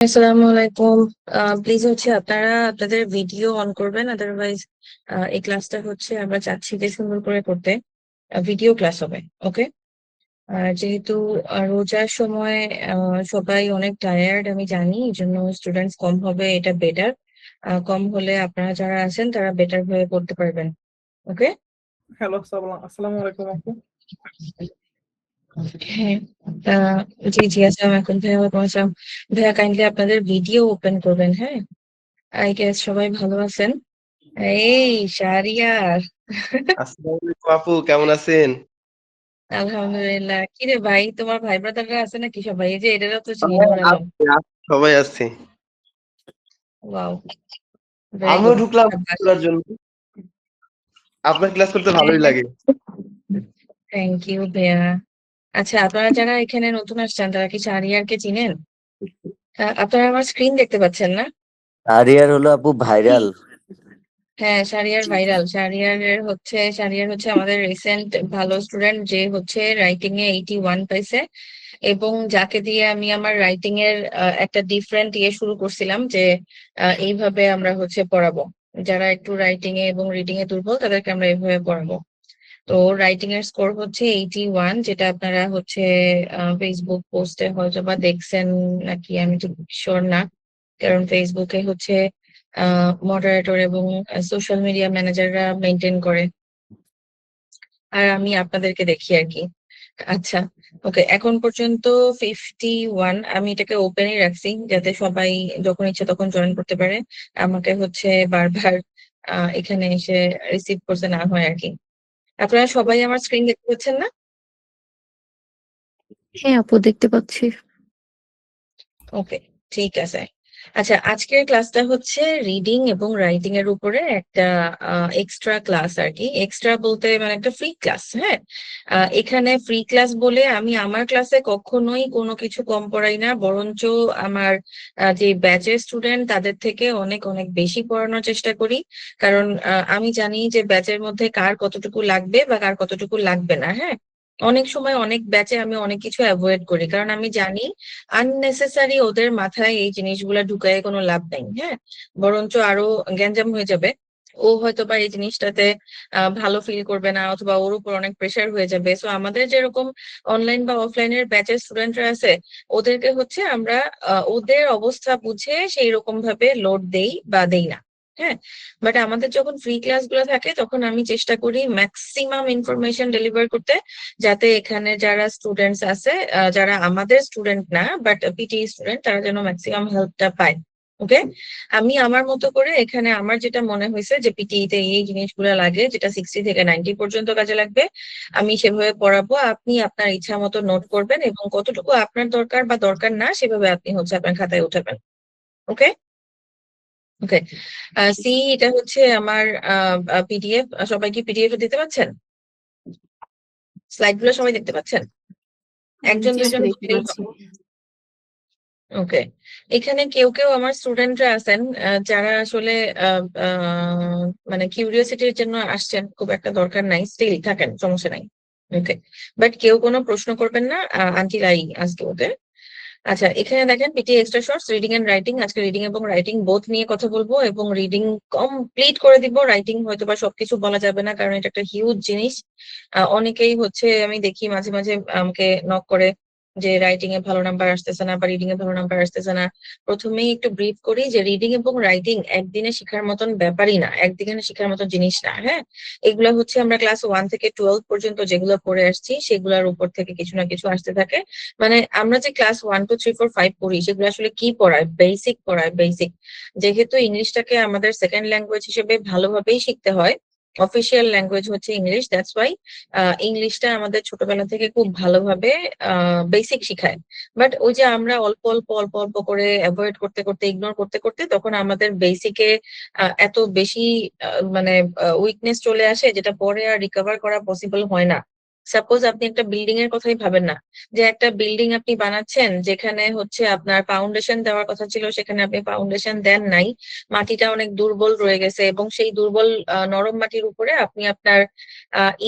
আসসালামু আলাইকুম। প্লিজ হচ্ছে আপনারা আপনাদের ভিডিও অন করবেন, আদারওয়াইজ এই ক্লাসটা হচ্ছে আমরা চাচ্ছি যে সুন্দর করে করতে। ভিডিও ক্লাস হবে, ওকে? আর যেহেতু রোজার সময় সবাই অনেক টায়ার্ড আমি জানি, এই জন্য স্টুডেন্টস কম হবে, এটা বেটার। কম হলে আপনারা যারা আছেন তারা বেটার ভাবে পড়তে পারবেন, ওকে? হ্যালো, আসসালামু আলাইকুম আপু। হ্যাঁ। জি জি, আসসালামু আলাইকুম ভাইয়া। ওয়ালাইকুম আসসালাম। ভাইয়া কাইন্ডলি আপনাদের ভিডিও ওপেন করবেন, হ্যাঁ? আই গেস সবাই ভালো আছেন। এই শাহরিয়ার। আসসালামু আলাইকুম আপু, কেমন আছেন? আলহামদুলিল্লাহ। কি রে ভাই, তোমার ভাই ব্রাদাররা আছে নাকি সবাই? এই যে এটারও তো চিনি, নোর আলম। সবাই আছে। ওয়াও, ভেরি আমিও গুড। ঢুকলাম করার জন্য। আপনার ক্লাস করতে ভালোই লাগে। থ্যাংক ইউ ভাইয়া। আচ্ছা, আপনারা যারা এখানে নতুন আসছেন তারা কি শাহরিয়ারকে চিনেন? আপনারা আমার স্ক্রিন দেখতে পাচ্ছেন না? আরিয়ার হলো আপু ভাইরাল। হ্যাঁ, শাহরিয়ার ভাইরাল। শাহরিয়ার হচ্ছে আমাদের রিসেন্ট ভালো স্টুডেন্ট, যে হচ্ছে রাইটিং এ 81 পাইছে। এবং যাকে দিয়ে আমি আমার রাইটিং এর একটা ডিফারেন্ট শুরু করছিলাম, যে এইভাবে আমরা হচ্ছে পড়াবো। যারা একটু রাইটিং এ এবং রিডিং এ দুর্বল তাদেরকে আমরা এইভাবে পড়াবো। তো রাইটিং এর স্কোর হচ্ছে 81, যেটা আপনারা হচ্ছে ফেসবুক পোস্টে হয়তো বা দেখছেন নাকি আমি তো শিওর না, কারণ ফেসবুকে হচ্ছে মডারেটর এবং সোশ্যাল মিডিয়া ম্যানেজাররা মেনটেন করে, আর আমি আপনাদেরকে দেখি আর কি। আচ্ছা, ওকে, এখন পর্যন্ত 51। আমি এটাকে ওপেনই রাখছি যাতে সবাই যখন ইচ্ছে তখন জয়েন করতে পারে, আমাকে হচ্ছে বারবার এখানে এসে রিসিভ করতে না হয় আর কি। আপনারা সবাই আমার স্ক্রিন দেখতে পাচ্ছেন না? হ্যাঁ আপু, দেখতে পাচ্ছি। ওকে, ঠিক আছে। আচ্ছা, আজকের ক্লাসটা হচ্ছে রিডিং এবং রাইটিং এর উপরে একটা এক্সট্রা ক্লাস আর কি। এক্সট্রা বলতে মানে একটা ফ্রি ক্লাস, হ্যাঁ। এখানে ফ্রি ক্লাস বলে আমি আমার ক্লাসে কখনোই কোনো কিছু কম পড়াই না, বরঞ্চ আমার যে ব্যাচের স্টুডেন্ট তাদের থেকে অনেক অনেক বেশি পড়ানোর চেষ্টা করি। কারণ আমি জানি যে ব্যাচের মধ্যে কার কতটুকু লাগবে বা কার কতটুকু লাগবে না, হ্যাঁ। অনেক সময় অনেক ব্যাচে আমি অনেক কিছু অ্যাভয়েড করি, কারণ আমি জানি আননেসেসারি ওদের মাথায় এই জিনিসগুলা ঢুকায় কোনো লাভ নাই, হ্যাঁ। বরঞ্চ আরো গ্যাঞ্জাম হয়ে যাবে। ও হয়তো বা এই জিনিসটাতে ভালো ফিল করবে না, অথবা ওর উপর অনেক প্রেশার হয়ে যাবে। সো আমাদের যেরকম অনলাইন বা অফলাইনের ব্যাচের স্টুডেন্টরা আছে, ওদেরকে হচ্ছে আমরা ওদের অবস্থা বুঝে সেই রকম ভাবে লোড দেই বা দেই না, হ্যাঁ। বাট আমাদের যখন ফ্রি ক্লাস গুলো থাকে তখন আমি চেষ্টা করি ম্যাক্সিমাম ইনফরমেশন ডেলিভার করতে, যাতে এখানে যারা স্টুডেন্টস আছে, যারা আমাদের স্টুডেন্ট না বাট পিটি স্টুডেন্ট, তারা যেন ম্যাক্সিমাম হেল্পটা পায়, ওকে। আমি আমার মতো করে এখানে আমার যেটা মনে হয়েছে যে পিটিইতে এই জিনিসগুলো লাগে, যেটা 60 থেকে 90 পর্যন্ত কাজে লাগবে, আমি সেভাবে পড়াবো। আপনি আপনার ইচ্ছা মতো নোট করবেন এবং কতটুকু আপনার দরকার বা দরকার না সেভাবে আপনি হচ্ছে আপনার খাতায় উঠাবেন, ওকে। ওকে, সি, এটা হচ্ছে আমার পিডিএফ। সবাই কি পিডিএফ দিতে পারছেন? স্লাইড গুলো সবাই দেখতে পাচ্ছেন? একজন জি আপু, দুইজন দেখতে বললেই পাচ্ছি। হবে। ওকে, এখানে কেউ কেউ আমার স্টুডেন্টরা আছেন যারা আসলে আহ, আহ, মানে কিউরিওসিটির জন্য আসছেন, খুব একটা দরকার নাই, স্টিল থাকেন, সমস্যা নাই। ওকে, বাট কেউ কোনো প্রশ্ন করবেন না আনটিল আই আজকে ওদের। আচ্ছা, এখানে দেখেন PT extra shorts, reading and writing. আজকে রিডিং এবং রাইটিং বোথ নিয়ে কথা বলবো, এবং রিডিং কমপ্লিট করে দিব। রাইটিং হয়তো বা সবকিছু বলা যাবে না, কারণ এটা একটা হিউজ জিনিস। অনেকেই হচ্ছে আমি দেখি মাঝে মাঝে আমাকে নক করে যে রাইটিং এ ভালো নাম্বার আসতেছে না বা রিডিং এ ভালো নাম্বার আসতেছে না। প্রথমেই একটু ব্রিফ করি যে রিডিং এবং রাইটিং একদিনে শেখার মতন ব্যাপারই না, একদিনে শেখার মতন জিনিস না, হ্যাঁ। এগুলা হচ্ছে আমরা ক্লাস 1 থেকে 12 পর্যন্ত যেগুলো পড়ে আসছি সেগুলোর উপর থেকে কিছু না কিছু আসতে থাকে। মানে আমরা যে ক্লাস 1 2 3 4 5 পড়ি, সেগুলো আসলে কি পড়ায়? বেসিক পড়ায়, বেসিক। যেহেতু ইংলিশটাকে আমাদের সেকেন্ড ল্যাঙ্গুয়েজ হিসেবে ভালোভাবেই শিখতে হয়, অফিসিয়াল ল্যাঙ্গুয়েজ হচ্ছে ইংলিশ, দ্যাটস ওয়াই ইংলিশটা আমাদের ছোটবেলা থেকে খুব ভালোভাবে বেসিক শিখায়। বাট ওই যে আমরা অল্প অল্প অল্প অল্প করে অ্যাভয়েড করতে করতে, ইগনোর করতে করতে, তখন আমাদের বেসিকে এত বেশি মানে উইকনেস চলে আসে, যেটা পরে আর রিকভার করা পসিবল হয় না। সাপোজ আপনি একটা বিল্ডিং এর কথাই ভাবেন না, যে একটা বিল্ডিং আপনি বানাচ্ছেন যেখানে হচ্ছে আপনার ফাউন্ডেশন দেওয়ার কথা ছিল, সেখানে আপনি ফাউন্ডেশন দেন নাই, মাটিটা অনেক দুর্বল রয়ে গেছে এবং সেই দুর্বল নরম মাটির উপরে আপনি আপনার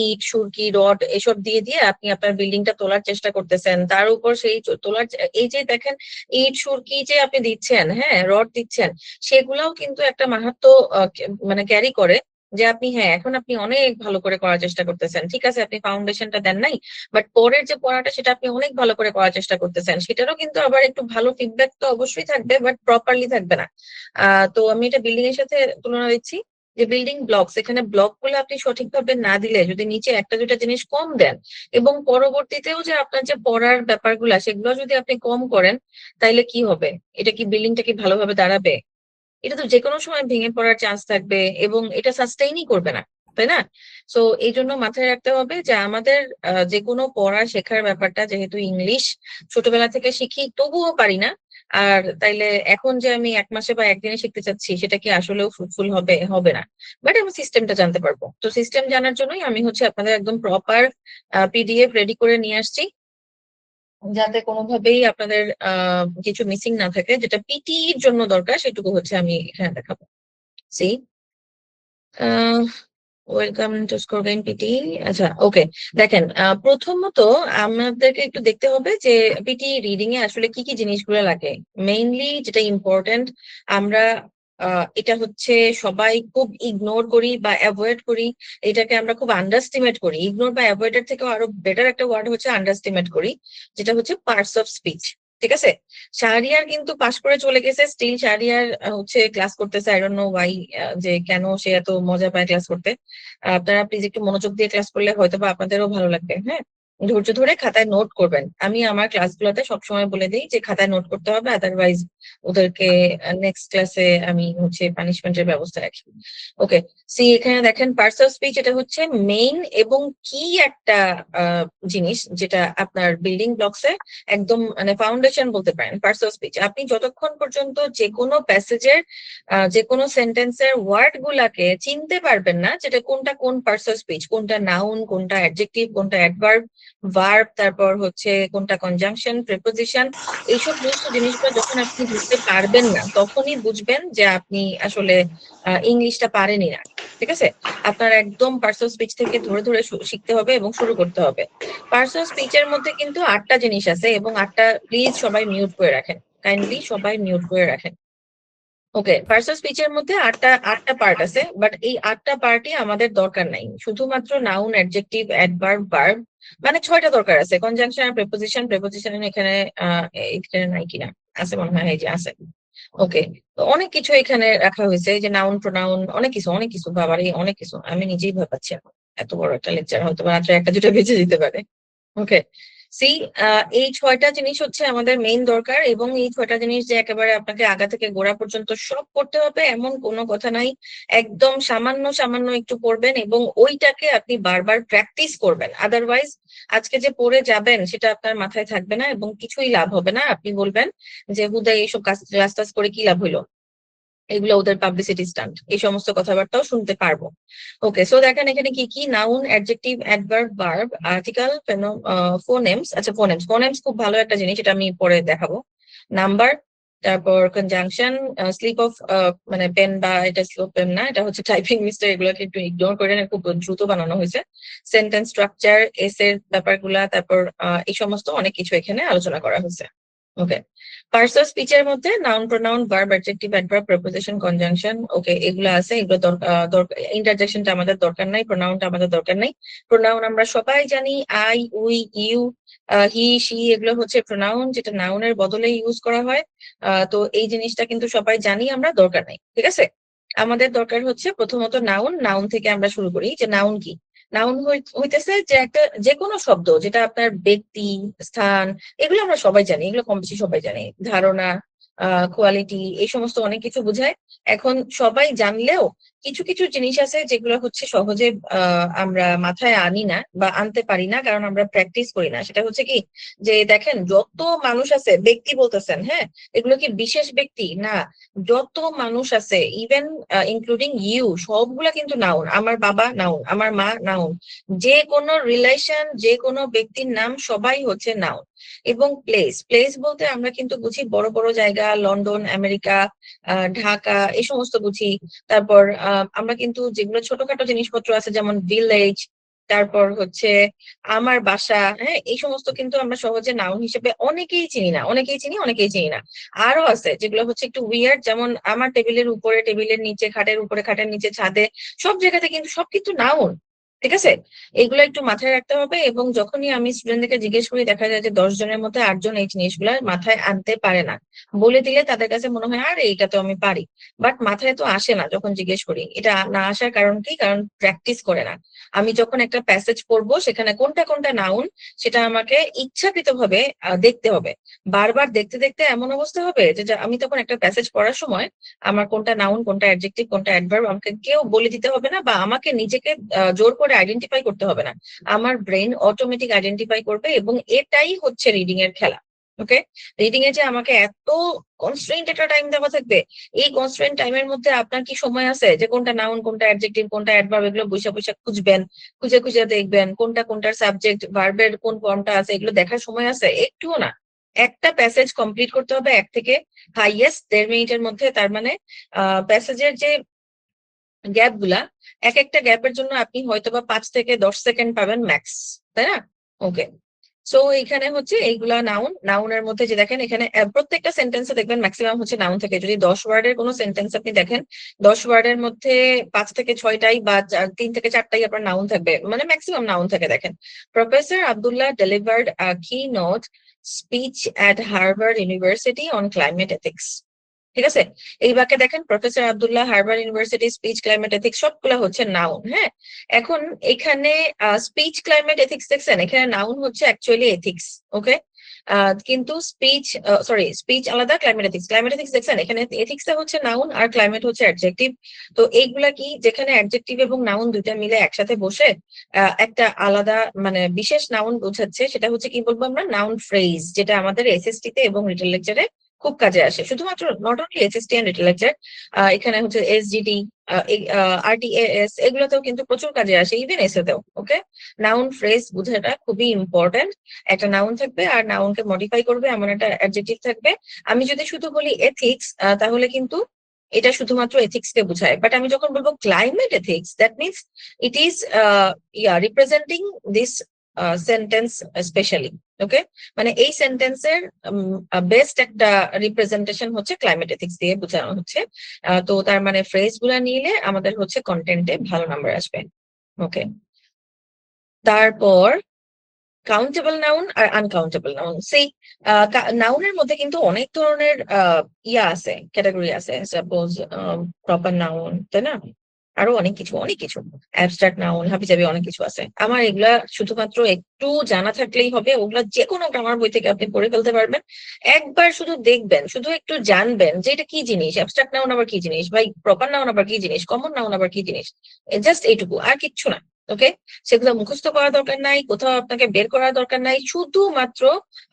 ইট সুরকি রড এসব দিয়ে দিয়ে আপনি আপনার বিল্ডিংটা তোলার চেষ্টা করতেছেন। তার উপর সেই তোলার এই যে দেখেন ইট সুরকি যে আপনি দিচ্ছেন, হ্যাঁ রড দিচ্ছেন, সেগুলাও কিন্তু একটা মাহাত্ম্য মানে ক্যারি করে, যে আপনি হ্যাঁ এখন আপনি অনেক ভালো করে করার চেষ্টা করতেছেন। ঠিক আছে আপনি ফাউন্ডেশনটা দেন নাই, বাট পরের যে পড়াটা সেটা আপনি অনেক ভালো করে করার চেষ্টা করতেছেন, সেটারও কিন্তু আবার একটু ভালো ফিডব্যাক তো অবশ্যই থাকবে, বাট প্রপারলি থাকবে না। তো আমি এটা বিল্ডিং এর সাথে তুলনা দিচ্ছি, যে বিল্ডিং ব্লকস, এখানে ব্লক গুলো আপনি সঠিকভাবে না দিলে, যদি নিচে একটা দুটা জিনিস কম দেন এবং পরবর্তীতেও যে আপনার যে পড়ার ব্যাপারগুলা সেগুলো যদি আপনি কম করেন, তাইলে কি হবে? এটা কি বিল্ডিংটা কি ভালোভাবে দাঁড়াবে? এটা তো যে কোনো সময় ভেঙে পড়ার চান্স থাকবে এবং এটা সাস্টেইনই করবে না, তাই না? সো এই জন্য মাথায় রাখতে হবে যে আমাদের যে কোনো পড়া শেখার ব্যাপারটা, যেহেতু ইংলিশ ছোটবেলা থেকে শিখি তবুও পারি না, আর তাইলে এখন যে আমি 1 মাসে বা একদিনে শিখতে চাচ্ছি সেটা কি আসলেও ফ্রুটফুল হবে? হবে না। বাট আমি সিস্টেমটা জানতে পারবো। তো সিস্টেম জানার জন্যই আমি হচ্ছে আপনাদের একদম প্রপার পিডিএফ রেডি করে নিয়ে আসছি, যাতে কোনোভাবেই আপনাদের কিছু মিসিং না থাকে। যেটা পিটির জন্য দরকার সেটুকু হচ্ছে আমি এখানে দেখাবো। See welcome to Scoregain PT. আচ্ছা ওকে, দেখেন প্রথমত আমাদেরকে একটু দেখতে হবে যে পিটি রিডিং এ আসলে কি কি জিনিসগুলো লাগে। মেইনলি যেটা ইম্পর্টেন্ট, আমরা এটা হচ্ছে সবাই খুব ইগনোর করি বা অ্যাভয়েড করি, এটাকে আমরা খুব আন্ডারস্টিমেট করি। ইগনোর বা অ্যাভয়েড এর থেকেও আরো বেটার একটা ওয়ার্ড হচ্ছে আন্ডারস্টিমেট করি, যেটা হচ্ছে পার্টস অফ স্পিচ। ঠিক আছে, শাহরিয়ার কিন্তু পাশ করে চলে গেছে, স্টিল শাহরিয়ার হচ্ছে ক্লাস করতেছে। আই ডোন্ট নো ওয়াই, যে কেন সে এত মজা পায় ক্লাস করতে। আপনারা প্লিজ একটু মনোযোগ দিয়ে ক্লাস করলে হয়তো বা আপনাদেরও ভালো লাগবে। হ্যাঁ, ধৈর্য ধরে খাতায় নোট করবেন। আমি আমার ক্লাসগুলোতে সবসময় বলে দিই যে খাতায় নোট করতে হবে, আদারওয়াইজ ওদেরকে নেক্সট ক্লাসে আমি হচ্ছে পানিশমেন্টের ব্যবস্থা রাখি। ওকে, সি এখানে দেখেন পার্টস অফ স্পিচ, এটা হচ্ছে মেইন এবং কি একটা জিনিস যেটা আপনার বিল্ডিং ব্লকসে একদম মানে ফাউন্ডেশন বলতে পারেন। পার্টস অফ স্পিচ আপনি যতক্ষণ পর্যন্ত যে কোনো প্যাসেজের যে কোনো সেন্টেন্সের ওয়ার্ড গুলাকে চিনতে পারবেন না, যেটা কোনটা কোন পার্টস অফ স্পিচ, কোনটা নাউন, কোনটা অ্যাডজেক্টিভ, কোনটা অ্যাডভার্ব, ভার্ব, তারপর হচ্ছে কোনটা কনজাংশন, প্রিপোজিশন, এইসব সমস্ত জিনিসগুলো যখন আপনি বুঝতে পারবেন না, তখনই বুঝবেন যে আপনি আসলে ইংলিশটা পারেনই না। ঠিক আছে, আপনার একদম পার্টস অফ স্পিচ থেকে ধরে ধরে শিখতে হবে এবং শুরু করতে হবে। পার্টস অফ স্পিচের মধ্যে কিন্তু 8টা জিনিস আছে এবং 8টা প্লিজ সবাই মিউট করে রাখেন, কাইন্ডলি সবাই মিউট করে রাখেন। ওকে, পার্টস অফ স্পিচের মধ্যে আটটা পার্ট আছে, বাট এই 8টা পার্টই আমাদের দরকার নাই। শুধুমাত্র নাউন, অ্যাডজেক্টিভ, অ্যাডভার্ব, ভার্ব, মানে 6টা দরকার আছে। কনজাংশন আর প্রিপোজিশন, প্রিপোজিশন এখানে এখানে নাই কিনা, আছে মনে হয়, এই যে আছে। ওকে, তো অনেক কিছু এখানে রাখা হয়েছে, যে নাউন, প্রোনাউন, অনেক কিছু অনেক কিছু, বাবারে অনেক কিছু, আমি নিজেই ভয় পাচ্ছি এখন। এত বড় একটা লেকচার হয়তো বা রাত্রে 1টা 2টা বেজে যেতে পারে। ওকে, সি এই 6টা জিনিস হচ্ছে আমাদের মেইন দরকার, এবং এই 6টা জিনিস যে একেবারে আপনাকে আগা থেকে গোড়া পর্যন্ত সব পড়তে হবে এমন কোনো কথা নাই। একদম সামান্য সামান্য একটু পড়বেন এবং ওইটাকে আপনি বারবার প্র্যাকটিস করবেন, আদারওয়াইজ আজকে যে পড়ে যাবেন সেটা আপনার মাথায় থাকবে না এবং কিছুই লাভ হবে না। আপনি বলবেন যে হুদাই এইসব ক্লাস টাস করে কি লাভ হইলো, এগুলো ওদের পাবলিসিটি স্টান্ট, এই সমস্ত কথাবার্তাও শুনতে পারবো। ওকে, সো দেখেন এখানে কি কি, noun, adjective, adverb, verb, article, phonemes. আচ্ছা ফোনেমস, ফোনেমস খুব ভালো একটা জিনিস, এটা আমি পরে দেখাবো। নাম্বার, তারপর কনজাংশন, স্লিপ অফ মানে পেন, বা এটা স্লো পেন না, এটা হচ্ছে টাইপিং মিস্টেক, এগুলোকে একটু ইগনোর করে খুব দ্রুত বানানো হয়েছে। সেন্টেন্স স্ট্রাকচার, এস এর ব্যাপারগুলা, তারপর এই সমস্ত অনেক কিছু এখানে আলোচনা করা হয়েছে। ওকে, পার্টস অফ স্পিচের মধ্যে noun, pronoun, verb, adjective, adverb, preposition, conjunction, okay এগুলো আছে। এগুলো ইন্টারজেকশনটা আমাদের দরকার নাই, প্রোনাউনটা আমাদের দরকার নাই। প্রোনাউন আমরা সবাই জানি, I, we, you, he, she, এগুলো হচ্ছে প্রোনাউন, যেটা নাউনের বদলে ইউজ করা হয়। তো এই জিনিসটা কিন্তু সবাই জানি আমরা, দরকার নাই। ঠিক আছে, আমাদের দরকার হচ্ছে প্রথমত নাউন। নাউন থেকে আমরা শুরু করি, যে নাউন কি। নাউন হইতেছে যে একটা যে কোনো শব্দ যেটা আপনার ব্যক্তি, স্থান, এগুলো আমরা সবাই জানি, এগুলো কম বেশি সবাই জানি। ধারণা, কোয়ালিটি, এই সমস্ত অনেক কিছু বোঝায়। এখন সবাই জানলেও কিছু কিছু জিনিস আছে যেগুলো হচ্ছে সহজে আমরা মাথায় আনি না বা আনতে পারি না, কারণ আমরা প্র্যাকটিস করি না। সেটা হচ্ছে কি, যে দেখেন যত মানুষ আছে, ব্যক্তি বলতেছেন, হ্যাঁ, এগুলো কি বিশেষ ব্যক্তি না, যত মানুষ আছে ইভেন ইনক্লুডিং ইউ, সবগুলা কিন্তু নাউন। আমার বাবা নাউন, আমার মা নাউন, যে কোনো রিলেশন, যে কোনো ব্যক্তির নাম সবাই হচ্ছে নাউন। এবং প্লেস, প্লেস বলতে আমরা কিন্তু বুঝি বড় বড় জায়গা, লন্ডন, আমেরিকা, ঢাকা, এই সমস্ত বুঝি। তারপর আমরা কিন্তু যেগুলো ছোটখাটো জিনিসপত্র আছে যেমন ভিলেজ, তারপর হচ্ছে আমার বাসা, হ্যাঁ, এই সমস্ত কিন্তু আমরা সহজে নাউন হিসেবে অনেকেই চিনি না, অনেকেই চিনি, অনেকেই চিনি না। আরো আছে যেগুলো হচ্ছে একটু উইয়ার্ড, যেমন আমার টেবিলের উপরে, টেবিলের নিচে, খাটের উপরে, খাটের নিচে, ছাদে, সব জায়গাতে কিন্তু সব কিন্তু নাউন। ঠিক আছে, এগুলো একটু মাথায় রাখতে হবে। এবং যখনই আমি স্টুডেন্টদেরকে জিজ্ঞেস করি, দেখা যায় যে 10 জনের মধ্যে 8 জন এই জিনিসগুলো মাথায় আনতে পারে না। বলে দিলে তাদের কাছে মনে হয় আরে এটা তো আমি পারি, বাট মাথায় তো আসে না। যখন জিজ্ঞেস করি, এটা না আসার কারণ কি? কারণ প্র্যাকটিস করে না। আমি যখন একটা প্যাসেজ পড়বো, সেখানে কোনটা কোনটা নাউন সেটা আমাকে ইচ্ছাকৃতভাবে দেখতে হবে। বারবার দেখতে দেখতে এমন অবস্থা হবে যে আমি তখন একটা প্যাসেজ পড়ার সময় আমার কোনটা নাউন, কোনটা অ্যাডজেক্টিভ, কোনটা অ্যাডভার্ব আমাকে কেউ বলে দিতে হবে না, বা আমাকে নিজেকে জোর করে আইডেন্টিফাই করতে হবে না। আমার ব্রেন অটোমেটিক আইডেন্টিফাই করবে, এবং এটাই হচ্ছে রিডিং এর খেলা। ওকে, রিডিং এ যে আমাকে এত কনস্ট্রেন্ট একটা টাইম দেওয়া থাকবে, এই কনস্ট্রেন্ট টাইমের মধ্যে আপনার কি সময় আছে যে কোনটা নাউন, কোনটা অ্যাডজেক্টিভ, কোনটা অ্যাডভার্ব, এগুলো বৈশা বৈশা খুঁজবেন, খুঁজে খুঁজে দেখবেন কোনটা কোনটার সাবজেক্ট, ভার্বের কোন ফর্মটা আছে, এগুলো দেখার সময় আছে? একটুও না। একটা প্যাসেজ কমপ্লিট করতে হবে 1 থেকে হাইয়েস্ট 1.5 মিনিটের মধ্যে। তার মানে প্যাসেজের যে গ্যাপ গুলা, এক একটা গ্যাপের জন্য আপনি হয়তোবা 5 থেকে 10 সেকেন্ড পাবেন ম্যাক্স, তাই না? ওকে, সো এখানে হচ্ছে এইগুলা নাউন। নাউনের মধ্যে যে দেখেন এখানে প্রত্যেকটা সেন্টেন্সে দেখবেন ম্যাক্সিমাম হচ্ছে নাউন থেকে। যদি 10 ওয়ার্ডের কোনো সেন্টেন্স আপনি দেখেন, 10 ওয়ার্ডের মধ্যে 5 থেকে 6টাই বা 3 থেকে 4টাই আপনার নাউন থাকবে, মানে ম্যাক্সিমাম নাউন থেকে। দেখেন, professor Abdullah delivered a keynote speech at Harvard University on climate ethics। ঠিক আছে, এই বাক্যে দেখেন professor Abdullah, Harvard university, speech, climate ethics, সবগুলো হচ্ছে নাউন। হ্যাঁ, এখন এখানে স্পিচ, ক্লাইমেট এথিক্স দেখছেন, এখানে নাউন হচ্ছে অ্যাকচুয়ালি এথিক্স। ওকে, কিন্তু স্পিচ, সরি, স্পিচ আলাদা, ক্লাইমেট এথিক্স, ক্লাইমেট এথিক্স দেখছেন, এখানে এথিক্স হচ্ছে নাউন আর ক্লাইমেট হচ্ছে অ্যাডজেক্টিভ। তো এইগুলা কি, যেখানে অ্যাডজেক্টিভ এবং নাউন দুইটা মিলে একসাথে বসে একটা আলাদা মানে বিশেষ নাউন বোঝাচ্ছে, সেটা হচ্ছে কি বলবো আমরা, নাউন ফ্রেজ, যেটা আমাদের এসএসটি তে এবং রিটেল লেকচারে খুব কাজে আসে। শুধুমাত্র not only SST and retell lecture, এখানে হচ্ছে এসজিডি, আরটিএএস, এগুলোতেও কিন্তু প্রচুর কাজে আসে, ইভেন এসএতেও। ওকে, নাউন ফ্রেজ বোঝাটা খুবই ইম্পর্টেন্ট। একটা নাউন থাকবে আর নাউনকে মডিফাই করবে এমন একটা অ্যাডজেক্টিভ থাকবে। আমি যদি শুধু বলি এথিক্স, তাহলে কিন্তু এটা শুধুমাত্র এথিক্স কে বোঝায়। বাট আমি যখন বলবো climate ethics, that means it is representing this sentence specially. Okay, মানে এই সেন্টেন্সের বেস্ট একটা রিপ্রেজেন্টেশন হচ্ছে ক্লাইমেট এথিক্স দিয়ে বোঝানো হচ্ছে। তো তার মানে ফ্রেজ গুলা নিলে আমাদের হচ্ছে কন্টেন্টে ভালো নাম্বার আসবে। ওকে, তারপর কাউন্টেবল নাউন আর আনকাউন্টেবল নাউন। সেই নাউনের মধ্যে কিন্তু অনেক ধরনের ইয়া আছে, ক্যাটাগরি আছে। সাপোজ প্রপার নাউন, তাই না? আরো অনেক কিছু, অনেক কিছু, অ্যাবস্ট্রাক্ট নাউন, হাবিজাবি, অনেক কিছু আছে। আমার এগুলা শুধুমাত্র একটু জানা থাকলেই হবে। ওগুলা যে কোনো গ্রামার বই থেকে আপনি পড়ে ফেলতে পারবেন। একবার শুধু দেখবেন, শুধু একটু জানবেন যে এটা কি জিনিস, অ্যাবস্ট্রাক্ট নাউন আবার কি জিনিস, ভাই প্রপার নাউন আবার কি জিনিস, কমন নাউন আবার কি জিনিস, জাস্ট এইটুকু, আর কিচ্ছু না। ওকে, সেগুলো মুখস্থ করার দরকার নাই, কোথাও আপনাকে বের করার দরকার নাই। শুধুমাত্র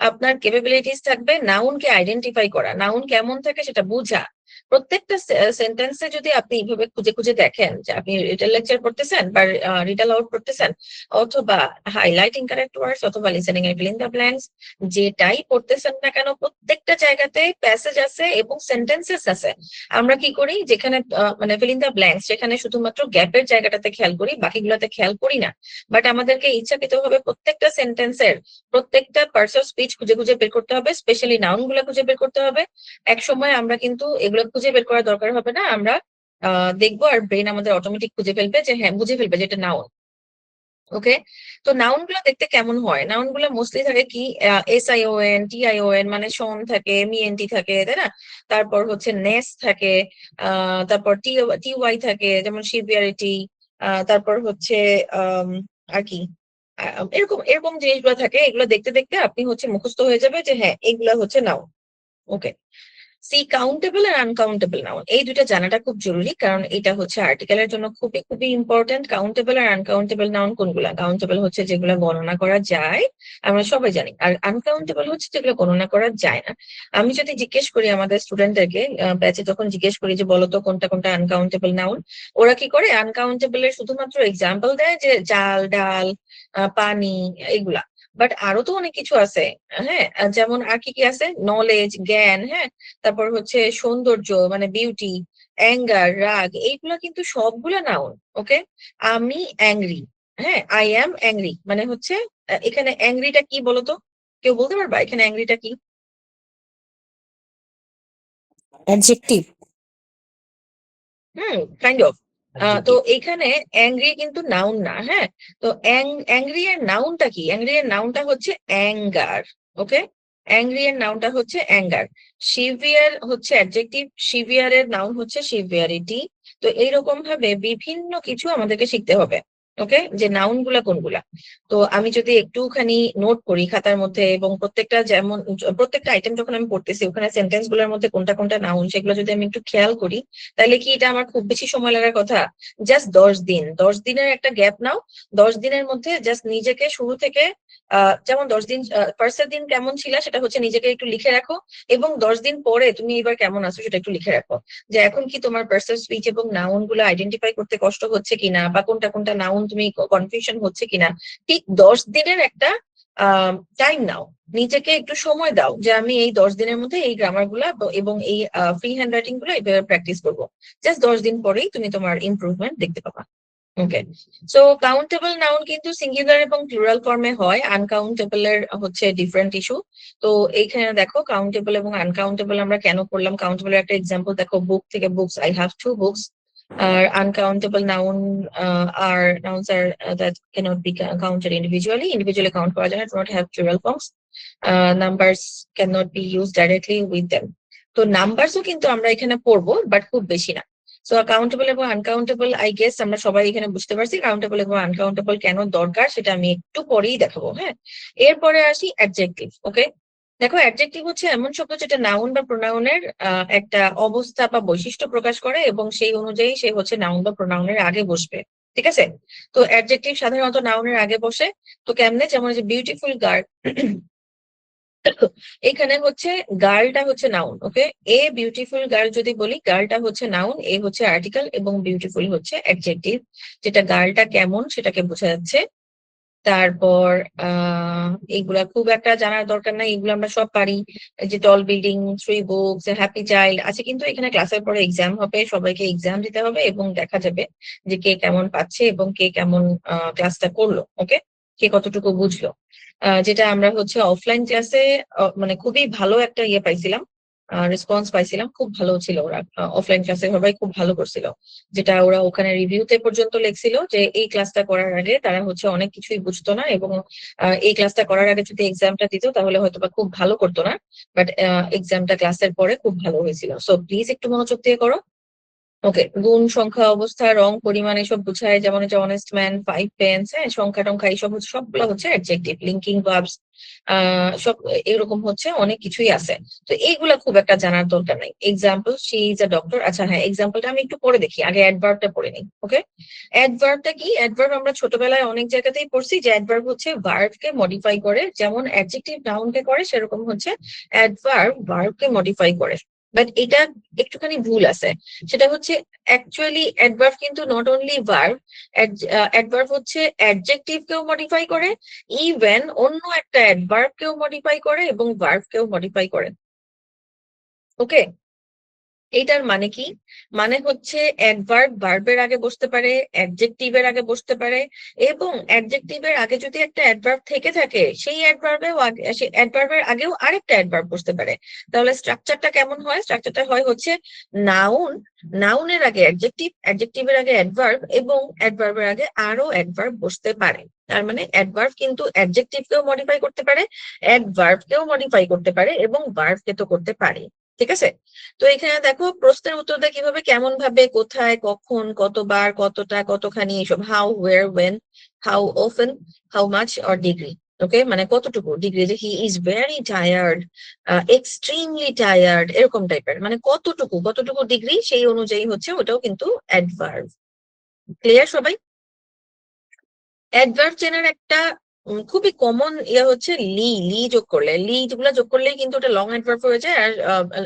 আপনার ক্যাপাবিলিটিস থাকবে নাউনকে আইডেন্টিফাই করা, নাউন কেমন থাকে সেটা বোঝা। প্রত্যেকটা সেন্টেন্সে যদি আপনি এইভাবে খুঁজে খুঁজে দেখেন, যে আপনি রিটেল লেকচার পড়তেছেন বা রিড আলাউড পড়তেছেন, অথবা হাইলাইটিং কারেক্ট ওয়ার্ডস, অথবা লিসেনিং এর ফিল ইন দ্য ব্ল্যাঙ্কস, যেটাই পড়তেছেন না কেন, প্রত্যেকটা জায়গাতে প্যাসেজ আছে এবং সেন্টেন্সেস আছে। আমরা কি করি, যেখানে মানে ফিল ইন দ্য ব্ল্যাঙ্কস, সেখানে শুধুমাত্র গ্যাপের জায়গাটাতে খেয়াল করি, বাকিগুলোতে খেয়াল করি না। বাট আমাদেরকে ইচ্ছাকৃতভাবে প্রত্যেকটা সেন্টেন্সের প্রত্যেকটা পার্টস অফ স্পিচ খুঁজে খুঁজে বের করতে হবে, স্পেশালি নাউন গুলা খুঁজে বের করতে হবে। এক সময় আমরা কিন্তু এগুলো খুঁজে বের করার দরকার হবে না, আমরা দেখবো আর ব্রেন আমাদের অটোমেটিক খুঁজে ফেলবে, যে হ্যাঁ, বুঝে ফেলবে যে এটা নাউন। ওকে, তো নাউন গুলো দেখতে কেমন হয়? নাউন গুলো মোস্টলি থাকে কি, SION, TION, মানে শন থাকে, MENT থাকে, তাই না? তারপর হচ্ছে নেস থাকে, তারপর TY থাকে, যেমন সিভিয়ারিটি। তারপর হচ্ছে আর কি, এরকম এরকম জিনিসগুলো থাকে। এগুলো দেখতে দেখতে আপনি হচ্ছে মুখস্থ হয়ে যাবে যে হ্যাঁ, এগুলা হচ্ছে নাউন। ওকে, সি কাউন্টেবল আর আনকাউন্টেবল নাউন, এই দুইটা জানাটা খুব জরুরি, কারণ এটা হচ্ছে আর্টিকেলের জন্য খুবই খুবই ইম্পর্টেন্ট। কাউন্টেবল আর আনকাউন্টেবল নাউন কোনগুলা? কাউন্টেবল হচ্ছে যেগুলো গণনা করা যায়, আমরা সবাই জানি, আর আনকাউন্টেবল হচ্ছে যেগুলো গণনা করা যায় না। আমি যদি জিজ্ঞেস করি আমাদের স্টুডেন্টদেরকে ব্যাচে, যখন জিজ্ঞেস করি যে বলতো কোনটা কোনটা আনকাউন্টেবল নাউন, ওরা কি করে আনকাউন্টেবল এর শুধুমাত্র এক্সাম্পল দেয় যে চাল, ডাল, পানি, এগুলা। বাট আরো তো অনেক কিছু আছে, হ্যাঁ, যেমন আর কি কি আছে, নলেজ, জ্ঞান, হ্যাঁ, তারপর হচ্ছে সৌন্দর্য মানে বিউটি, অ্যাঙ্গার, রাগ, এইগুলা কিন্তু সবগুলা নাউন। ওকে, আমি অ্যাংরি, হ্যাঁ, আই অ্যাম অ্যাংরি মানে হচ্ছে এখানে অ্যাংরিটা কি বলতো? কেউ বলতে পারবা এখানে অ্যাংরিটা কি? অ্যাডজেক্টিভ। Kind of. তো এখানে অ্যাংরি কিন্তু নাউন না, হ্যাঁ। তো অ্যাংরি এর নাউনটা কি? অ্যাংরি এর নাউনটা হচ্ছে অ্যাঙ্গার। ওকে, অ্যাংরি এর নাউনটা হচ্ছে অ্যাঙ্গার। সিভিয়ার হচ্ছে অ্যাডজেক্টিভ, সিভিয়ার এর নাউন হচ্ছে সিভিয়ারিটি। তো এইরকম ভাবে বিভিন্ন কিছু আমাদেরকে শিখতে হবে। ওকে, যে নাউন গুলা কোনগুলা। তো আমি যদি একটুখানি নোট করি খাতার মধ্যে, এবং প্রত্যেকটা যেমন প্রত্যেকটা আইটেম যখন আমি পড়তেছি ওখানে সেন্টেন্স গুলোর মধ্যে কোনটা কোনটা নাউন সেগুলো যদি আমি একটু খেয়াল করি, তাহলে কি এটা আমার খুব বেশি সময় লাগার কথা? জাস্ট 10 দিন, 10 দিনের একটা গ্যাপ নাও। 10 দিনের মধ্যে জাস্ট নিজেকে শুরু থেকে যেমন 10 দিন ফার্স্টের দিন কেমন ছিল সেটা হচ্ছে নিজেকে একটু লিখে রাখো, এবং 10 দিন পরে তুমি এবার কেমন আছো সেটা একটু লিখে রাখো, যে এখন কি তোমার পার্সন স্পিচ এবং নাউন গুলো আইডেন্টিফাই করতে কষ্ট হচ্ছে কিনা, বা কোনটা কোনটা নাউন তুমি কনফিউশন হচ্ছে কিনা। ঠিক 10 দিনের একটা টাইম নাও, নিজেকে একটু সময় দাও যে আমি এই 10 দিনের মধ্যে এই গ্রামার গুলা এবং এই ফ্রি হ্যান্ড রাইটিং গুলো এইভাবে প্র্যাকটিস করবো। জাস্ট 10 দিন পরেই তুমি তোমার ইমপ্রুভমেন্ট দেখতে পাবা। ওকে, সো কাউন্টেবল নাউন কিন্তু সিঙ্গুলার এবং প্লুরাল ফর্মে হয়, আনকাউন্টেবল এর হচ্ছে ডিফারেন্ট ইস্যু। তো এইখানে দেখো কাউন্টেবল এবং আনকাউন্টেবল আমরা কেন করলাম। কাউন্টেবল একটা এক্সাম্পল দেখো, বুক থেকে বুকস, আই হ্যাভ 2 বুকস। আর uncountable noun are nouns are that cannot be counted individually. Individually count করা যায় না, do not have plural forms. Numbers cannot be used directly with them. তো নাম্বারসও কিন্তু আমরা এখানে পড়বো, বাট খুব বেশি না। সো কাউন্টেবল এবং আনকাউন্টেবল, আই গেস আমরা সবাই এখানে বুঝতে পারছি কাউন্টেবল এবং আনকাউন্টেবল কেন দরকার, সেটা আমি একটু পরেই দেখাবো। হ্যাঁ, এরপরে আসি অ্যাডজেক্টিভ। ওকে, দেখো অ্যাডজেক্টিভ হচ্ছে এমন শব্দ যেটা নাউন বা প্রোনাউনের একটা অবস্থা বা বৈশিষ্ট্য প্রকাশ করে, এবং সেই অনুযায়ী সে হচ্ছে নাউন বা প্রোনাউনের আগে বসবে। ঠিক আছে, তো অ্যাডজেক্টিভ সাধারণত নাউনের আগে বসে। তো কেমনে? যেমন যে বিউটিফুল গার্ল, এখানে হচ্ছে গার্লটা হচ্ছে noun. Okay, a beautiful girl যদি বলি, গার্লটা হচ্ছে নাউন, এ হচ্ছে আর্টিকেল, এবং বিউটিফুল হচ্ছে অ্যাডজেক্টিভ, যেটা গার্লটা কেমন সেটাকে বোঝা যাচ্ছে। তারপর এইগুলা খুব একটা জানার দরকার নাই, এগুলো আমরা সব পারি। যে টল বিল্ডিং, 3 বুকস, হ্যাপি চাইল্ড আছে, কিন্তু এখানে ক্লাসের পরে এক্সাম হবে, সবাইকে এক্সাম দিতে হবে, এবং দেখা যাবে যে কে কেমন পাচ্ছে এবং কে কেমন ক্লাসটা করলো। ওকে, কে কতটুকু বুঝলো। যেটা আমরা হচ্ছে অফলাইন ক্লাসে মানে খুবই ভালো একটা ইয়ে পাইছিলাম, রেসপন্স পাইছিলাম, খুব ভালো ছিল। ওরা অফলাইন ক্লাসে সবাই খুব ভালো করছিল, যেটা ওরা ওখানে রিভিউতে পর্যন্ত লিখছিল যে এই ক্লাসটা করার আগে তারা হচ্ছে অনেক কিছুই বুঝতো না, এবং এই ক্লাসটা করার আগে যদি এক্সামটা দিত তাহলে হয়তো বা খুব ভালো করতো না, বাট এক্সামটা ক্লাসের পরে খুব ভালো হয়েছিল। সো প্লিজ একটু মনোযোগ দিয়ে করো। ওকে, গুণ, সংখ্যা, অবস্থা, রং, পরিমাণ এসব বুঝায়, যেমন হচ্ছে অনেস্ট ম্যান, 5 পেন্স, হ্যাঁ, সংখ্যা টংখ্যা এইসব হচ্ছে সবগুলো হচ্ছে অ্যাডজেক্টিভ। লিঙ্কিং ভার্বস সব এরকম হচ্ছে অনেক কিছুই আছে। তো এইগুলা খুব একটা জানার দরকার নাই। Example, she is a doctor. আচ্ছা হ্যাঁ, এক্সাম্পলটা আমি একটু পরে দেখি, আগে অ্যাডভার্বটা পড়ে নিই। ওকে, অ্যাডভার্বটা কি? অ্যাডভার্ব আমরা ছোটবেলায় অনেক জায়গাতেই পড়ছি যে অ্যাডভার্ব হচ্ছে ভার্বকে মডিফাই করে, যেমন অ্যাডজেক্টিভ নাউনকে করে সেরকম হচ্ছে অ্যাডভার্ব ভার্বকে মডিফাই করে। বাট এটা একটুখানি ভুল আছে, সেটা হচ্ছে অ্যাকচুয়ালি অ্যাডভার্ব কিন্তু নট অনলি ভার্ব, অ্যাডভার্ব হচ্ছে অ্যাডজেক্টিভ কেও মডিফাই করে, ইভেন অন্য একটা অ্যাডভার্ব কেও মডিফাই করে, এবং ভার্ব কেও মডিফাই করে। ওকে, এটার মানে কি? মানে হচ্ছে অ্যাডভার্ব ভার্বের আগে বসতে পারে, অ্যাডজেক্টিভের আগে বসতে পারে, এবং অ্যাডজেক্টিভের আগে যদি একটা অ্যাডভার্ব থেকে থাকে সেই অ্যাডভার্বের আগেও আরেকটা অ্যাডভার্ব বসতে পারে। তাহলে স্ট্রাকচারটা কেমন হয়? স্ট্রাকচারটা হয় হচ্ছে নাউন, নাউনের আগে অ্যাডজেক্টিভ, অ্যাডজেক্টিভের আগে অ্যাডভার্ব, এবং অ্যাডভার্বের আগে আরো অ্যাডভার্ব বসতে পারে। তার মানে অ্যাডভার্ব কিন্তু অ্যাডজেক্টিভকেও মডিফাই করতে পারে, অ্যাডভার্বকেও মডিফাই করতে পারে, এবং ভার্বকে তো করতে পারে। ঠিক আছে, তো এখানে দেখো প্রশ্নের উত্তর দেয় কিভাবে, কেমন ভাবে, কোথায়, কখন, কতবার, কতটা, কতখানি, এসব। How, where, when, how often, how much or degree. Okay, মানে কতটুকু ডিগ্রি, যে he is very tired, extremely tired, এরকম টাইপের, মানে কতটুকু কতটুকু ডিগ্রি সেই অনুযায়ী হচ্ছে ওটাও কিন্তু অ্যাডভার্ব। ক্লিয়ার সবাই? অ্যাডভার্ব চেনার একটা খুবই কমন ইয়ে হচ্ছে লি যোগ করলে, যেগুলো যোগ করলেই কিন্তু ওটা লং অ্যাডভার্ব হয়ে যায়। আর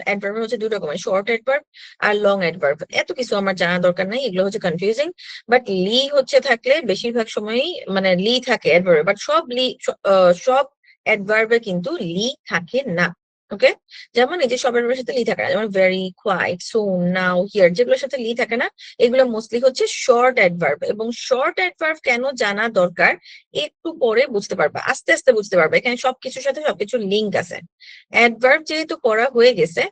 অ্যাডভার্ব হচ্ছে দুটো রকমের, শর্ট অ্যাডভার্ব আর লং অ্যাডভার্ব। এত কিছু আমার জানা দরকার নাই, এগুলো হচ্ছে কনফিউজিং। বাট লি হচ্ছে থাকলে বেশিরভাগ সময়ই মানে লি থাকে অ্যাডভার্বে, বাট সব অ্যাডভার্বে কিন্তু লি থাকে না। ওকে, যেমন এই যে সবের সাথে লি থাকে না, যেমন very, quite, soon, now, here, যেগুলোর সাথে লি থাকে না এগুলো মোস্টলি হচ্ছে শর্ট অ্যাডভার্ব। এবং শর্ট অ্যাডভার্ব কেন জানা দরকার একটু পরে বুঝতে পারবা, আস্তে আস্তে বুঝতে পারবা, এখানে সবকিছুর সাথে সবকিছু লিঙ্ক আছে। অ্যাডভার্ব যেহেতু করা হয়ে গেছে,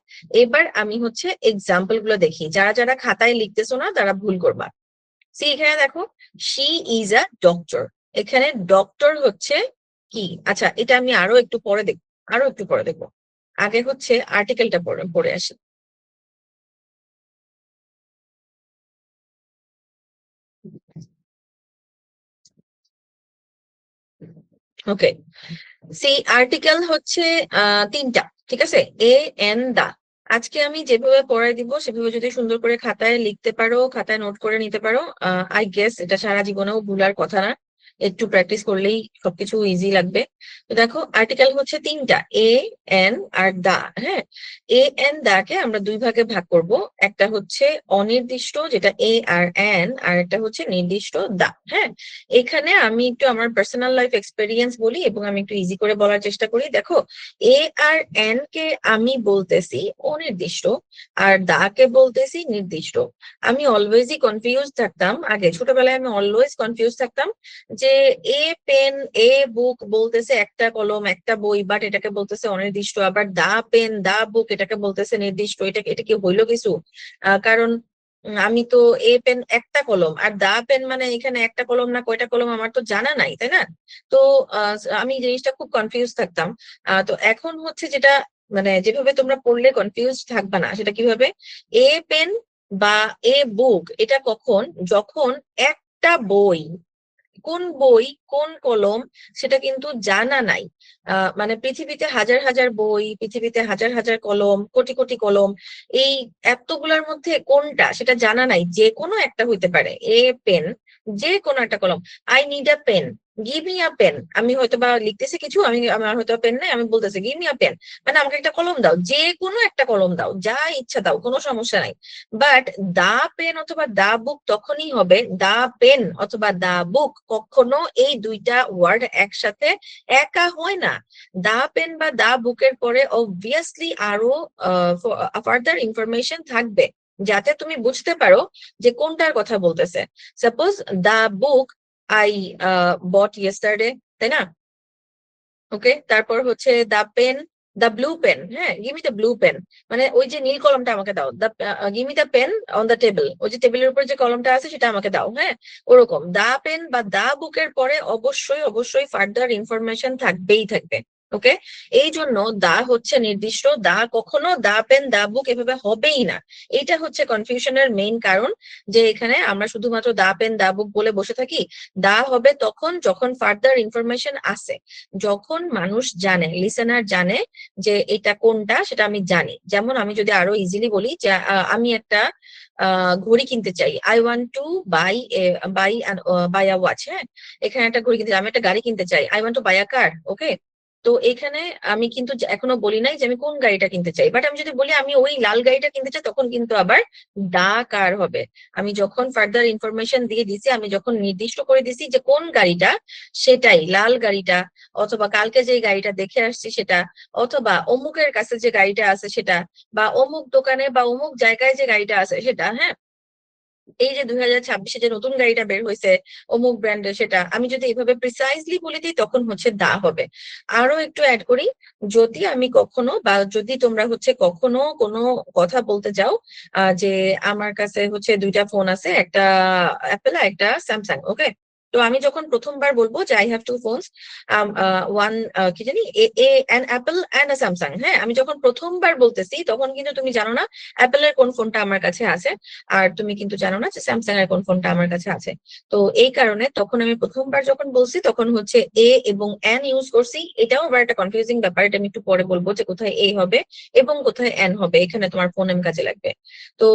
এবার আমি হচ্ছে এক্সাম্পল গুলো দেখি, যারা যারা খাতায় লিখতেছো না তারা ভুল করবা। সি এখানে দেখো, শি ইজ আ ডক্টর, এখানে ডক্টর হচ্ছে কি? আচ্ছা, এটা আমি আরো একটু পরে দেখবো, আগে হচ্ছে আর্টিকেলটা পড়ে আসি। ওকে, সি আর্টিকেল হচ্ছে তিনটা, ঠিক আছে? এ, এন, দা। আজকে আমি যেভাবে পড়াই দিব সেভাবে যদি সুন্দর করে খাতায় লিখতে পারো, খাতায় নোট করে নিতে পারো, আই গেস এটা সারা জীবনেও ভুলার কথা না, একটু প্র্যাকটিস করলেই সবকিছু ইজি লাগবে। তো দেখো, আর্টিকেল হচ্ছে তিনটা, এ, এন আর দা। হ্যাঁ, এ, এন, দা কে আমরা দুই ভাগে ভাগ করব। একটা হচ্ছে অনির্দিষ্ট, যেটা এ আর এন, আর একটা হচ্ছে নির্দিষ্ট, দা। হ্যাঁ, এখানে আমি একটু আমার পার্সোনাল লাইফ এক্সপেরিয়েন্স বলি এবং আমি একটু ইজি করে বলার চেষ্টা করি। দেখো, এ আর এন কে আমি বলতেছি অনির্দিষ্ট, আর দা কে বলতেছি নির্দিষ্ট। আমি অলওয়েজই কনফিউজ থাকতাম, আগে ছোটবেলায় আমি অলওয়েজ কনফিউজ থাকতাম যে এ পেন, এ বুক বলতেছে একটা কলম, একটা বই, বাট এটাকে বলতেছে অনির্দিষ্ট। আবার দা পেন, দা বুক এটাকে বলতেছে নির্দিষ্ট। এটা কি হইলো কিছু? কারণ আমি তো এ পেন একটা কলম, আর দা পেন মানে এখানে একটা কলম না কয়টা কলম আমার তো জানা নাই, তাই না? তো আমি জিনিসটা খুব কনফিউজ থাকতাম। তো এখন হচ্ছে যেটা, মানে যেভাবে তোমরা পড়লে কনফিউজ থাকবা না, সেটা কিভাবে? এ পেন বা এ বুক এটা কখন? যখন একটা বই, কোন বই কোন কলম সেটা কিন্তু জানা নাই। মানে পৃথিবীতে হাজার হাজার বই, পৃথিবীতে হাজার হাজার কলম, কোটি কোটি কলম, এই এতগুলার মধ্যে কোনটা সেটা জানা নাই, যে কোনো একটা হইতে পারে। এ পেন, যে কোনো একটা কলম। I need a pen, give me a pen. আমি হয়তো বা লিখতেছি কিছু, আমার হয়তো পেন নাই, আমি বলতেছি গিভ মি আ পেন, মানে আমাকে একটা কলম দাও, যে কোনো একটা কলম দাও, যা ইচ্ছা দাও, কোনো সমস্যা নাই। বাট দা পেন অথবা দা বুক তখনই হবে, দা পেন অথবা দা বুক কখনো এই দুইটা ওয়ার্ড একসাথে একা হয় না। দা পেন বা দা বুকের পরে অবভিয়াসলি আরো ফার্দার ইনফরমেশন থাকবে, যাতে তুমি বুঝতে পারো যে কোনটার কথা বলতেছে। Suppose the book I bought yesterday, তাই না? ওকে, তারপর হচ্ছে the pen, the blue pen. হ্যাঁ, give me the blue pen, মানে ওই যে নীল কলমটা আমাকে দাও। Give me the pen on the table, ওই যে টেবিলের উপর যে কলমটা আছে সেটা আমাকে দাও। হ্যাঁ, ওরকম দা পেন বা দা বুকের পরে অবশ্যই অবশ্যই ফার্দার ইনফরমেশন থাকবেই থাকবে। ওকে, এই জন্য দা হচ্ছে নির্দিষ্ট, দা কখনো দা পেন দা বুক এভাবে হবেই না। এইটা হচ্ছে কনফিউশনের মেইন কারণ, যে এখানে আমরা শুধুমাত্র দা পেন দা বুক বলে বসে থাকি। দা হবে তখন যখন ফার্দার ইনফরমেশন আসে, যখন মানুষ জানে, লিসেনার জানে যে এটা কোনটা, সেটা আমি জানি। যেমন আমি যদি আরো ইজিলি বলি যে আমি একটা ঘড়ি কিনতে চাই, I want to bye bye a watch. হ্যাঁ, এখানে একটা ঘড়ি কিনতে চাই, আমি একটা গাড়ি কিনতে চাই, আই ওয়ান্ট টু বাই আ কার। ওকে, তো এখানে আমি কিন্তু এখনো বলি নাই যে আমি কোন গাড়িটা কিনতে চাই, বাট আমি যদি বলি আমি ওই লাল গাড়িটা কিনতে চাই, তখন কিন্তু আবার দা কার হবে। আমি যখন ফার্দার ইনফরমেশন দিয়ে দিছি, আমি যখন নির্দিষ্ট করে দিছি যে কোন গাড়িটা, সেটাই লাল গাড়িটা, অথবা কালকে যে গাড়িটা দেখে আসছি সেটা, অথবা অমুকের কাছে যে গাড়িটা আছে সেটা, বা অমুক দোকানে বা অমুক জায়গায় যে গাড়িটা আছে সেটা। হ্যাঁ, এই যে 2026-এ যে নতুন গাড়িটা বের হয়েছে অমুক ব্র্যান্ডের, সেটা আমি যদি এইভাবে প্রিসাইজলি বলে দিই তখন হচ্ছে দা হবে। আরো একটু অ্যাড করি, যদি আমি কখনো বা যদি তোমরা হচ্ছে কখনো কোনো কথা বলতে যাও, যে আমার কাছে হচ্ছে দুইটা ফোন আছে, একটা অ্যাপেল আর একটা স্যামসাং। ওকে, তো আমি যখন প্রথমবার বলবো যে I have to phones, one কি জানি an Apple and a Samsung, হ্যাঁ, আমি যখন প্রথমবার বলতেছি তখন কিন্তু তুমি জানো না অ্যাপেল এর কোন ফোনটা আমার কাছে আছে, আর তুমি কিন্তু জানো না যে স্যামসাং এর কোন ফোনটা আমার কাছে আছে। তো এই কারণে তখন আমি প্রথমবার যখন বলছি তখন হচ্ছে এ এবং অ্যান ইউজ করছি। এটাও আবার একটা কনফিউজিং ব্যাপার, এটা আমি একটু পরে বলবো যে কোথায় এ হবে এবং কোথায় অ্যান হবে, এখানে তোমার ফোনেম কাজে লাগবে। তো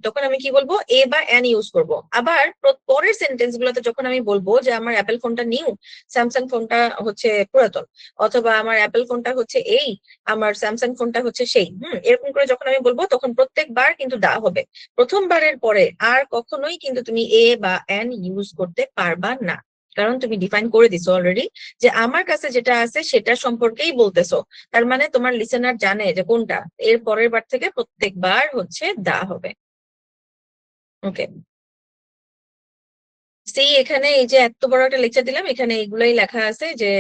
তখন আমি কি বলবো, এ বা অ্যান ইউজ করব। আবার পরের সেন্টেন্স গুলোতে যখন আমি বলবো যে আমার অ্যাপেল ফোনটা নিউ, স্যামসাং ফোনটা হচ্ছে পুরাতন, অথবা আমার অ্যাপেল ফোনটা হচ্ছে এই, আমার স্যামসাং ফোনটা হচ্ছে সেই, এরকম করে যখন আমি বলবো তখন প্রত্যেকবার কিন্তু দা হবে। প্রথমবারের পরে আর কখনোই কিন্তু তুমি এ বা অ্যান ইউজ করতে পারবা না, কারণ তুমি ডিফাইন করে দিছো অলরেডি যে আমার কাছে যেটা আছে সেটা সম্পর্কেই বলতেছো। তার মানে তোমার লিসেনার জানে যে কোনটা। এর পরের বার থেকে প্রত্যেকবার হচ্ছে দা হবে। ওকে, সেই এখানে এই যে এত বড় একটা লেকচার দিলাম, এখানে এগুলাই লেখা আছে যে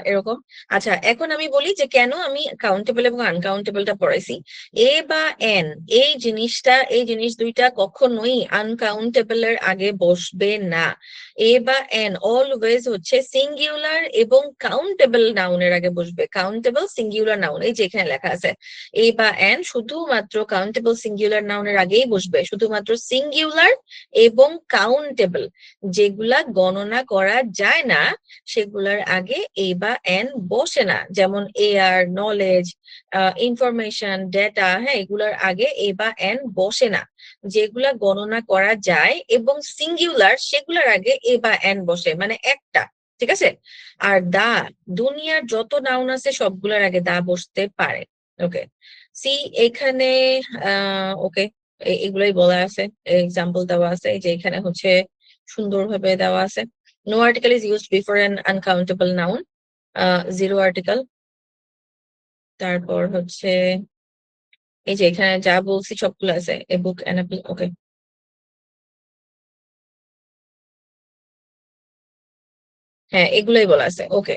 এরকম। আচ্ছা, এখন আমি বলি যে কেন আমি কাউন্টেবল এবং আনকাউন্টেবলটা পড়াইছি। এ বা এন এই জিনিসটা, এই জিনিস দুইটা কখনোই আনকাউন্টেবল এর আগে বসবে না। এ বা এন অলওয়েজ হচ্ছে সিঙ্গুলার এবং কাউন্টেবল নাউনের আগে বসবে। কাউন্টেবল সিঙ্গুলার নাউন, এই যে এখানে লেখা আছে এ বা এন শুধুমাত্র কাউন্টেবল সিঙ্গুলার নাউনের আগেই বসবে, শুধুমাত্র সিঙ্গুলার এবং কাউন্টেবল যেগুলা গণনা করা যায় না সেগুলার আগে এ বা এন বসে না। যেমন এআর, নলেজ, ইনফরমেশন, ডেটা, হ্যাঁ, এগুলার আগে এ বা এন বসে না। যেগুলা গণনা করা যায় এবং সিঙ্গুলার সেগুলার আগে এ বা এন বসে, মানে একটা, ঠিক আছে। আর দা, দুনিয়ার যত নাউন আছে সবগুলার আগে দা বসতে পারে। ওকে, সি এখানে ওকে এগুলাই বলা আছে, এক্সাম্পল দেওয়া আছে, এই যে এখানে হচ্ছে সুন্দরভাবে দেওয়া আছে। No article is used before an uncountable noun, zero article. তারপর হচ্ছে এই যে এখানে যা বলছি সবগুলো আছে, এ বুক অ্যান অ্যাপল। ওকে, হ্যাঁ, এগুলোই বলা আছে। ওকে,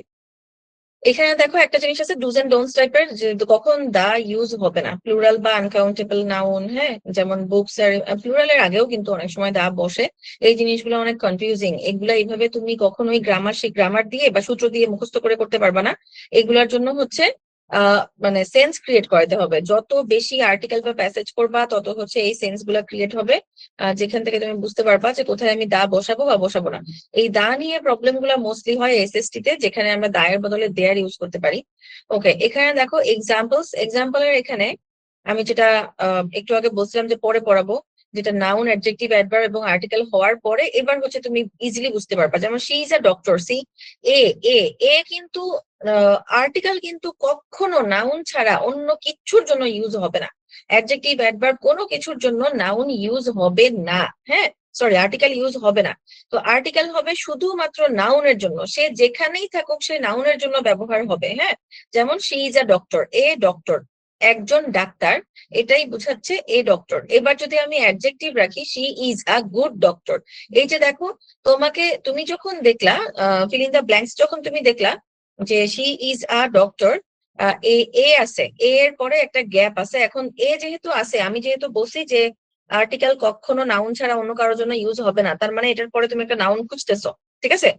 এখানে দেখো একটা জিনিস আছে ডুজ এন্ড ডোন্টস টাইপের, যে কখন দা ইউজ হবে না, প্লুরাল বা আনকাউন্টেবল নাউন, হ্যাঁ, যেমন বুকস এর প্লুরালের আগেও কিন্তু অনেক সময় দা বসে। এই জিনিসগুলো অনেক কনফিউজিং, এগুলা এইভাবে তুমি কখনোই গ্রামার দিয়ে বা সূত্র দিয়ে মুখস্থ করে করতে পারবা না। এগুলার জন্য হচ্ছে মানে সেন্স ক্রিয়েট করাতে হবে। যত বেশি আর্টিকেল বা প্যাসেজ করবা তত হচ্ছে এই সেন্স গুলা ক্রিয়েট হবে, যেখান থেকে তুমি বুঝতে পারবা যে কোথায় আমি দা বসাবো বা বসাবো না। এই দা নিয়ে প্রবলেম গুলা মোস্টলি হয় এসএসটি তে, যেখানে আমরা দায়ের বদলে দেয়ার ইউজ করতে পারি। ওকে, এখানে দেখো এক্সাম্পলের এখানে আমি যেটা একটু আগে বলছিলাম যে পরে পড়াবো, যেটা নাউন, অ্যাডজেক্টিভ, অ্যাডভার্ব এবং আর্টিকেল হওয়ার পরে এবার হচ্ছে তুমি ইজিলি বুঝতে পারবা। যেমন she is a doctor, see A A A কিন্তু আর্টিকেল কিন্তু কখনো নাউন ছাড়া অন্য কিছুর জন্য ইউজ হবে না। অ্যাডজেক্টিভ, অ্যাডভার্ব কোনো কিছুর জন্য নাউন ইউজ হবে না, হ্যাঁ, সরি, আর্টিকেল ইউজ হবে না। তো আর্টিকেল হবে শুধুমাত্র নাউনের জন্য, সে যেখানেই থাকুক সে নাউনের জন্য ব্যবহার হবে, হ্যাঁ। যেমন she is a doctor, a doctor, একজন ডাক্তার, এটাই বোঝাচ্ছে এ ডক্টর। এবার যদি আমি অ্যাডজেক্টিভ রাখি she is a good doctor, এই যে দেখো, তুমি যখন দেখলা ফিল ইন দ্য ব্ল্যাঙ্কস, যখন তুমি দেখলা যে শি ইজ আ ডক্টর, এ এ আছে, এ এর পরে একটা গ্যাপ আছে। এখন এ যেহেতু আছে, আমি যেহেতু বলছি যে আর্টিকেল কখনো নাউন ছাড়া অন্য কারোর জন্য ইউজ হবে না, তার মানে এটার পরে তুমি একটা নাউন খুঁজতেছো, ঠিক আছে।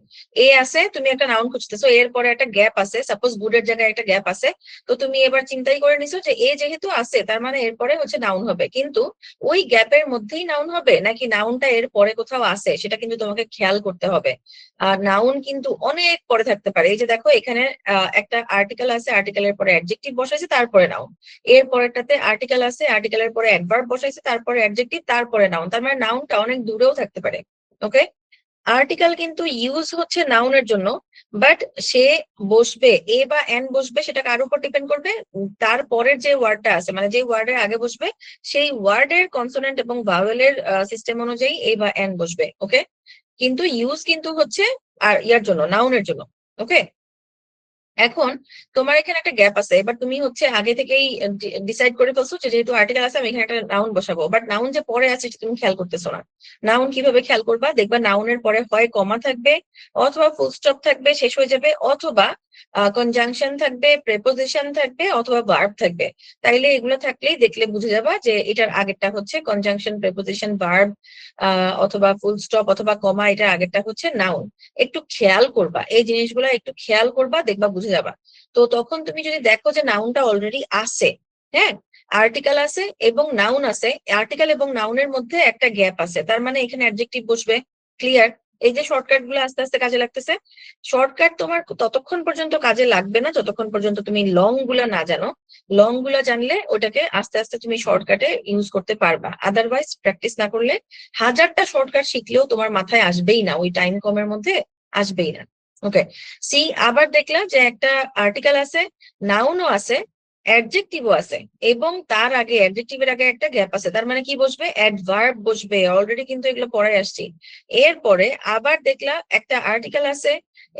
এ আছে, তুমি একটা নাউন খুঁজতেছো, এর পরে একটা গ্যাপ আছে, সাপোজ গুডের জায়গায় একটা গ্যাপ আছে। তো তুমি এবার চিন্তাই করে নিছো যে এ যেহেতু আছে তার মানে এরপরে হচ্ছে নাউন হবে, কিন্তু ওই গ্যাপের মধ্যেই নাউন হবে নাকি নাউনটা এর পরে কোথাও আছে সেটা কিন্তু তোমাকে খেয়াল করতে হবে। আর নাউন কিন্তু অনেক পরে থাকতে পারে। এই যে দেখো এখানে একটা আর্টিকেল আছে, আর্টিকেলের পরে অ্যাডজেক্টিভ বসাইছে, তারপরে নাউন। এর পরেরটাতে আর্টিকেল আছে, আর্টিকেলের পরে অ্যাডভার্ব বসাইছে, তারপরে অ্যাডজেক্টিভ, তারপরে নাউন। তার মানে নাউনটা অনেক দূরেও থাকতে পারে। ওকে, আর্টিকেল কিন্তু ইউজ হচ্ছে নাউনের জন্য, বাট সে বসবে, এ বা এন বসবে, সেটা কার উপর ডিপেন্ড করবে, তারপরের যে ওয়ার্ডটা আছে, মানে যে ওয়ার্ডের আগে বসবে সেই ওয়ার্ডের কনসোনেন্ট এবং ভাওয়েলের সিস্টেম অনুযায়ী এ বা এন বসবে। ওকে, কিন্তু ইউজ কিন্তু হচ্ছে আর ইয়ার জন্য, নাউনের জন্য। ওকে, এখন তোমার এখানে একটা গ্যাপ আছে, এবার তুমি হচ্ছে আগে থেকেই ডিসাইড করে ফেলছো যে যেহেতু আর্টিকেল আছে আমি এখানে একটা নাউন বসাবো, বাট নাউন যে পরে আছে সেটা তুমি খেয়াল করতেছো না। নাউন কিভাবে খেয়াল করবা, দেখবা নাউনের পরে হয় কমা থাকবে, অথবা ফুল স্টপ থাকবে, শেষ হয়ে যাবে, অথবা কনজাংশন থাকবে, প্রেপোজিশন থাকবে অথবা ভার্ব থাকবে। তাইলে এগুলো থাকলেই দেখলে বুঝে যাবা যে এটার আগেরটা হচ্ছে কনজাংশন, প্রেপোজিশন, ভার্ব অথবা ফুল স্টপ অথবা কমা, এটার আগেরটা হচ্ছে নাউন। একটু খেয়াল করবা এই জিনিসগুলো, একটু খেয়াল করবা, দেখবা বুঝে যাবা। তো তখন তুমি যদি দেখো যে নাউনটা অলরেডি আছে, হ্যাঁ, আর্টিকেল আছে এবং নাউন আছে, আর্টিকেল এবং নাউনের মধ্যে একটা গ্যাপ আছে, তার মানে এখানে অ্যাডজেক্টিভ বসবে। ক্লিয়ার? এই যে শর্টকাট গুলো আস্তে আস্তে কাজে লাগতেছে। শর্টকাট তোমার ততক্ষণ পর্যন্ত কাজে লাগবে না যতক্ষণ পর্যন্ত তুমি লং গুলা না জানো। লং গুলা জানলে ওটাকে আস্তে আস্তে তুমি শর্টকাটে ইউজ করতে পারবা, আদারওয়াইজ প্র্যাকটিস না করলে হাজারটা শর্টকাট শিখলেও তোমার মাথায় আসবেই না, ওই টাইম কমের মধ্যে আসবেই না। ওকে, সি আবার দেখলাম যে একটা আর্টিকেল আছে, নাউনও আছে, অ্যাডজেক্টিভও আছে এবং তার আগে অ্যাডজেক্টিভের আগে একটা গ্যাপ আছে, তার মানে কি বসবে? অ্যাডভার্ব বসবে। অলরেডি কিন্তু এগুলো পড়ায় আসছি। এরপরে আবার দেখলা একটা আর্টিকেল আছে,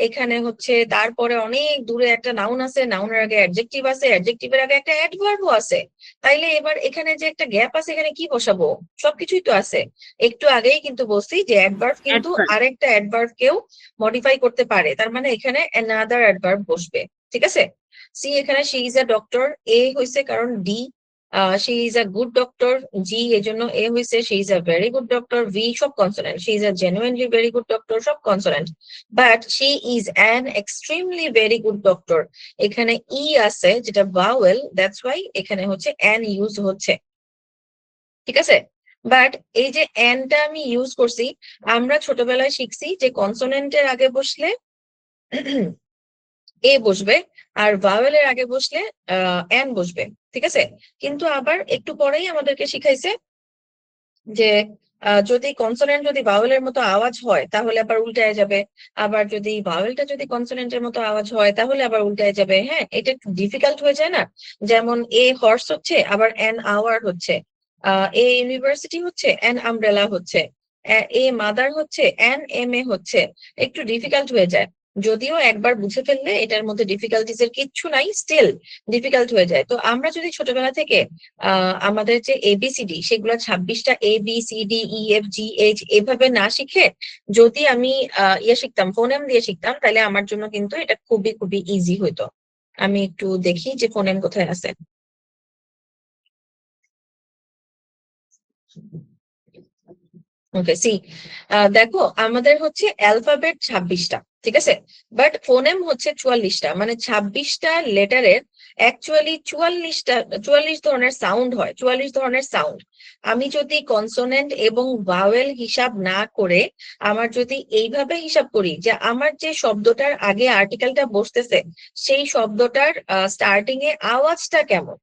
এখানে হচ্ছে তারপরে অনেক দূরে একটা নাউন আছে, নাউনের আগে অ্যাডজেক্টিভ আছে, অ্যাডজেক্টিভের আগে একটা অ্যাডভার্বও আছে। তাইলে এবার এখানে যে একটা গ্যাপ আছে, এখানে কি বসাবো? সবকিছুই তো আছে। একটু আগেই কিন্তু বলছি যে অ্যাডভার্ব কিন্তু আরেকটা অ্যাডভার্ব কেউ মডিফাই করতে পারে, তার মানে এখানে অ্যানাদার অ্যাডভার্ব বসবে। ঠিক আছে? সি এখানে she is a doctor, A হয়েছে কারণ D, she is a good doctor, G এই জন্য এ হয়েছে, she is a very good doctor, V সব consonant, she is a genuinely very good doctor সব consonant, but she is an extremely very good doctor, এখানে E আছে যেটা vowel, that's why এখানে হচ্ছে অ্যান ইউজ হচ্ছে। ঠিক আছে? বাট এই যে অ্যানটা আমি ইউজ করছি, আমরা ছোটবেলায় শিখছি যে কনসোনেন্টের আগে বসলে এ বসবে আর ভাওয়েলের আগে বসলে এন বসবে। ঠিক আছে? কিন্তু আবার একটু পরেই আমাদেরকে শিখাইছে যে যদি কনসোনেন্ট যদি ভাওয়েলের মতো আওয়াজ হয় তাহলে আবার উল্টায় যাবে, আবার যদি ভাওয়েলটা যদি কনসোনেন্টের মতো আওয়াজ হয় তাহলে আবার উল্টায় যাবে। হ্যাঁ, এটা একটু ডিফিকাল্ট হয়ে যায় না? যেমন এ হর্স হচ্ছে, আবার এন আওয়ার হচ্ছে, এ ইউনিভার্সিটি হচ্ছে, এন আমব্রেলা হচ্ছে, এ মাদার হচ্ছে, এন এম এ হচ্ছে। একটু ডিফিকাল্ট হয়ে যায়, যদিও একবার বুঝে ফেললে এটার মধ্যে ডিফিকাল্টিস এর কিচ্ছু নাই, স্টিল ডিফিকাল্ট হয়ে যায়। তো আমরা যদি ছোটবেলা থেকে আমাদের যে এবিসিডি সেগুলো 26টা A B C D E F G H এভাবে না শিখে যদি আমি ইয়ে শিখতাম, ফোনেম দিয়ে শিখতাম, তাহলে আমার জন্য কিন্তু এটা খুবই খুবই ইজি হইতো। আমি একটু দেখি যে ফোনেম কোথায় আছে। ওকে, সি দেখো আমাদের হচ্ছে অ্যালফাবেট 26টা, ঠিক আছে, বাট ফোনেম হচ্ছে 44টা, মানে 26টা লেটারের অ্যাকচুয়ালি 44 ধরনের সাউন্ড হয়, 44 ধরনের সাউন্ড। আমি যদি কনসোনেন্ট এবং ভাওয়েল হিসাব না করে আমার যদি এইভাবে হিসাব করি যে আমার যে শব্দটার আগে আর্টিকেলটা বসতেছে সেই শব্দটার স্টার্টিং এ আওয়াজটা কেমন,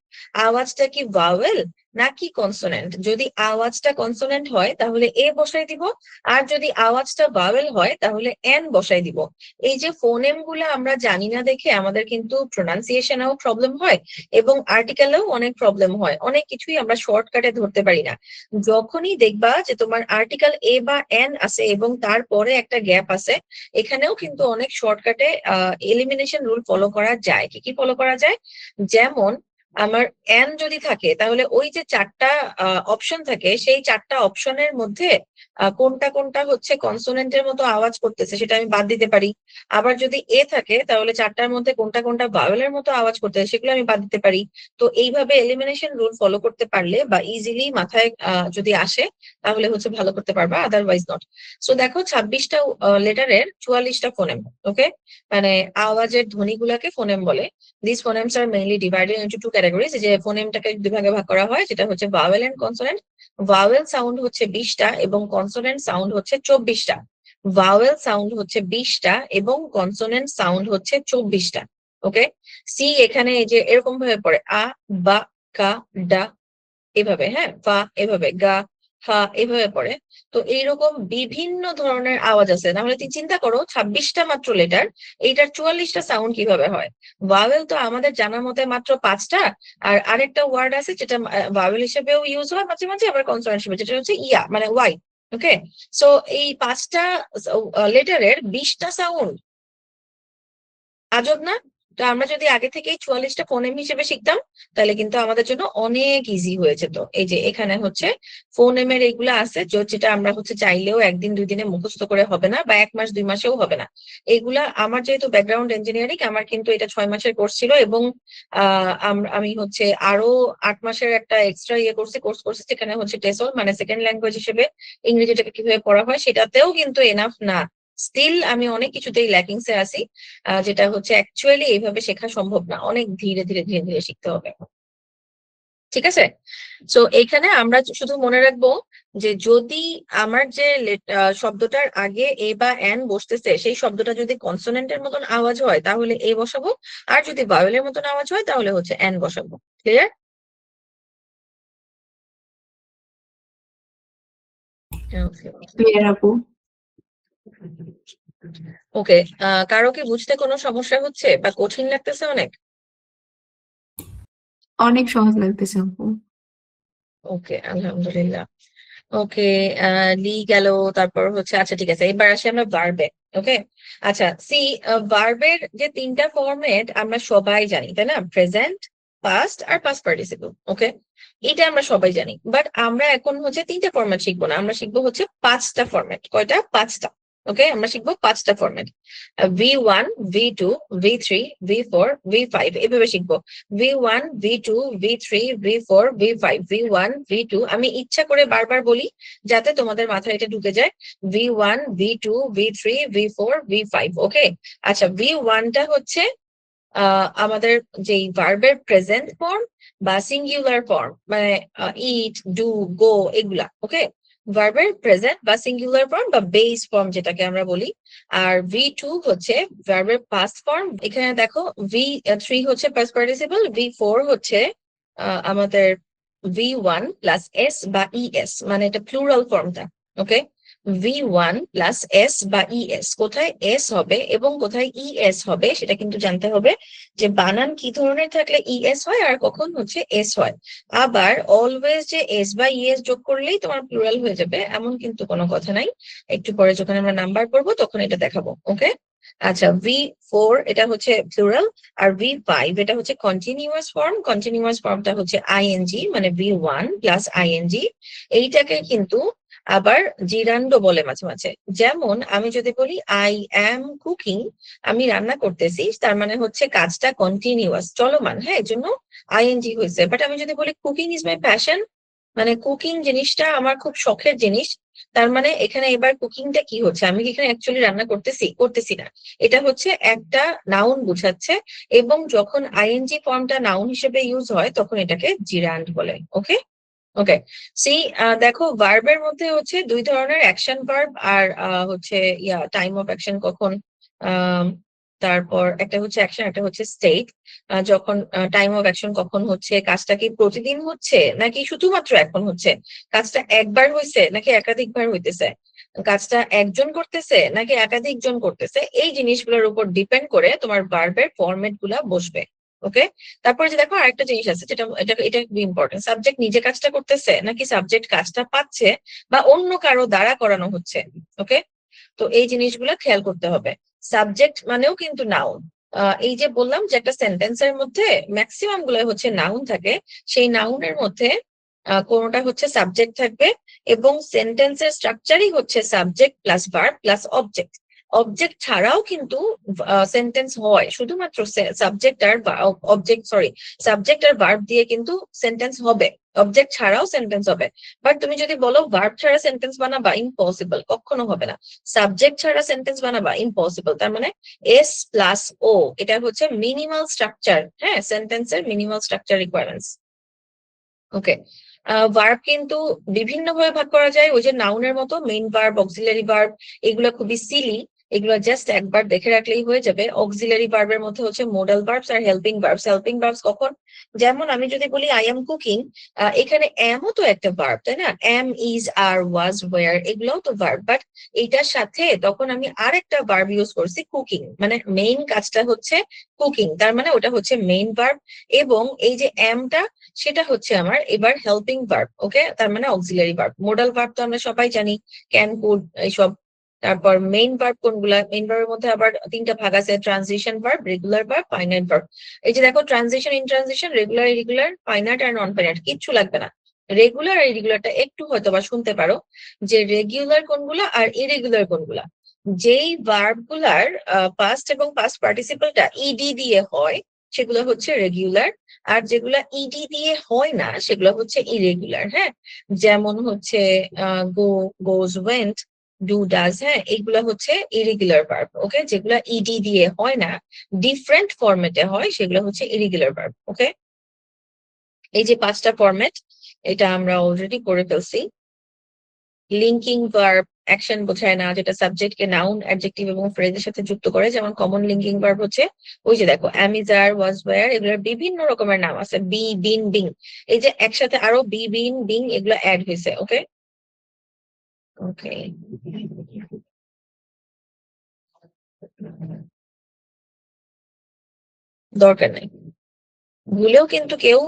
আওয়াজটা কি ভাওয়েল নাকি কনসোনেন্ট? যদি আওয়াজটা কনসোনেন্ট হয় তাহলে এ বসাই দিব, আর যদি আওয়াজটা ভাওয়েল হয় তাহলে এন বসাই দিব। এই যে ফোনেম গুলো আমরা জানি না দেখে আমাদের কিন্তু প্রোনাউন্সিয়েশনেও প্রবলেম হয় এবং আর্টিকেলেও অনেক প্রবলেম হয়, অনেক কিছুই আমরা শর্টকাটে ধরতে পারি না। যখনই দেখবা যে তোমার আর্টিকেল এ বা এন আছে এবং তারপরে একটা গ্যাপ আছে, এখানেও কিন্তু অনেক শর্টকাটে এলিমিনেশন রুল ফলো করা যায়। কি কি ফলো করা যায়? যেমন আমার এন যদি থাকে তাহলে ওই যে 4টা অপশন থাকে সেই 4টা অপশনের মধ্যে কোনটা কোনটা হচ্ছে কনসোনেন্টের মতো আওয়াজ করতেছে সেটা আমি বাদ দিতে পারি। আবার যদি এ থাকে তাহলে 4টার মধ্যে কোনটা কোনটা ভাওয়েলের মতো আওয়াজ করতেছে সেগুলো আমি বাদ দিতে পারি। তো এইভাবে এলিমিনেশন রুল ফলো করতে পারলে বা ইজিলি মাথায় যদি আসে তাহলে হচ্ছে ভালো করতে পারবা, আদারওয়াইজ নট। সো দেখো 26টা লেটারের 44টা ফোনেম। ওকে, মানে আওয়াজের ধ্বনিগুলাকে ফোনেম বলে। These phonemes are mainly divided into two categories. যে ফোনেমটাকে দুই ভাগে ভাগ করা হয়, যেটা হচ্ছে vowel and consonant. Vowel sound হচ্ছে 20টা এবং কনসোনেন্ট সাউন্ড হচ্ছে 24টা। ভাওয়েল সাউন্ড হচ্ছে 20টা এবং কনসোনেন্ট সাউন্ড হচ্ছে 24টা। ওকে, সি এখানে এই যে এরকম ভাবে পড়ে আ, বা, কা, ডা এভাবে, হ্যাঁ, ফা এভাবে, গা, হা এভাবে পড়ে। তো এইরকম বিভিন্ন ধরনের আওয়াজ আছে, তাহলে তুই চিন্তা করো 26টা মাত্র লেটার, এইটার 44টা সাউন্ড কিভাবে হয়? ভাওয়েল তো আমাদের জানার মতে মাত্র 5টা, আর আরেকটা ওয়ার্ড আছে যেটা ভাওয়েল হিসেবেও ইউজ হয় মাঝে মাঝে, আবার কনসোনেন্ট হিসেবে, যেটা হচ্ছে ইয়া মানে ওয়াই। ওকে, সো এই 5টা লেটারের 20টা সাউন্ড, আজব না? তো আমরা যদি আগে থেকেই 44টা ফোনেম হিসেবে শিখতাম তাহলে কিন্তু আমাদের জন্য অনেক ইজি হয়ে যেত। এই যে এখানে হচ্ছে ফোনেমের এইগুলা আছে যেটা আমরা হচ্ছে চাইলেও একদিন 2 দিনে মুখস্থ করে হবে না, বা 1 মাস 2 মাসেও হবে না। এইগুলা আমার যেহেতু ব্যাকগ্রাউন্ড ইঞ্জিনিয়ারিং, আমার কিন্তু এটা 6 মাসের কোর্স ছিল, এবং আমি হচ্ছে আরো 8 মাসের একটা এক্সট্রা কোর্স করছি যেখানে হচ্ছে টেসল মানে সেকেন্ড ল্যাঙ্গুয়েজ হিসেবে ইংরেজিটাকে কিভাবে পড়া হয়, সেটাতেও কিন্তু এনাফ না। স্টিল আমি অনেক কিছুতেই ল্যাকিংস এ আছি, যেটা হচ্ছে অ্যাকচুয়ালি এইভাবে শেখা সম্ভব না, অনেক ধীরে ধীরে ধীরে ধীরে শিখতে হবে। ঠিক আছে, তো এখানে আমরা শুধু মনে রাখবো যে যদি আমার যে শব্দটার আগে এ বা এন বসতেছে সেই শব্দটা যদি কনসোনেন্টের মতন আওয়াজ হয় তাহলে এ বসাবো, আর যদি ভাওয়েলের মতন আওয়াজ হয় তাহলে হচ্ছে এন বসাবো। ক্লিয়ার? ক্লিয়ার আপু। ওকে, কারো কি বুঝতে কোনো সমস্যা হচ্ছে বা কঠিন লাগতেছে অনেক? অনেক সহজ লাগতেছে আপু। ওকে, আলহামদুলিল্লাহ। ওকে, লি গেল, তারপর হচ্ছে আচ্ছা ঠিক আছে, এবার আসি আমরা ভার্বে। ওকে, আচ্ছা সি, ভার্বের যে 3টা ফরম্যাট আমরা সবাই জানি তাই না, প্রেজেন্ট, পাস্ট আর পাস্ট পার্টিসিপল। ওকে, এটা আমরা সবাই জানি, বাট আমরা এখন হচ্ছে 3টা ফরম্যাট শিখবো না, আমরা শিখবো হচ্ছে 5টা ফরম্যাট। কয়টা? 5টা। ওকে, আমরা শিখবো 5টা format, V1, V2, V3, V4, V5 এভাবে শিখবো। V1, V2, V3, V4, V5, V1, V2 আমি ইচ্ছা করে বারবার বলি যাতে তোমাদের মাথায় এটা ঢুকে যায়। V1, V2, V3, V4, V5। ওকে, আচ্ছা V1টা হচ্ছে আমাদের যেই ভার্বের প্রেজেন্ট ফর্ম বা সিঙ্গুলার ফর্ম, মানে ইট, ডু, গো এগুলা। ওকে, ভার্বের প্রেজেন্ট বা সিঙ্গুলার ফর্ম বা বেস ফর্ম যেটাকে আমরা বলি। আর V2 হচ্ছে ভার্বের পাস্ট ফর্ম। এখানে দেখো V3 হচ্ছে পাস্ট পার্টিসিপল, V4 হচ্ছে আমাদের V1 প্লাস এস বা ইএস, মানে এটা প্লুরাল ফর্মটা। ওকে, V1 প্লাস এস বা ইএস, কোথায় এস হবে এবং কোথায় ইএস হবে সেটা কিন্তু জানতে হবে, যে বানান কি ধরনের থাকলে ইএস হয় আর কখন হচ্ছে এস হয়। আবার অলওয়েজ যে এস বা ইএস যোগ করলেই তোমার প্লুরাল হয়ে যাবে এমন কিন্তু কোনো কথা নাই, একটু পরে যখন আমরা নাম্বার করবো তখন এটা দেখাবো। ওকে, আচ্ছা V4 এটা হচ্ছে প্লুরাল, আর V5 এটা হচ্ছে কন্টিনিউয়াস ফর্ম। কন্টিনিউয়াস ফর্মটা হচ্ছে আইএনজি, মানে V1 প্লাস আইএনজি। এইটাকে কিন্তু আবার জিরান্ডো বলে মাঝে মাঝে। যেমন আমি যদি বলি আই অ্যাম কুকিং, আমি রান্না করতেছি, তার মানে হচ্ছে কাজটা কন্টিনিউয়াস, চলমান, হ্যাঁ, এর জন্য আইএনজি হয়েছে। বাট আমি যদি বলি কুকিং ইজ মাই প্যাশন, মানে কুকিং জিনিসটা আমার খুব শখের জিনিস, তার মানে এখানে এবার কুকিংটা কি হচ্ছে, আমি কি এখানে অ্যাকচুয়ালি রান্না করতেছি না, এটা হচ্ছে একটা নাউন বুঝাচ্ছে। এবং যখন আইএনজি ফর্মটা নাউন হিসেবে ইউজ হয় তখন এটাকে জিরান্ড বলে। ওকে, ওকে, সি, দেখো ভার্বের মধ্যে হচ্ছে 2 ধরনের, অ্যাকশন ভার্ব আর হচ্ছে টাইম অফ অ্যাকশন কখন, তারপর একটা হচ্ছে অ্যাকশন, একটা হচ্ছে স্টেট। যখন টাইম অফ অ্যাকশন কখন হচ্ছে, কাজটা কি প্রতিদিন হচ্ছে নাকি শুধুমাত্র এখন হচ্ছে, কাজটা একবার হয়েছে নাকি একাধিকবার হইতেছে, কাজটা একজন করতেছে নাকি একাধিকজন করতেছে, এই জিনিসগুলোর উপর ডিপেন্ড করে তোমার ভার্বের ফরম্যাট গুলা বসবে। ওকে, তারপরে যে দেখো আরেকটা জিনিস আছে যেটা এটা খুবই ইম্পর্টেন্ট, সাবজেক্ট নিজে কাজটা করতেছে নাকি সাবজেক্ট কাজটা পাচ্ছে বা অন্য কারো দ্বারা করানো হচ্ছে। ওকে, তো এই জিনিসগুলো খেয়াল করতে হবে। সাবজেক্ট মানেও কিন্তু নাউন। এই যে বললাম যে একটা সেন্টেন্সের মধ্যে ম্যাক্সিমাম গুলো হচ্ছে নাউন থাকে, সেই নাউনের মধ্যে কোনটা হচ্ছে সাবজেক্ট থাকবে, এবং সেন্টেন্সের স্ট্রাকচারই হচ্ছে subject plus verb plus object. Object ছাড়াও কিন্তু সেন্টেন্স হয়, শুধুমাত্র সাবজেক্ট আর সাবজেক্ট আর ভার্ব দিয়ে কিন্তু সেন্টেন্স হবে, অবজেক্ট ছাড়াও সেন্টেন্স হবে। বাট তুমি যদি বলো ভার্ব ছাড়া সেন্টেন্স বানাবা, ইম্পসিবল, কখনো হবে না। সাবজেক্ট ছাড়া সেন্টেন্স বানাবা, ইম্পসিবল। তার মানে এস প্লাস ও, এটা হচ্ছে মিনিমাল স্ট্রাকচার, হ্যাঁ, সেন্টেন্সের মিনিমাল স্ট্রাকচার রিকোয়ারমেন্টস। ওকে, ভার্ব কিন্তু বিভিন্ন ভাবে ভাগ করা যায়, ওই যে নাউনের মতো মেইন ভার্ব, অক্সিলারি ভার্ব, এগুলো খুবই সিলি, এগুলো জাস্ট একবার দেখে রাখলেই হয়ে যাবে। অক্সিলারি ভার্বের মধ্যে হচ্ছে modal verbs are helping verbs. Helping verbs কখন, যেমন আমি যদি বলি আই এম কুকিং, এখানে এমও তো একটা ভার্ব তাই না, am, is, are, was, were, এগুলোও তো ভার্ব, বাট এইটার সাথে তখন আমি আরেকটা ভার্ব ইউজ করছি কুকিং, মানে মেইন কাজটা হচ্ছে কুকিং, তার মানে ওটা হচ্ছে মেইন ভার্ব। এবং এই যে এমটা সেটা হচ্ছে আমার এবার হেল্পিং ভার্ব। ওকে, তার মানে অক্সিলারি ভার্ব। মোডাল ভার্ব তো আমরা সবাই জানি, ক্যান, কুড, এইসব তারপর মেইন ভার্ব কোনগুলা, মেইন ভার্বের মধ্যে আবার তিনটা ভাগ আছে, transition verb, regular verb, finite verb. এই যে দেখো ট্রানজিশন, ইনট্রানজিশন, রেগুলার, ইরেগুলার, ফাইনাইট আর নন ফাইনাইট, কিচ্ছু লাগবে না। রেগুলার আর ইরেগুলারটা একটু হয়তো বা শুনতে পারো যে রেগুলার কোনগুলা আর ইরেগুলার কোনগুলা। যেই ভার্ব গুলার পাস্ট এবং পাস্ট পার্টিসিপলটা ইডি দিয়ে হয় সেগুলো হচ্ছে রেগুলার, আর যেগুলা ইডি দিয়ে হয় না সেগুলো হচ্ছে ইরেগুলার। হ্যাঁ, যেমন হচ্ছে গো, গোজ, ওয়েন্ট, ডু, ডাজ। হ্যাঁ, এইগুলা হচ্ছে ইরেগুলার ভার্ব। ওকে, যেগুলা ইডি দিয়ে হয় না, ডিফারেন্ট ফরম্যাটে হয়, সেগুলো হচ্ছে ইরেগুলার ভার্ব। ওকে, এই যে 5টা ফরম্যাট, এটা আমরা অলরেডি করে ফেলছি। লিঙ্কিং ভার্ব অ্যাকশন বোঝায় না, যেটা সাবজেক্টকে নাউন, অ্যাডজেক্টিভ এবং ফ্রেজের সাথে যুক্ত করে। যেমন কমন লিঙ্কিং ভার্ব হচ্ছে ওই যে দেখো অ্যাম, ইজ, আর, ওয়াজ, ওয়্যার, এগুলোর বিভিন্ন রকমের নাম আছে, বি, বিন, বিং। এই যে একসাথে আরো বি, বিন, বিং এগুলো অ্যাড হয়েছে। ওকে, ওকে, দরকার নেই। ভুলেও কিন্তু কেউ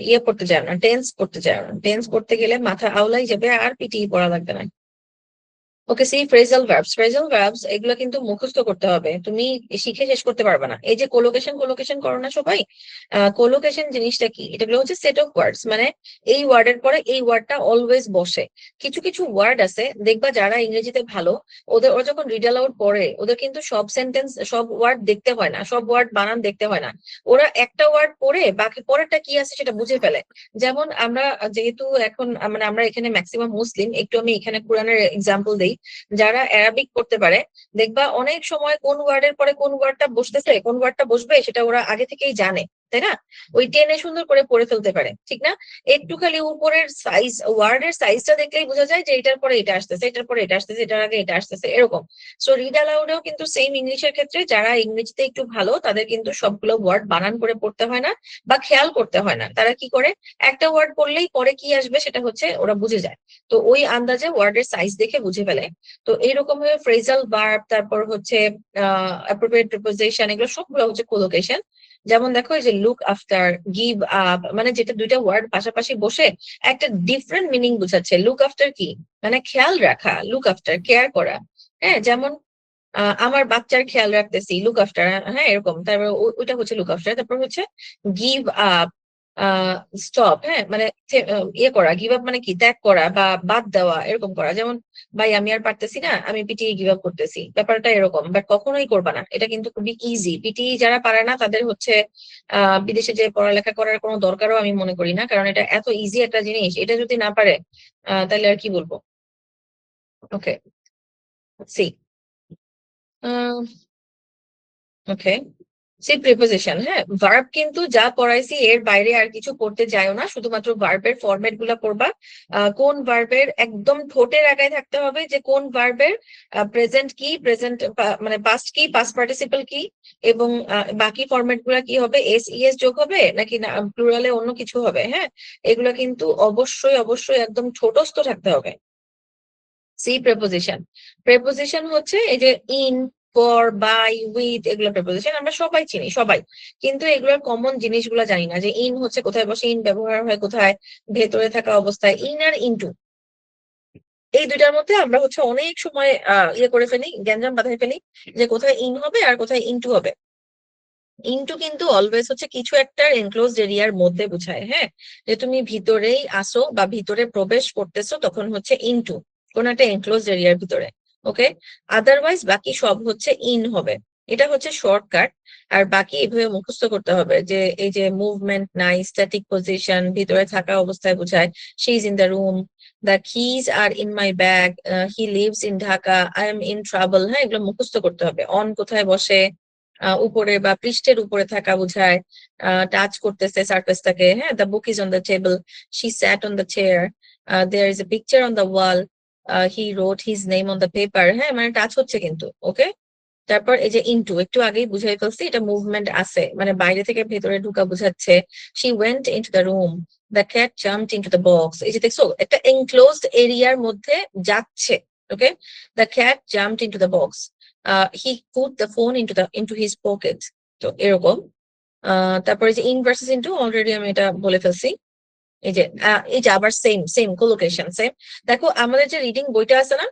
ইয়ে পড়তে চায় না, টেন্স পড়তে চায় না। টেন্স পড়তে গেলে মাথা আউলাই যাবে, আর পিটিয়ে পড়া লাগবে না। Okay, see phrasal verbs. Phrasal verbs এগুলো কিন্তু মুখস্থ করতে হবে, তুমি শিখে শেষ করতে পারবে না। এই যে কোলোকেশন, কোলোকেশন করো না সবাই, কোলোকেশন জিনিসটা কি? এটাগুলো হচ্ছে সেট অফ ওয়ার্ডস, মানে এই ওয়ার্ডের পরে এই ওয়ার্ডটা অলওয়েজ বসে। কিছু কিছু ওয়ার্ড আছে দেখবা যারা ইংরেজিতে ভালো, ওরা যখন রিড অ্যালাউড পড়ে ওদের কিন্তু সব সেন্টেন্স, সব ওয়ার্ড দেখতে হয় না, সব ওয়ার্ড বানান দেখতে হয় না। ওরা একটা ওয়ার্ড পড়ে বাকি পরেরটা কি আছে সেটা বুঝে ফেলে। যেমন আমরা যেহেতু এখন মানে আমরা এখানে ম্যাক্সিমাম মুসলিম, একটু আমি এখানে কোরআনের এক্সাম্পল দিই। যারা অ্যারাবিক পড়তে পারে দেখবা অনেক সময় কোন ওয়ার্ডের পরে কোন ওয়ার্ডটা বসতেছে, কোন ওয়ার্ডটা বসবে সেটা ওরা আগে থেকেই জানে, তাই না? ওই টেনে সুন্দর করে পড়ে ফেলতে পারে, ঠিক না? একটু খালি উপরের সাইজ, ওয়ার্ডের সাইজটা দেখলেই বোঝা যায় যে এটার পরে এটা আসতেছে, এটার পরে এটা আসতেছে, এটার আগে এটা আসতেছে, এরকম। সো রিড অ্যালাউডেও কিন্তু সেম ইংলিশের ক্ষেত্রে যারা ইংরেজিতে একটু ভালো তাদের কিন্তু সবগুলো ওয়ার্ড বানান করে পড়তে হয় না বা খেয়াল করতে হয় না। তারা কি করে, একটা ওয়ার্ড পড়লেই পরে কি আসবে সেটা হচ্ছে ওরা বুঝে যায়। তো ওই আন্দাজে ওয়ার্ডের সাইজ দেখে বুঝে ফেলে। তো এইরকম ভাবে ফ্রেজাল ভার্ব, তারপর হচ্ছে অ্যাপ্রোপ্রিয়েট প্রিপোজিশন, এগুলো সবগুলো হচ্ছে কোলোকেশন। যেমন দেখো এই যে লুক আফটার, গিভ আপ, মানে যেটা দুইটা ওয়ার্ড পাশাপাশি বসে একটা ডিফারেন্ট মিনিং বোঝাচ্ছে। লুক আফটার কি, মানে খেয়াল রাখা, লুক আফটার কেয়ার করা। হ্যাঁ, যেমন আমার বাচ্চার খেয়াল রাখতেছি, লুক আফটার। হ্যাঁ, এরকম। তারপর ওইটা হচ্ছে লুক আফটার। তারপর হচ্ছে গিভ আপ, স্টপ। হ্যাঁ, মানে ইয়ে করা, গিভ আপ মানে কি, ত্যাগ করা বা বাদ দেওয়া, এরকম করা। যেমন ভাই আমি আর পারতেছি না, আমি পিটিয়ে গিভ আপ করতেছি, ব্যাপারটা এরকম। বাট কখনোই করবা না, এটা কিন্তু খুবই ইজি। পিটিয়ে যারা পারে না তাদের হচ্ছে বিদেশে যে পড়ালেখা করার কোনো দরকারও আমি মনে করি না, কারণ এটা এত ইজি একটা জিনিস, এটা যদি না পারে তাহলে আর কি বলবো। ওকে, সি, ওকে, সেই প্রিপোজিশন। হ্যাঁ, ভার্ব কিন্তু যা পড়াইছি এর বাইরে আর কিছু পড়তে যাইও না, শুধুমাত্র ভার্বের ফরম্যাট গুলা পড়বা। কোন ভার্বের একদম ঠোঁটের আগায় থাকতে হবে যে কোন ভার্বের প্রেজেন্ট কি, প্রেজেন্ট মানে পাস্ট কি, পাস্ট পার্টিসিপল কি, এবং বাকি ফরম্যাট গুলা কি হবে, এস ইএস যোগ হবে নাকি না প্লুরালে অন্য কিছু হবে। হ্যাঁ, এগুলা কিন্তু অবশ্যই অবশ্যই একদম ছোটস্থ থাকতে হবে। C preposition. প্রেপোজিশন হচ্ছে এই যে ইন, ফর, বাই, উইথ, এগুলো প্রেপোজিশন আমরা সবাই চিনি, সবাই। কিন্তু এগুলোর কমন জিনিসগুলো জানি না, যে ইন হচ্ছে কোথায় বসে, ইন ব্যবহার হয় কোথায়, ভেতরে থাকা অবস্থায়। ইন আর ইনটু, এই দুইটার মধ্যে আমরা হচ্ছে অনেক সময় ইয়ে করে ফেলি, গ্যাঞ্জাম বাঁধাই ফেলি, যে কোথায় ইন হবে আর কোথায় ইনটু হবে। ইনটু কিন্তু অলওয়েজ হচ্ছে কিছু একটা এনক্লোজড এরিয়ার মধ্যে বোঝায়। হ্যাঁ, যে তুমি ভিতরেই আসো বা ভিতরে প্রবেশ করতেছো তখন হচ্ছে ইনটু, কোন একটা এনক্লোজড এরিয়ার ভিতরে। ওকে, আদারওয়াইজ বাকি সব হচ্ছে ইন হবে। এটা হচ্ছে শর্টকাট। আর বাকি এভাবে মুখস্থ করতে হবে, যে এই যে মুভমেন্ট নাই, স্ট্যাটিক পজিশন, ভিতরে থাকা অবস্থায় বোঝায়। She is in the room, the keys are in my bag, he lives in Dhaka, I am in trouble. হ্যাঁ, এগুলো মুখস্থ করতে হবে। অন কোথায় বসে, উপরে বা পৃষ্ঠের উপরে থাকা বোঝায়, টাচ করতেছে সারফেসটাকে। হ্যাঁ, the book is on the table, she sat on the chair, there is a picture on the wall, he wrote his name on the paper. হ্যাঁ, মানে টাচ হচ্ছে কিন্তু। ওকে, তারপর এই যে ইনটু, একটু আগেই বুঝাই ফেলছি, এটা মুভমেন্ট আছে, মানে বাইরে থেকে ভেতরে ঢুকা বোঝাচ্ছে। She went into the room, the cat jumped into the box. এই যে দেখছো একটা এনক্লোজড এরিয়ার মধ্যে যাচ্ছে। Okay, the cat jumped into the box, he put the phone into his pocket. তো এরকম। তারপরে যে ইন ভার্সেস ইনটু অলরেডি আমি এটা বলে ফেলছি। এই যে আবার সেম সেম কোলোকেশন সেম। দেখো আমাদের যে রিডিং বইটা আছে না,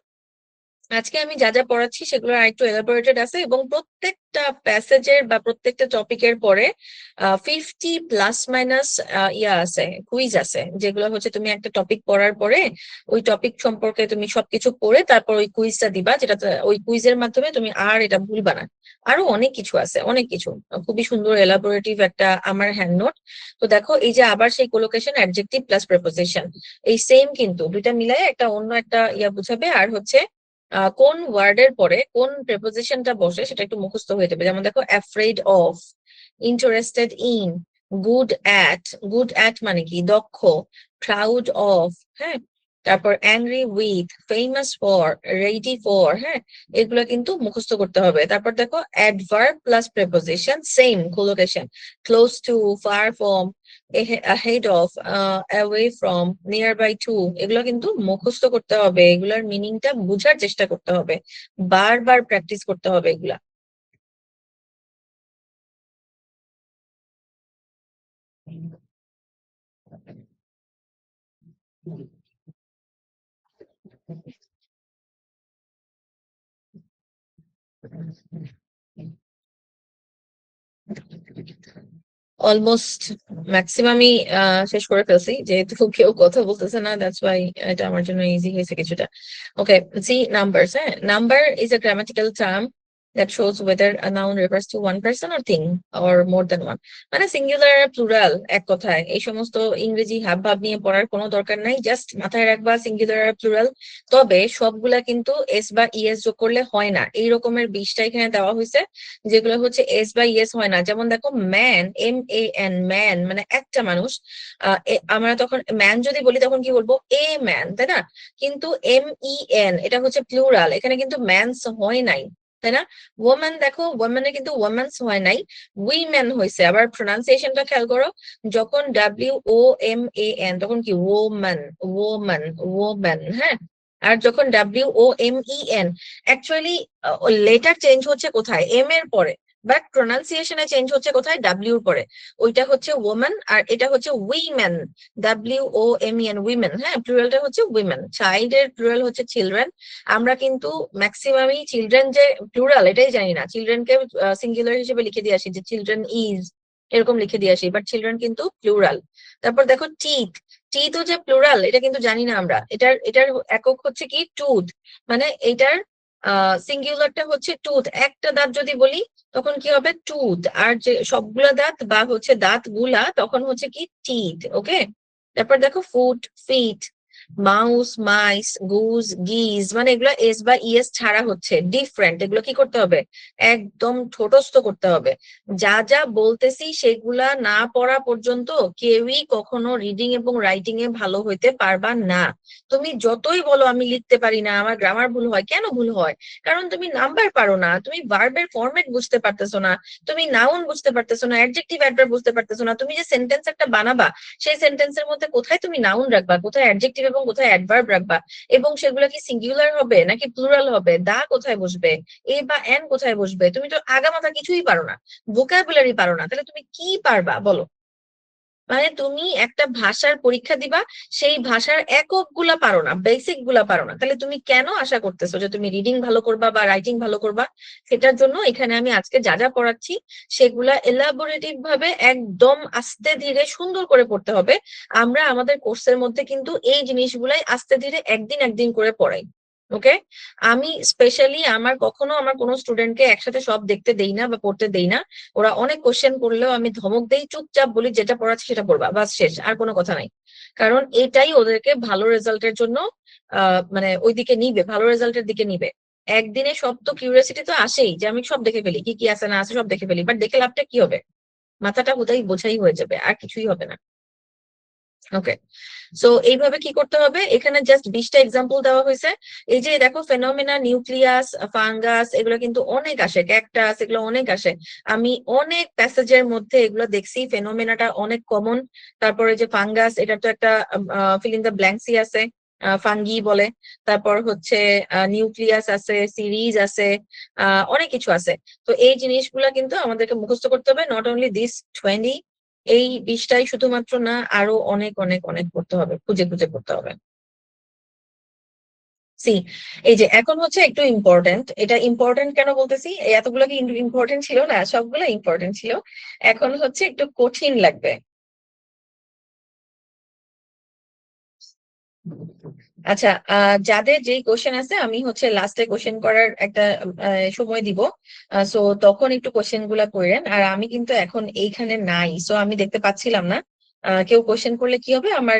আজকে আমি যা যা পড়াচ্ছি সেগুলো আরেকটু এলাবোরেটেড আছে এবং প্রত্যেকটা প্যাসেজের বা প্রত্যেকটা টপিকের পরে 50 প্লাস মাইনাস আছে, কুইজ আছে, যেগুলো হচ্ছে তুমি একটা টপিক পড়ার পরে ওই টপিক সম্পর্কে তুমি সবকিছু পড়ে তারপর ওই কুইজটা দিবা, যেটা ওই কুইজের মাধ্যমে তুমি আর এটা ভুলবা না। আরো অনেক কিছু আছে, অনেক কিছু, খুবই সুন্দর এলাবোরেটিভ একটা আমার হ্যান্ড নোট। তো দেখো এই যে আবার সেই কোলোকেশন, অ্যাডজেক্টিভ প্লাস প্রেপোজিশন, এই সেম কিন্তু দুইটা মিলাই একটা অন্য একটা বুঝাবে। আর হচ্ছে কোন ওয়ার্ডের পরে কোন প্রেপোজিশনটা বসে সেটা একটু মুখস্থ হয়ে যাবে। যেমন দেখো afraid of, interested in, good at, good at মানে কি দক্ষ, প্রাউড অফ, হ্যাঁ, তারপর angry with, famous for, ready for, হ্যাঁ, এগুলো কিন্তু মুখস্থ করতে হবে। তারপর দেখো adverb plus preposition, same collocation, close two, far from, ahead of, away from, nearby to, এগুলো কিন্তু মুখস্থ করতে হবে। এগুলার মিনিংটা বোঝার চেষ্টা করতে হবে, বারবার প্র্যাকটিস করতে হবে এগুলা। অলমোস্ট ম্যাক্সিমামই শেষ করে ফেলছি, যেহেতু কেউ কথা বলতেছে না, দ্যাটস ওয়াই এটা আমার জন্য ইজি হয়েছে কিছুটা। ওকে, সি নাম্বারস। হ্যাঁ, number is a grammatical term that shows whether a noun refers to one person or thing or more than one, মানে সিঙ্গুলার প্লুরাল, এক কথায় এই সমস্ত ইংরেজি হাব ভাব নিয়ে পড়ার কোনো দরকার নাই, জাস্ট মাথায় রাখবা সিঙ্গুলার প্লুরাল। তবে সবগুলা কিন্তু এস বা ইএস যোগ করলে হয় না, এই রকমের 20টা এখানে দেওয়া হয়েছে যেগুলো হচ্ছে এস বা ইএস হয় না। যেমন দেখো ম্যান, MAN, ম্যান মানে একটা মানুষ, আমরা তখন ম্যান যদি বলি তখন কি বলবো, এ ম্যান, তাই না? কিন্তু MEN এটা হচ্ছে প্লুরাল, এখানে কিন্তু ম্যানস হয় নাই, তাই না? ওয়ামেন, দেখো ওয়ামেনে কিন্তু ওয়ামেন্স হয় নাই, উইমেন হয়েছে। আবার প্রোনাউন্সিয়েশনটা খেয়াল করো, যখন WOMAN তখন কি ওম্যান, ওম্যান, ওম্যান, হ্যাঁ। আর যখন WOMEN, অ্যাকচুয়ালি লেটার চেঞ্জ হচ্ছে কোথায়, এম এর পরে, বাট প্রোনাউন্সিয়েশনে চেঞ্জ হচ্ছে কোথায়, ডাব্লিউর পরে। ওইটা হচ্ছে ওম্যান আর এটা হচ্ছে উইমেন, WOMEN, উইমেন, হ্যাঁ, প্লুরালটা হচ্ছে উইমেন। চাইল্ডের প্লুরাল হচ্ছে চিলড্রেন। আমরা কিন্তু ম্যাক্সিমামই চিলড্রেন যে প্লুরাল এটাই জানি না, চিলড্রেনকে সিঙ্গুলার হিসেবে লিখে দিয়ে আসি, যে চিলড্রেন ইজ, এরকম লিখে দিয়ে আসি, বাট চিলড্রেন কিন্তু প্লুরাল। তারপর দেখো টিথ, টিথও যে প্লুরাল এটা কিন্তু জানি না আমরা, এটার একক হচ্ছে কি টুথ, মানে এটার সিঙ্গুলারটা হচ্ছে টুথ। একটা দাঁত যদি বলি তখন কি হবে টুথ, আর যে সবগুলা দাঁত বা হচ্ছে দাঁত গুলা তখন হচ্ছে কি টিথ। ওকে, তারপর দেখো ফুট, ফিট, মাউস, মাইস, গুজ, গিজ, মানে এগুলো এস বা ইএস ছাড়া হচ্ছে ডিফারেন্ট, এগুলো কি করতে হবে, একদম ঠোঁটস্থ করতে হবে। যা যা বলতেছি সেগুলা না পড়া পর্যন্ত কেউই কখনো রিডিং এবং রাইটিং এ ভালো হইতে পারবা না। তুমি যতই বলো আমি লিখতে পারি না, আমার গ্রামার ভুল হয়, কেন ভুল হয়? কারণ তুমি নাম্বার পারো না, তুমি ভার্বের ফরম্যাট বুঝতে পারতেছো না, তুমি নাউন বুঝতে পারতেছো না, অ্যাডজেক্টিভ অ্যাডভার্ব বুঝতে পারতেছো না। তুমি যে সেন্টেন্স একটা বানাবা সেই সেন্টেন্সের মধ্যে কোথায় তুমি নাউন রাখবা, কোথায় অ্যাডজেক্টিভ এবং কোথায় অ্যাডভার্ব রাখবা, এবং সেগুলো কি সিঙ্গুলার হবে নাকি প্লুরাল হবে, দা কোথায় বসবে, এ বা এন কোথায় বসবে, তুমি তো আগামাথা কিছুই পারো না, ভোকাবুলারি পারো না, তাহলে তুমি কি পারবা বলো? মানে তুমি একটা ভাষার পরীক্ষা দিবা, সেই ভাষার একক গুলা পারো না, বেসিক গুলা পারো না, তাহলে তুমি কেন আশা করতেছো যে তুমি রিডিং ভালো করবা বা রাইটিং ভালো করবা? সেটার জন্য এখানে আমি আজকে যা যা পড়াচ্ছি সেগুলা এলাবোরেটিভ ভাবে একদম আস্তে ধীরে সুন্দর করে পড়তে হবে। আমরা আমাদের কোর্সের মধ্যে কিন্তু এই জিনিসগুলাই আস্তে ধীরে একদিন একদিন করে পড়াই। ওকে, আমি স্পেশালি কখনো আমার কোনো স্টুডেন্টকে একসাথে সব দেখতে দেই না বা পড়তে দেই না। ওরা অনেক কোশ্চেন করলেও আমি ধমক দেই, চুপচাপ বলি যেটা পড়াচ্ছি সেটা পড়বা, বাস শেষ, আর কোনো কথা নাই। কারণ এটাই ওদেরকে ভালো রেজাল্টের জন্য মানে ওইদিকে নিবে, ভালো রেজাল্টের দিকে নিবে। একদিনে সব তো কিউরিয়াসিটি তো আসেই যে আমি সব দেখে ফেলি, কি কি আছে না আছে সব দেখে ফেলি, বাট দেখে লাভটা কি হবে? মাথাটা হুদাই বোঝাই হয়ে যাবে, আর কিছুই হবে না। ওকে, সো এইভাবে কি করতে হবে, এখানে জাস্ট 20টা এক্সাম্পল দেওয়া হয়েছে। এই যে দেখো ফেনোমেনা, নিউক্লিয়াস, ফাঙ্গাস, এগুলো কিন্তু অনেক আসে, ক্যাকটাস, এগুলো অনেক আসে। আমি অনেক প্যাসেজের মধ্যে এগুলো দেখছি, ফেনোমেনাটা অনেক কমন। তারপরে যে ফাঙ্গাস, এটা তো একটা ফিল ইন দ্য ব্ল্যাঙ্কসই আছে, ফাঙ্গি বলে। তারপর হচ্ছে নিউক্লিয়াস আছে, সিরিজ আছে, অনেক কিছু আছে। তো এই জিনিসগুলা কিন্তু আমাদেরকে মুখস্থ করতে হবে, নট অনলি দিস 20, এই 20টাই শুধুমাত্র না, আরো অনেক অনেক অনেক করতে হবে, খুঁজে খুঁজে করতে হবে। সি এই যে এখন হচ্ছে একটু ইম্পর্টেন্ট, এটা ইম্পর্টেন্ট কেন বলতেছি, এই এতগুলো কি ইম্পর্টেন্ট ছিল না, সবগুলো ইম্পর্টেন্ট ছিল, এখন হচ্ছে একটু কঠিন লাগবে। আচ্ছা, যাদের যেই কোশ্চেন আছে আমি হচ্ছে লাস্টে কোশ্চেন করার একটা সময় দিব, সো তখন একটু কোশ্চেন গুলা করেন। আর আমি কিন্তু এখন এইখানে নাই, সো আমি দেখতে পাচ্ছিলাম না। কেউ কোশ্চেন করলে কি হবে, আমার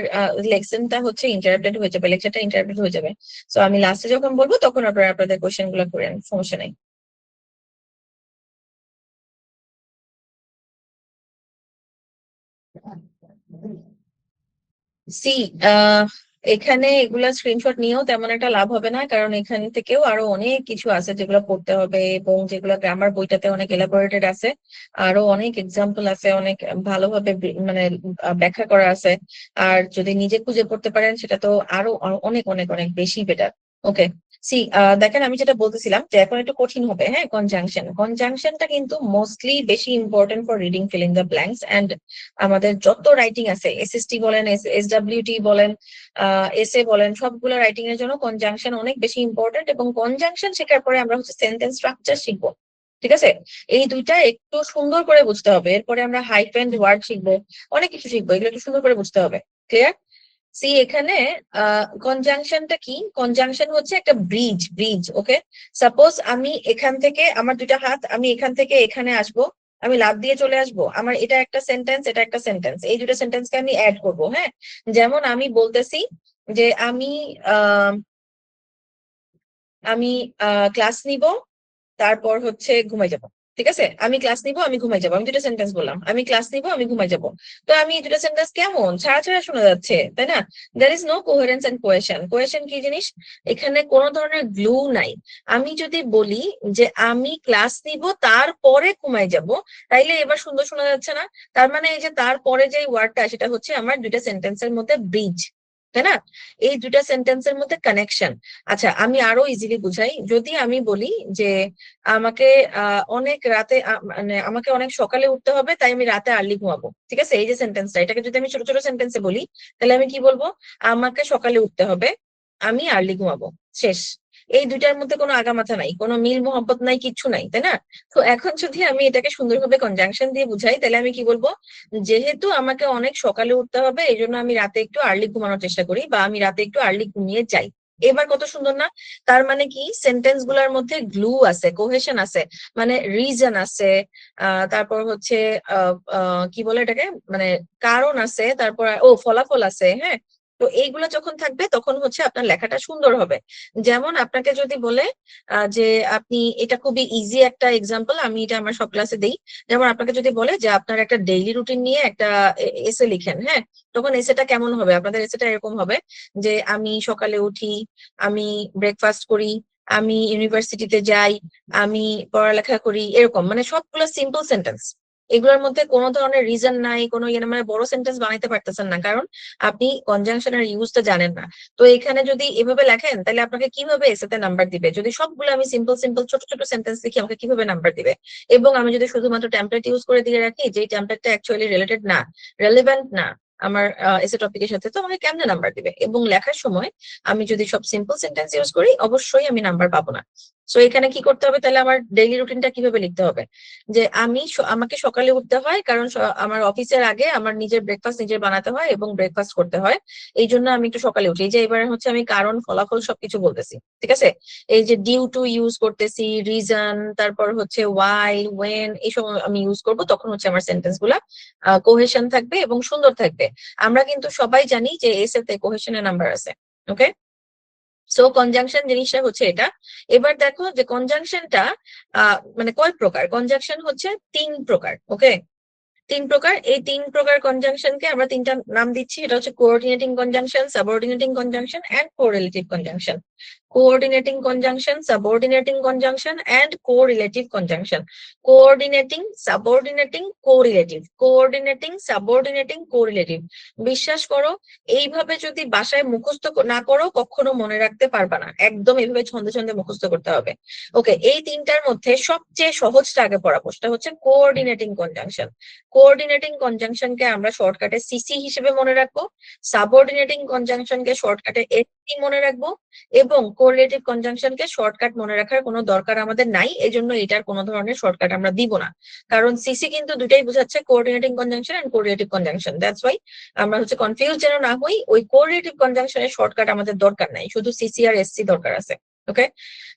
লেসনটা হচ্ছে ইন্টারাপ্টেড হয়ে যাবে, লেকচারটা ইন্টারাপ্টেড হয়ে যাবে। সো আমি লাস্টে যখন বলবো তখন আপনারা আপনাদের কোশ্চেন গুলা করেন, সমস্যা নেই। সি এখানে এগুলা স্ক্রিনশট নিয়েও তেমন একটা লাভ হবে না, কারণ এখান থেকেও আরো অনেক কিছু আছে যেগুলো পড়তে হবে, এবং যেগুলো গ্রামার বইটাতে অনেক এলাবোরেটেড আছে, আরো অনেক এক্সাম্পল আছে, অনেক ভালোভাবে মানে ব্যাখ্যা করা আছে। আর যদি নিজে খুঁজে পড়তে পারেন সেটা তো আরো অনেক অনেক অনেক বেশি বেটার। ওকে, সি দেখেন আমি যেটা বলতেছিলাম যে এখন একটু কঠিন হবে, হ্যাঁ। কনজাংশনটা কিন্তু মোস্টলি বেশি important for reading filling the blanks, and আমাদের যত রাইটিং আছে, এসএসটি বলেন, এসডব্লিউটি বলেন, এসএ বলেন, সবগুলো রাইটিং এর জন্য কনজাংশন অনেক বেশি ইম্পর্টেন্ট। এবং কনজাংশন শেখার পরে আমরা হচ্ছে সেন্টেন্স স্ট্রাকচার শিখবো, ঠিক আছে। এই দুইটা একটু সুন্দর করে বুঝতে হবে, এরপরে আমরা হাইফেন্ড ওয়ার্ড শিখবো, অনেক কিছু শিখবো, এগুলো একটু সুন্দর করে বুঝতে হবে। ক্লিয়ার? সি এখানে কনজাংশনটা কি, কনজাংশন হচ্ছে একটা ব্রিজ। ওকে, সাপোজ আমি এখান থেকে, আমার দুইটা হাত, আমি এখান থেকে এখানে আসবো, আমি লাফ দিয়ে চলে আসবো, আমার এটা একটা সেন্টেন্স, এটা একটা সেন্টেন্স, এই দুটো সেন্টেন্সকে আমি অ্যাড করবো, হ্যাঁ। যেমন আমি বলতেছি যে আহ আমি ক্লাস নিব, তারপর হচ্ছে ঘুমাই যাব, ঠিক আছে। আমি ক্লাস নিব, আমি ঘুমাই যাবো, আমি দুটো সেন্টেন্স বললাম, আমি ক্লাস নিব, আমি ঘুমাই যাব। তো আমি এই দুটো সেন্টেন্স কেমন ছাড়া ছাড়া শোনা যাচ্ছে, তাই না? There is no coherence and cohesion. Cohesion কি জিনিস, এখানে কোনো ধরনের গ্লু নাই। আমি যদি বলি যে আমি ক্লাস নিব তারপরে ঘুমাই যাব, তাইলে এবার সুন্দর শোনা যাচ্ছে না? তার মানে এই যে তারপরে যে ওয়ার্ডটা, সেটা হচ্ছে আমার দুইটা সেন্টেন্সের মধ্যে ব্রিজ, তাই না? এই দুইটা সেন্টেন্সের মধ্যে কানেকশন। আচ্ছা, আমি আরো ইজিলি বুঝাই, যদি আমি বলি যে আমাকে অনেক রাতে মানে আমাকে অনেক সকালে উঠতে হবে, তাই আমি রাতে আর্লি ঘুমাবো, ঠিক আছে। এই যে সেন্টেন্সটা, এটাকে যদি আমি ছোট ছোট সেন্টেন্সে বলি, তাহলে আমি কি বলবো, আমাকে সকালে উঠতে হবে, আমি আর্লি ঘুমাবো, শেষ। এই দুইটার মধ্যে কোনো আগামাথা নাই, কোনো মিল মোহব্বত নাই, কিচ্ছু নাই, তাই না? তো এখন যদি আমি এটাকে সুন্দরভাবে কনজাংশন দিয়ে বুঝাই, তাহলে আমি কি বলবো, যেহেতু আমাকে অনেক সকালে উঠতে হবে, এই জন্য আমি রাতে একটু আর্লি ঘুমানোর চেষ্টা করি, বা আমি রাতে একটু আর্লি ঘুমিয়ে যাই। এবার কত সুন্দর না? তার মানে কি, সেন্টেন্স গুলার মধ্যে গ্লু আছে, কোহেশন আছে, মানে রিজন আছে, তারপর হচ্ছে কি বলে এটাকে, মানে কারণ আছে, তারপর ফলাফল আছে, হ্যাঁ। তো এইগুলো যখন থাকবে তখন হচ্ছে আপনার লেখাটা সুন্দর হবে। যেমন আপনাকে যদি বলে যে আপনি, এটা খুবই ইজি একটা এক্সাম্পল, আমি এটা আমার সব ক্লাসে দেই। যেমন আপনাকে যদি বলে যে আপনার একটা ডেইলি রুটিন নিয়ে একটা এসে লিখেন, হ্যাঁ, তখন এসেটা কেমন হবে, আপনাদের এসেটা এরকম হবে যে আমি সকালে উঠি, আমি ব্রেকফাস্ট করি, আমি ইউনিভার্সিটিতে যাই, আমি পড়ালেখা করি, এরকম, মানে সবগুলো সিম্পল সেন্টেন্স। এগুলোর মধ্যে কোনো ধরনের রিজন নাই, কোনো মানে বড় সেন্টেন্স বানাইতে পারতেছেন না, কারণ আপনি কনজাংশনের ইউজটা জানেন না। তো এখানে যদি এভাবে লেখেন, তাহলে আপনাকে কিভাবে এসেতে নাম্বার দিবে? যদি সবগুলো আমি সিম্পল সিম্পল ছোট ছোট সেন্টেন্স লিখি, আমাকে কিভাবে নাম্বার দিবে? এবং আমি যদি শুধুমাত্র টেমপ্লেট ইউজ করে দিয়ে রাখি, যে টেমপ্লেটটা অ্যাকচুয়ালি রিলেটেড না, রেলেভেন্ট না আমার এসে টপিকের সাথে, তো আমাকে কেমনে নাম্বার দিবে? এবং লেখার সময় আমি যদি সব সিম্পল সেন্টেন্স ইউজ করি, অবশ্যই আমি নাম্বার পাবো না। সো এখানে কি করতে হবে তাহলে, আমার ডেইলি রুটিনটা কিভাবে লিখতে হবে, যে আমাকে সকালে উঠতে হয়, কারণ আমার অফিসের আগে আমার নিজের ব্রেকফাস্ট নিজের বানাতে হয় এবং ব্রেকফাস্ট করতে হয়, এই জন্য আমি একটু সকালে উঠি। এই যে এবার হচ্ছে আমি কারণ ফলাফল সবকিছু বলতেছি, ঠিক আছে। এই যে ডিউ টু ইউজ করতেছি, রিজন, তারপর হচ্ছে ওয়াই, ওয়েন, এইসব আমি ইউজ করব, তখন হচ্ছে আমার সেন্টেন্স গুলা কোহেশন থাকবে এবং সুন্দর থাকবে। আমরা কিন্তু সবাই জানি যে এসেতে কোহেশনের নাম্বার আছে। ওকে, সো কনজাংশন জিনিসটা হচ্ছে এটা। এবার দেখো যে কনজাংশনটা মানে কয় প্রকার, কনজাংশন হচ্ছে 3 প্রকার। ওকে, 3 প্রকার। এই 3 প্রকার কনজাংশনকে আমরা 3টা নাম দিচ্ছি, এটা হচ্ছে coordinating conjunction, subordinating conjunction and correlative conjunction. Coordinating conjunction, subordinating conjunction and correlative conjunction. Coordinating, subordinating, correlative, coordinating, subordinating, correlative. বিশ্বাস করো, এইভাবে যদি বাসায় মুখস্থ না করো, কখনো মনে রাখতে পারবা না, একদম এইভাবে ছন্দে ছন্দে মুখস্থ করতে হবে। ওকে, এই 3টার মধ্যে সবচেয়ে সহজটা আগে পড়াবো, সেটা হচ্ছে কোঅর্ডিনেটিং কনজাংশন। কোঅর্ডিনেটিং কনজাংশনকে আমরা শর্টকাটে সিসি হিসেবে মনে রাখবো, সাবঅর্ডিনেটিং কনজাংশনকে শর্টকাটে কি মনে রাখবো, এবং কোরিলেটিভ কনজাংশনকে শর্টকাট মনে রাখার কোনো দরকার আমাদের নাই, এজন্য এটার কোনো ধরনের শর্টকাট আমরা দিব না, কারণ সিসি কিন্তু দুটাই বোঝাচ্ছে coordinating conjunction and correlative conjunction. That's why আমরা হচ্ছে কনফিউজ যেন না হই, ওই কোরিলেটিভ কনজাংশনের শর্টকাট আমাদের দরকার নাই, শুধু সিসি আর এসসি দরকার আছে। ওকে,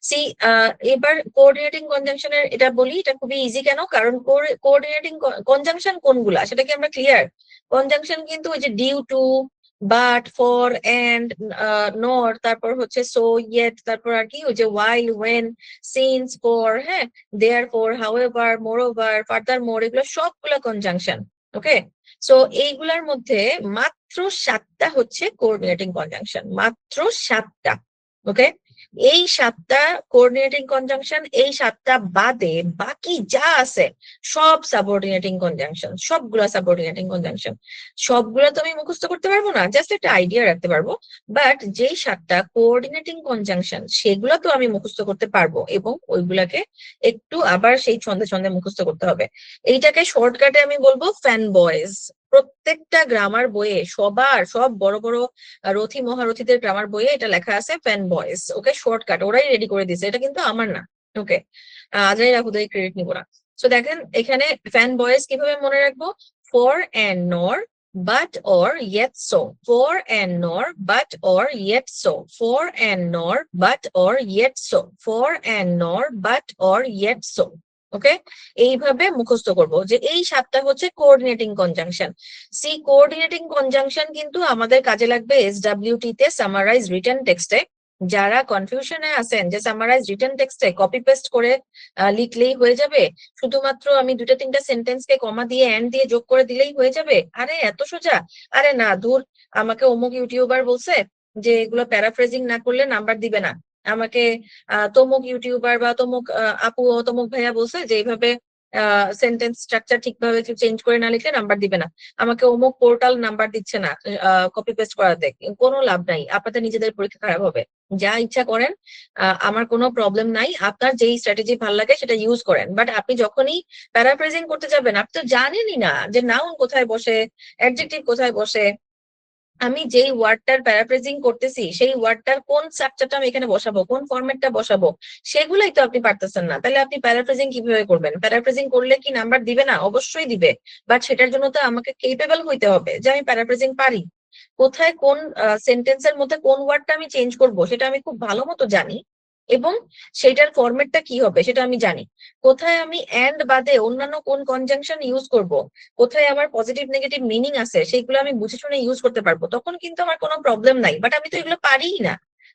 সি এবার কোঅর্ডিনেটিং কনজাংশনের এটা বলি, এটা খুবই ইজি কেন, কারণ কোঅর্ডিনেটিং কনজাংশন কোনগুলা সেটা কি আমরা ক্লিয়ার? কনজাংশন কিন্তু ওই যে due to, but, for, and, nor, তারপর হচ্ছে সো, ইয়েট, তারপর আর কি ওই যে ওয়াইল, ওয়েন, সিন্স, ফর, হ্যাঁ, দেয়ারফর, হাউএভার, মোরওভার, ফার্দারমোর, এগুলো সবগুলো কনজাংশন। ওকে, সো এইগুলার মধ্যে মাত্র 7টা হচ্ছে কোঅর্ডিনেটিং কনজাংশন, মাত্র 7টা। ওকে, এই 7টা কোঅর্ডিনেটিং কনজাংশন, এই 7টা বাদে বাকি যা আছে সব সাবঅর্ডিনেটিং কনজাংশন, সবগুলা সাবঅর্ডিনেটিং কনজাংশন। সবগুলো তো আমি মুখস্থ করতে পারবো না, জাস্ট একটা আইডিয়া রাখতে পারবো, বাট যেই 7টা কোঅর্ডিনেটিং কনজাংশন সেগুলো তো আমি মুখস্থ করতে পারবো, এবং ওইগুলাকে একটু আবার সেই ছন্দে ছন্দে মুখস্থ করতে হবে। এইটাকে শর্টকাটে আমি বলবো ফ্যান বয়েজ। প্রত্যেকটা গ্রামার বইয়ে সব বড় বড় রথী মহারথীদের গ্রামার বইয়ে এটা লেখা আছে ফ্যান বয়েজ। ওকে, শর্টকাট ওরাই রেডি করে দিছে, এটা কিন্তু আমার না। ওকে, আজরাই রাহুদাই ক্রেডিট নিব না। সো দেখেন এখানে ফ্যান বয়েজ কিভাবে মনে রাখবো, ফর এন্ড নর, but or yet so, for and nor, but or yet so, for and nor, but or yet so, for and nor, but or yet so. ওকে, এইভাবে মুখস্থ করব যে এই 7টা হচ্ছে coordinating conjunction. See coordinating conjunction কিন্তু আমাদের কাজে লাগবে এসডব্লিউটি তে, সামারাইজ রিটেন টেক্সটে। যারা কনফিউশনে আছেন যে সামারাইজ রিটেন টেক্সটে কপি পেস্ট করে লিখলেই হয়ে যাবে, শুধুমাত্র আমি 2-3টা সেন্টেন্সকে কমা দিয়ে এন্ড দিয়ে যোগ করে দিলেই হয়ে যাবে, আরে এত সোজা, আরে না দূর, আমাকে অমুক ইউটিউবার বলছে যে এগুলো প্যারাফ্রেজিং না করলে নাম্বার দিবে না, আমাকে তমুক ইউটিউবার বা তমুক আপু তমুক ভাইয়া বলছে যে এইভাবে সেন্টেন্স স্ট্রাকচার ঠিকভাবে চেঞ্জ করে না লিখলে নাম্বার দিবে না, আমাকে অমুক পোর্টাল নাম্বার দিচ্ছে না কপি পেস্ট করাতে, কোনো লাভ নাই, আপনাদের নিজেদের পরীক্ষা খারাপ হবে। যা ইচ্ছা করেন, আমার কোনো প্রবলেম নাই, আপনার যেই স্ট্র্যাটেজি ভালো লাগে সেটা ইউজ করেন, বাট আপনি যখনই প্যারাফ্রেজিং করতে যাবেন আপনি তো জানেনই না যে নাউন কোথায় বসে, অ্যাডজেক্টিভ কোথায় বসে, আমি যেই ওয়ার্ডটার প্যারাফ্রেজিং করতেছি সেই ওয়ার্ডটার কোন স্ট্রাকচারটা আমি এখানে বসাবো, কোন ফরম্যাটটা বসাবো, সেগুলাই তো আপনি পারতেছেন না, তাহলে আপনি প্যারাফ্রেজিং কিভাবে করবেন? প্যারাফ্রেজিং করলে কি নাম্বার দিবে না? অবশ্যই দিবে, বাট সেটার জন্য তো আমাকে কেপেবল হইতে হবে যে আমি প্যারাফ্রেজিং পারি, কোথায় কোন সেন্টেন্সের মধ্যে কোন ওয়ার্ডটা আমি চেঞ্জ করব সেটা আমি খুব ভালো মতো জানি, এবং সেটার ফরম্যাটটা কি হবে সেটা আমি জানি, কোথায় আমি এন্ড বাদে অন্যান্য কোন কনজাংশন ইউজ করব, কোথায় আমার পজিটিভ নেগেটিভ মিনিং আছে সেগুলো আমি বুঝে শুনে ইউজ করতে পারবো, তখন কিন্তু আমার কোনো প্রবলেম নাই, বাট আমি তো এগুলো পারিই না,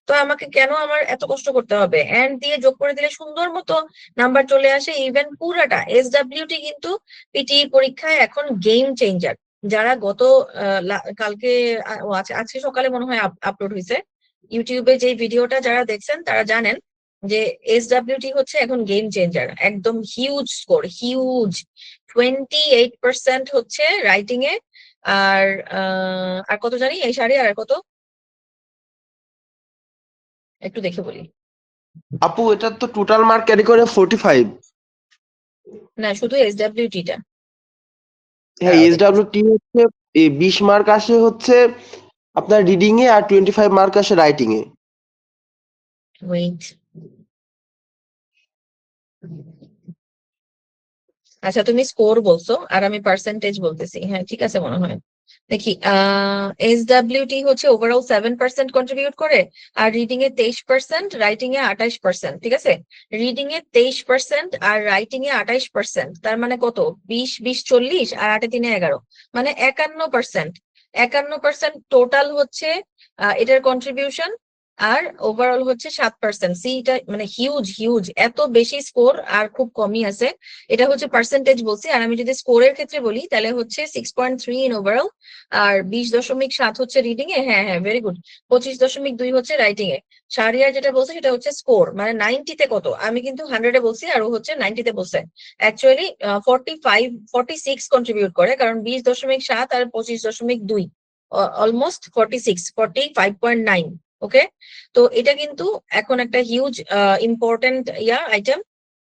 তো আমাকে কেন আমার এত কষ্ট করতে হবে? এন্ড দিয়ে যোগ করে দিলে সুন্দর মতো নাম্বার চলে আসে, ইভেন পুরাটা। এসডব্লিউটি কিন্তু পিটি পরীক্ষায় এখন গেম চেঞ্জার। যারা গত কালকে আজকে সকালে মনে হয় আপলোড হয়েছে ইউটিউবে যে ভিডিওটা, যারা দেখছেন তারা জানেন যে এসডব্লিউটি হচ্ছে এখন গেম চেঞ্জার, একদম হিউজ স্কোর, হিউজ 28% হচ্ছে রাইটিং এ, আর আর কত জানি এই সারি, আর কত একটু দেখে বলি। আপু এটা তো টোটাল মার্ক ক্যারি করে 45। না, শুধু এসডব্লিউটিটা। হ্যাঁ, এসডব্লিউটি হচ্ছে 20 মার্ক আসে হচ্ছে আপনার রিডিং এ, আর 25 মার্ক আসে রাইটিং এ। ওয়েট, আচ্ছা তুমি স্কোর বলছো আর আমি পার্সেন্টেজ বলতেছি, হ্যাঁ ঠিক আছে মনে হয়। দেখি, এসডব্লিউটি হচ্ছে ওভারঅল 7% কন্ট্রিবিউট করে, আর রিডিং এ 23%, রাইটিং এ 28%। ঠিক আছে, রিডিং এ 23% আর রাইটিং এ 28%, তার মানে কত? 20-20-40 আর 8-3-11, মানে 51%। 51% টোটাল হচ্ছে এটার কন্ট্রিবিউশন, আর ওভারঅল হচ্ছে 7%। সি, এটা মানে হিউজ হিউজ, এত বেশি স্কোর আর খুব কমই আছে। এটা হচ্ছে পার্সেন্টেজ বলছি, আর আমি যদি স্কোরের ক্ষেত্রে বলি তাহলে হচ্ছে 6.3 ইন ওভারঅল, আর 20.7 হচ্ছে রিডিং এ, হ্যাঁ হ্যাঁ ভেরি গুড, 25.2 হচ্ছে রাইটিং এ। শাহরিয়ার যেটা বলছে সেটা হচ্ছে স্কোর, মানে 90-তে কত, আমি কিন্তু 100-এ বলছি আর ও হচ্ছে 90-তে বলছে। অ্যাকচুয়ালি 46 কন্ট্রিবিউট করে, কারণ 20.7 আর 25.2, অলমোস্ট 45.9। ওকে, তো এটা কিন্তু এখন একটা হিউজ ইম্পর্টেন্ট আইটেম,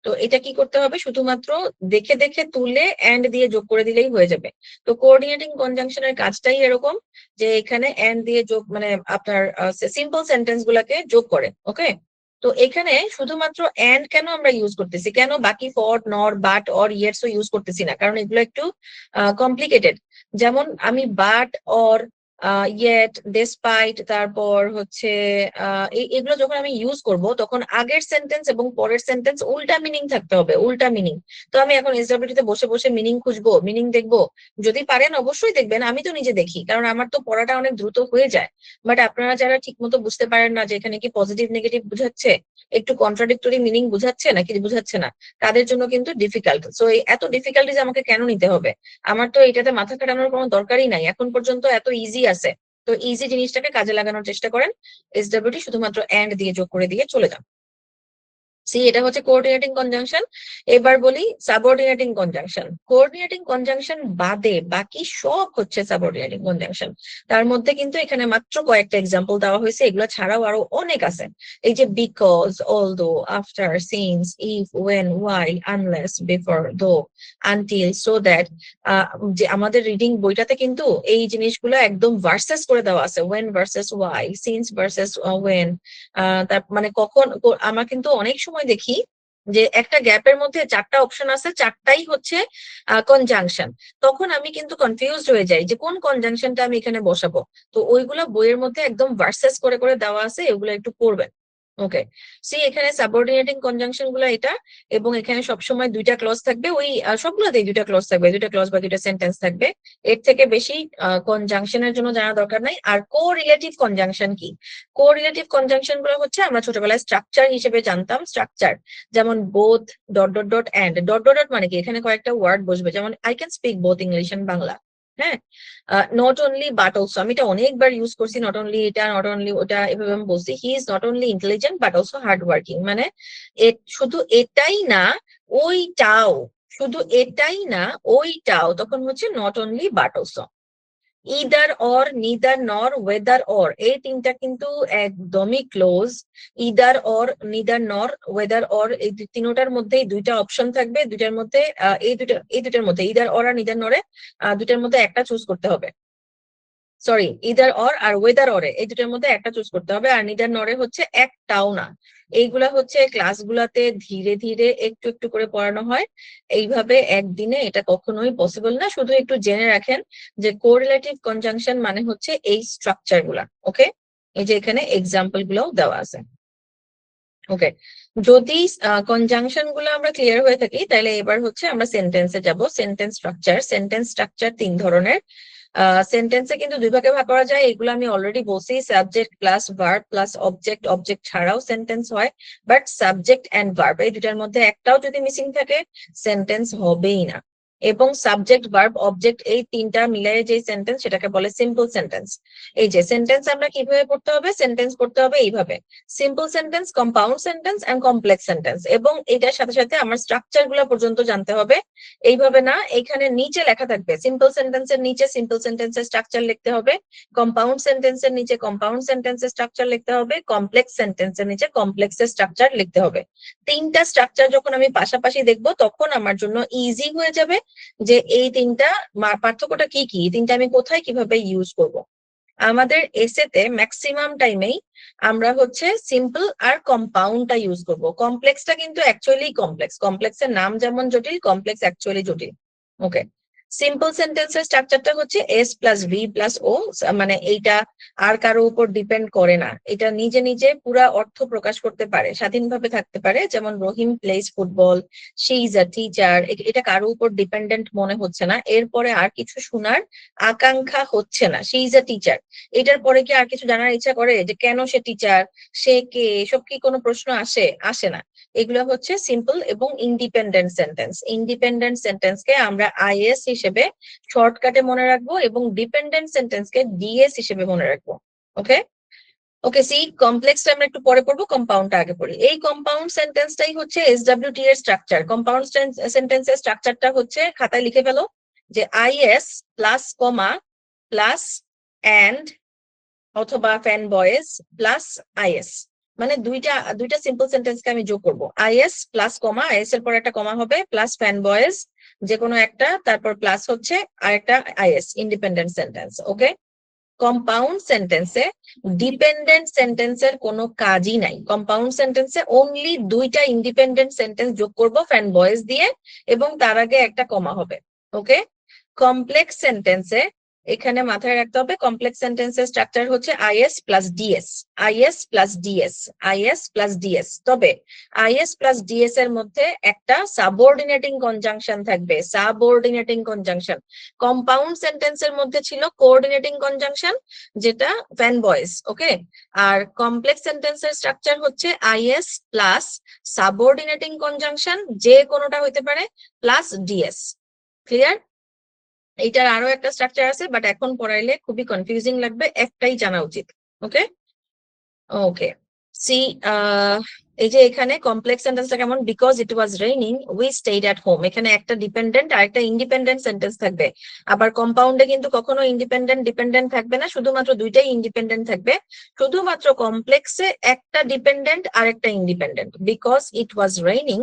তো এটা কি করতে হবে, শুধুমাত্র দেখে দেখে তুলে এন্ড দিয়ে যোগ করে দিলেই হয়ে যাবে। তো কোঅর্ডিনেটিং কনজাংশনের কাজটাই এরকম, যে এখানে এন্ড দিয়ে যোগ মানে আপনার সিম্পল সেন্টেন্স গুলাকে যোগ করে। ওকে, তো এখানে শুধুমাত্র এন্ড কেন আমরা ইউজ করতেছি, কেন বাকি ফর, নর, বাট, অর, ইয়েটস ইউজ করতেছি না, কারণ এগুলো একটু কমপ্লিকেটেড। যেমন আমি বাট, অর, ইয়েট, ডেসপাইট, তারপর হচ্ছে এগুলো যখন আমি ইউজ করব তখন আগের সেন্টেন্স এবং পরের সেন্টেন্স উল্টা মিনিং থাকতে হবে, উল্টা মিনিং। তো আমি এখন এসডব্লিউটি তে বসে বসে মিনিং খুঁজবো, মিনিং দেখবো? যদি পারেন অবশ্যই দেখবেন, আমি তো নিজে দেখি, কারণ আমার তো পড়াটা অনেক দ্রুত হয়ে যায়। বাট আপনারা যারা ঠিক মতো বুঝতে পারেন না যে এখানে কি পজিটিভ নেগেটিভ বুঝাচ্ছে, একটু কন্ট্রাডিক্টরি মিনিং বুঝাচ্ছে নাকি বুঝাচ্ছে না, তাদের জন্য কিন্তু ডিফিকাল্ট। সো এই এত ডিফিকাল্টিজ আমাকে কেন নিতে হবে? আমার তো এটাতে মাথা খাটানোর কোনো দরকারই নাই, এখন পর্যন্ত এত ইজি আছে। তো ইজি জিনিসটাকে কাজে লাগানোর চেষ্টা করেন, এসডব্লিউটি শুধুমাত্র এন্ড দিয়ে যোগ করে দিয়ে চলে যান। সি, এটা হচ্ছে কোঅর্ডিনেটিং কনজাংশন। এবার বলি সাবঅর্ডিনেটিং কনজাংশন। কোঅর্ডিনেটিং কনজাংশন বাদে বাকি সব হচ্ছে সাবঅর্ডিনেটিং কনজাংশন। তার মধ্যে কিন্তু এখানে মাত্র কয়েকটা এক্সাম্পল দেওয়া হয়েছে, এগুলো ছাড়াও আরো অনেক আছে। এই যে because, although, after, since, if, when, why, unless, before, though, until, so that. যে আমাদের রিডিং বইটাতে কিন্তু এই জিনিসগুলো একদম ভার্সেস করে দেওয়া আছে, when versus why, since versus when. তার মানে কখন আমরা কিন্তু অনেক সময় দেখি যে একটা গ্যাপের মধ্যে 4টা অপশন আছে, 4টাই হচ্ছে কনজাংশন। তখন আমি কিন্তু কনফিউজড হয়ে যাই যে কোন কনজাংশনটা আমি এখানে বসাবো। তো ওইগুলো বইয়ের মধ্যে একদম ভার্সেস করে করে দেওয়া আছে, এগুলো একটু পড়বেন। ওকে, সি এখানে সাবঅর্ডিনেটিং কনজাংশন গুলো এটা, এবং এখানে সবসময় দুইটা ক্লজ থাকবে, ওই সবগুলোতেই দুইটা ক্লজ থাকবে, দুইটা ক্লজ বা দুইটা সেন্টেন্স থাকবে। এর থেকে বেশি কনজাংশনের জন্য জানা দরকার নাই। আর কোরিলেটিভ কনজাংশন কি? কোরিলেটিভ কনজাংশন গুলো হচ্ছে আমরা ছোটবেলায় স্ট্রাকচার হিসেবে জানতাম, স্ট্রাকচার যেমন both, dot dot dot and. Dot dot dot মানে কি, এখানে কয়েকটা ওয়ার্ড বসবে, যেমন I can speak both English and Bangla. হ্যাঁ, নট অনলি বাট অলসো, আমি এটা অনেকবার ইউজ করছি, নট অনলি এটা, নট অনলি ওটা, এভাবে আমি বলছি। He is not only intelligent but also hard working, মানে শুধু এটাই না ওইটাও, শুধু এটাই না ওইটাও, তখন হচ্ছে not only but also. Either or, neither, নর, ওয়েদার অর, এই তিনটা কিন্তু একদমই ক্লোজ। ইদার অর, নিদার, নর, ওয়েদার অর, এই তিনটার মধ্যেই দুইটা অপশন থাকবে, দুইটার মধ্যে এই দুটার মধ্যে ইদার অর আর নিদার নরে দুটার মধ্যে একটা চুজ করতে হবে। সরি, ইদার অর আর ওয়েদার অরে এই দুটার মধ্যে একটা চুজ করতে হবে, আর নিদার নরে হচ্ছে একটাও না। এইগুলা হচ্ছে ক্লাসগুলাতে ধীরে ধীরে একটু একটু করে পড়ানো হয়, এইভাবে একদিনে এটা কখনোই পসিবল না। শুধু একটু জেনে রাখেন যে কোরিলেটিভ কনজাংশন মানে হচ্ছে এই স্ট্রাকচার গুলা। ওকে, এই যে এখানে এক্সাম্পল গুলাও দেওয়া আছে। ওকে, যদি কনজাংশন গুলো আমরা ক্লিয়ার হয়ে থাকি, তাহলে এবার হচ্ছে আমরা সেন্টেন্সে যাব। সেন্টেন্স স্ট্রাকচার, সেন্টেন্স স্ট্রাকচার 3 ধরনের। সেন্টেন্সে কিন্তু 2 ভাগে ভাগ করা যায়, এগুলো আমি অলরেডি বলছি। Subject plus verb plus object, object ছাড়াও সেন্টেন্স হয়, বাট সাবজেক্ট এন্ড ভার্ব এই দুটার মধ্যে একটাও যদি মিসিং থাকে সেন্টেন্স হবেই না। এবং সাবজেক্ট, ভার্ব, অবজেক্ট এই তিনটা মিলিয়ে যে সেন্টেন্স সেটাকে বলে সিম্পল সেন্টেন্স। এই যে সেন্টেন্স আমরা কিভাবে পড়তে হবে, সেন্টেন্স পড়তে হবে এইভাবে: simple sentence, compound sentence and complex sentence. এবং এটার সাথে সাথে আমার স্ট্রাকচার গুলো পর্যন্ত জানতে হবে। এইভাবে না, এখানে নিচে লেখা থাকবে সিম্পল সেন্টেন্সের নিচে সিম্পল সেন্টেন্সের স্ট্রাকচার লিখতে হবে, কম্পাউন্ড সেন্টেন্সের নিচে কম্পাউন্ড সেন্টেন্সের স্ট্রাকচার লিখতে হবে, কমপ্লেক্স সেন্টেন্সের নিচে কমপ্লেক্সের স্ট্রাকচার লিখতে হবে। 3টা স্ট্রাকচার যখন আমি পাশাপাশি দেখবো তখন আমার জন্য ইজি হয়ে যাবে যে এই 3টা পার্থক্যটা কি কি, 3টা আমি কোথায় কিভাবে ইউজ করব। আমাদের এসেতে ম্যাক্সিমাম টাইমেই আমরা হচ্ছে সিম্পল আর কম্পাউন্ডটা ইউজ করব। কমপ্লেক্সটা কিন্তু অ্যাকচুয়ালি কমপ্লেক্স, কমপ্লেক্সের নাম যেমন জটিল, কমপ্লেক্স অ্যাকচুয়ালি জটিল। ওকে, সিম্পল সেন্টেন্সের স্ট্রাকচারটা হচ্ছে এস প্লাস ভি প্লাস ও, মানে এইটা আর কারো উপর ডিপেন্ড করে না, এটা নিজে নিজে পুরা অর্থ প্রকাশ করতে পারে, স্বাধীনভাবে থাকতে পারে। যেমন Rahim plays football, she is a teacher, এটা কারো উপর ডিপেন্ডেন্ট মনে হচ্ছে না, এরপরে আর কিছু শোনার আকাঙ্ক্ষা হচ্ছে না। শি ইজ আ টিচার, এটার পরে কি আর কিছু জানার ইচ্ছা করে যে কেন সে টিচার, সে কে, এসব কি কোনো প্রশ্ন আসে না। এগুলো হচ্ছে সিম্পল এবং ইন্ডিপেন্ডেন্ট সেন্টেন্স। ইন্ডিপেন্ডেন্ট সেন্টেন্সকে আমরা আইএস হিসেবে শর্টকাটে মনে রাখবো এবং ডিপেন্ডেন্ট সেন্টেন্সকে ডিএস হিসেবে মনে রাখবো। ওকে, ওকে, সি কমপ্লেক্সটা আমরা একটু পরে পড়বো, কম্পাউন্ডটা আগে পড়ি। এই কম্পাউন্ড সেন্টেন্সটাই হচ্ছে এসডব্লিউটি এর স্ট্রাকচার। কম্পাউন্ড সেন্টেন্সের স্ট্রাকচারটা হচ্ছে, খাতায় লিখে ফেলো, যে IS plus comma plus and অথবা ফ্যান বয়েজ প্লাস আইএস, মানে দুইটা সিম্পল সেন্টেন্সকে আমি যোগ করব। আইএস প্লাস কমা, আইএস এর পর একটা কমা হবে, প্লাস ফ্যান বয়েজ যে কোনো একটা, তারপর প্লাস হচ্ছে আর একটা is, independent sentence. Okay, compound সেন্টেন্সে ডিপেন্ডেন্ট সেন্টেন্সের কোনো কাজই নাই। কম্পাউন্ড সেন্টেন্সে অনলি দুইটা ইন্ডিপেন্ডেন্ট সেন্টেন্স যোগ করব ফ্যান বয়েজ দিয়ে, এবং তার আগে একটা কমা হবে। ওকে, কমপ্লেক্স সেন্টেন্সে এখানে মাথায় রাখতে হবে কমপ্লেক্স সেন্টেন্সের স্ট্রাকচার হচ্ছে is plus DS, is plus DS, is plus DS. তবে আইএস প্লাস ডিএস এর মধ্যে একটা সাবঅর্ডিনেটিং কনজাংশন থাকবে, সাবঅর্ডিনেটিং কনজাংশন। কম্পাউন্ড সেন্টেন্সের মধ্যে ছিল কোঅর্ডিনেটিং কনজাংশন, যেটা ফ্যান বয়েজ। ওকে, আর কমপ্লেক্স সেন্টেন্সের স্ট্রাকচার হচ্ছে আইএস প্লাস সাবঅর্ডিনেটিং কনজাংশন, যে কোনোটা হইতে পারে, প্লাস ডিএস। ক্লিয়ার? এইটার আরো একটা স্ট্রাকচার আছে, বাট এখন পড়াইলে খুবই কনফিউজিং লাগবে, একটাই জানা উচিত। ওকে ওকে, সি এই যে এখানে কমপ্লেক্স সেন্টেন্সটা কেমন, because it was raining we stayed at home. এখানে একটা ডিপেন্ডেন্ট আর একটা ইন্ডিপেন্ডেন্ট সেন্টেন্স থাকবে। আবার কম্পাউন্ডে কিন্তু কখনো ইন্ডিপেন্ডেন্ট ডিপেন্ডেন্ট থাকবে না, শুধুমাত্র দুইটাই ইন্ডিপেন্ডেন্ট থাকবে। শুধুমাত্র কমপ্লেক্সে একটা ডিপেন্ডেন্ট আর একটা independent. Because it was raining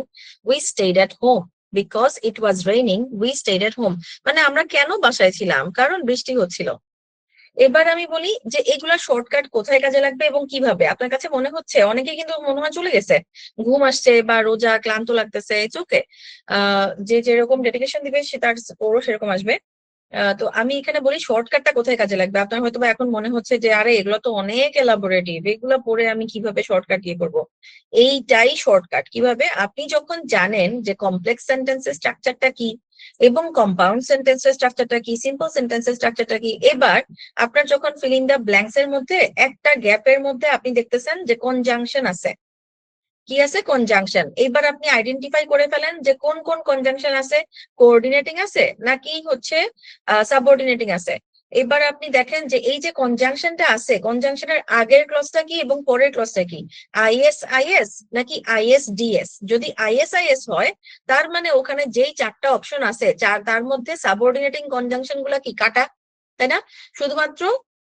we stayed at home, because it was raining we stayed at home, মানে আমরা কেন বাসায় ছিলাম, কারণ বৃষ্টি হচ্ছিল। এবার আমি বলি যে এগুলা শর্টকাট কোথায় কাজে লাগবে এবং কিভাবে। আপনার কাছে মনে হচ্ছে, অনেকে কিন্তু মনে হয় চলে গেছে, ঘুম আসছে বা রোজা ক্লান্ত লাগতেছে, চোখে যে যেরকম ডেডিকেশন দিবে সে তার ওরও সেরকম আসবে। তো আমি এখানে বলি শর্টকাটটা কোথায় কাজে লাগবে। আপনার হয়তো বা এখন মনে হচ্ছে যে আরে এগুলো তো অনেক এলাবোরেটিভ, এগুলো পড়ে আমি কিভাবে শর্টকাট দিয়ে করবো। এইটাই শর্টকাট। কিভাবে? আপনি যখন জানেন যে কমপ্লেক্স সেন্টেন্সের স্ট্রাকচারটা কি এবং কম্পাউন্ড সেন্টেন্সের স্ট্রাকচারটা কি, সিম্পল সেন্টেন্সের স্ট্রাকচারটা কি, এবার আপনার যখন ফিল ইন দ্য ব্ল্যাঙ্কস এর মধ্যে একটা গ্যাপের মধ্যে আপনি দেখতেছেন যে কনজাংশন আছে, কি আছে, কনজাংশন। এবার আপনি আইডেন্টিফাই করে ফেলেন যে কোন কোন কনজাংশন আছে, কোঅর্ডিনেটিং আছে নাকি হচ্ছে সাবঅর্ডিনেটিং আছে। এবার আপনি দেখেন যে এই যে কনজাংশনটা আছে, কনজাংশনের আগের ক্লজটা কি এবং পরের ক্লজটা কি, আইএস আইএস নাকি আইএস ডিএস। যদি আইএস আইএস হয় তার মানে ওখানে যেই চারটা অপশন আছে তার মধ্যে সাবঅর্ডিনেটিং কনজাংশন গুলা কি কাটা, তাই না? শুধুমাত্র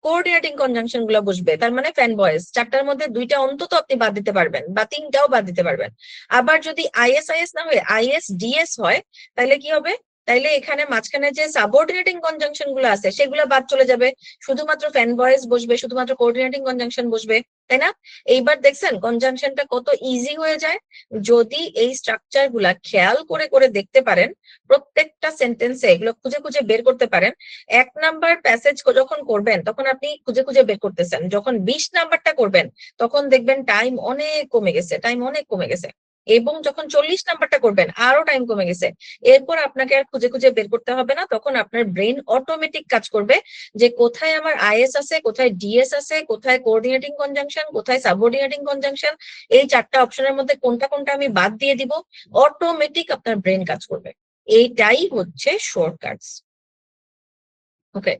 কোঅর্ডিনেটিং কনজাংশন গুলা বসবে, তার মানে ফ্যান বয়েজ। চারটার মধ্যে দুইটা অন্তত আপনি বাদ দিতে পারবেন বা তিনটাও বাদ দিতে পারবেন। আবার যদি আইএস আইএস না হয়ে আইএস ডিএস হয় তাহলে কি হবে, তাইলে এখানে মাঝখানে যে সাবঅর্ডিনেটিং কনজাংশন গুলো আছে সেগুলো বাদ চলে যাবে, শুধুমাত্র ফ্যান বয়েজ বসবে, শুধুমাত্র কোঅর্ডিনেটিং কনজাংশন বসবে, তাই না? এইবার দেখছেন কনজাংশনটা কত ইজি হয়ে যায় যদি এই স্ট্রাকচার গুলা খেয়াল করে করে দেখতে পারেন, প্রত্যেকটা সেন্টেন্সে এগুলো খুঁজে খুঁজে বের করতে পারেন। 1 নাম্বার প্যাসেজ যখন করবেন তখন আপনি খুঁজে খুঁজে বের করতেছেন, যখন 20 নাম্বারটা করবেন তখন দেখবেন টাইম অনেক কমে গেছে, টাইম অনেক কমে গেছে, এবং যখন 40 নাম্বারটা করবেন আরো টাইম কমে গেছে। এরপর আপনাকে আর খুঁজে খুঁজে বের করতে হবে না, তখন আপনার ব্রেন অটোমেটিক কাজ করবে যে কোথায় আমার আইএস আছে, কোথায় ডিএস আছে, কোথায় কোঅর্ডিনেটিং কনজাংশন, কোথায় সাবঅর্ডিনেটিং কনজাংশন, এই চারটা অপশনের মধ্যে কোনটা কোনটা আমি বাদ দিয়ে দিব। অটোমেটিক আপনার ব্রেন কাজ করবে। এইটাই হচ্ছে শর্টকাটস। ওকে,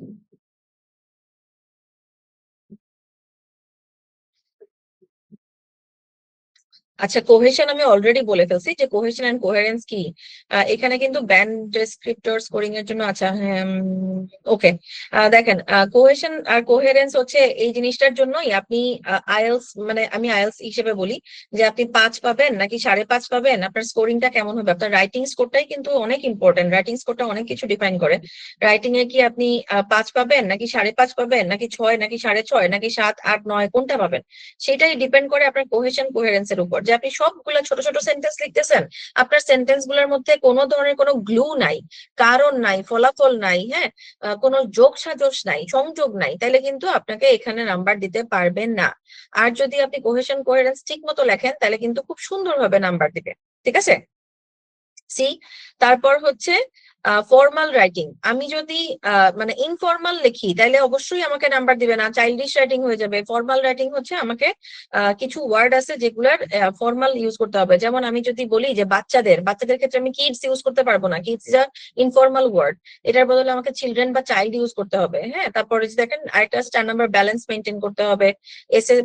আচ্ছা, কোহেশন আমি অলরেডি বলে ফেলছি যে কোহেশন এন্ড কোহেরেন্স কি। এখানে কিন্তু ব্যান্ড ডেসক্রিপ্টর স্কোরিং এর জন্য, আচ্ছা হ্যাঁ, ওকে, দেখেন কোহেশন আর কোহেরেন্স হচ্ছে এই জিনিসটার জন্যই আপনি আইএলস, মানে আমি আইএলস হিসেবে বলি যে আপনি 5 পাবেন নাকি 5.5 পাবেন, আপনার স্কোরিংটা কেমন হবে। আপনার রাইটিং স্কোরটাই কিন্তু অনেক ইম্পর্টেন্ট, রাইটিং স্কোরটা অনেক কিছু ডিফাইন করে। রাইটিং এ কি আপনি 5 পাবেন নাকি 5.5 পাবেন নাকি 6 নাকি 6.5 নাকি 7, 8, 9 কোনটা পাবেন, সেটাই ডিপেন্ড করে আপনার কোহেশন কোহেরেন্সের উপর। যে আপনি সবগুলো ছোট ছোট সেন্টেন্স লিখতেছেন, আপনার সেন্টেন্স গুলোর মধ্যে কোনো ধরনের কোনো গ্লু নাই, কারণ নাই, ফলাফল নাই, হ্যাঁ, কোনো যোগ সাজস নাই, সংযোগ নাই, তাহলে কিন্তু আপনাকে এখানে নাম্বার দিতে পারবেন না। আর যদি আপনি কোহেশন কোহেরেন্স ঠিক মতো লেখেন তাহলে কিন্তু খুব সুন্দরভাবে নাম্বার দিবে। ঠিক আছে, সি। তারপর হচ্ছে ফর্মাল রাইটিং। আমি যদি মানে ইনফর্মাল লিখি তাহলে অবশ্যই আমাকে নাম্বার দিবে না, চাইল্ডিশ রাইটিং হয়ে যাবে। ফর্মাল রাইটিং হচ্ছে আমাকে কিছু ওয়ার্ড আছে যেগুলার ফর্মাল ইউজ করতে হবে। যেমন আমি যদি বলি যে বাচ্চাদের ক্ষেত্রে আমি কিডস ইউজ করতে পারবো না, kids is a informal word, এটার বদলে আমাকে চিলড্রেন বা চাইল্ড ইউজ করতে হবে। হ্যাঁ, তারপরে যে দেখেন আরেকটা 4 নাম্বার ব্যালেন্স মেনটেন করতে হবে।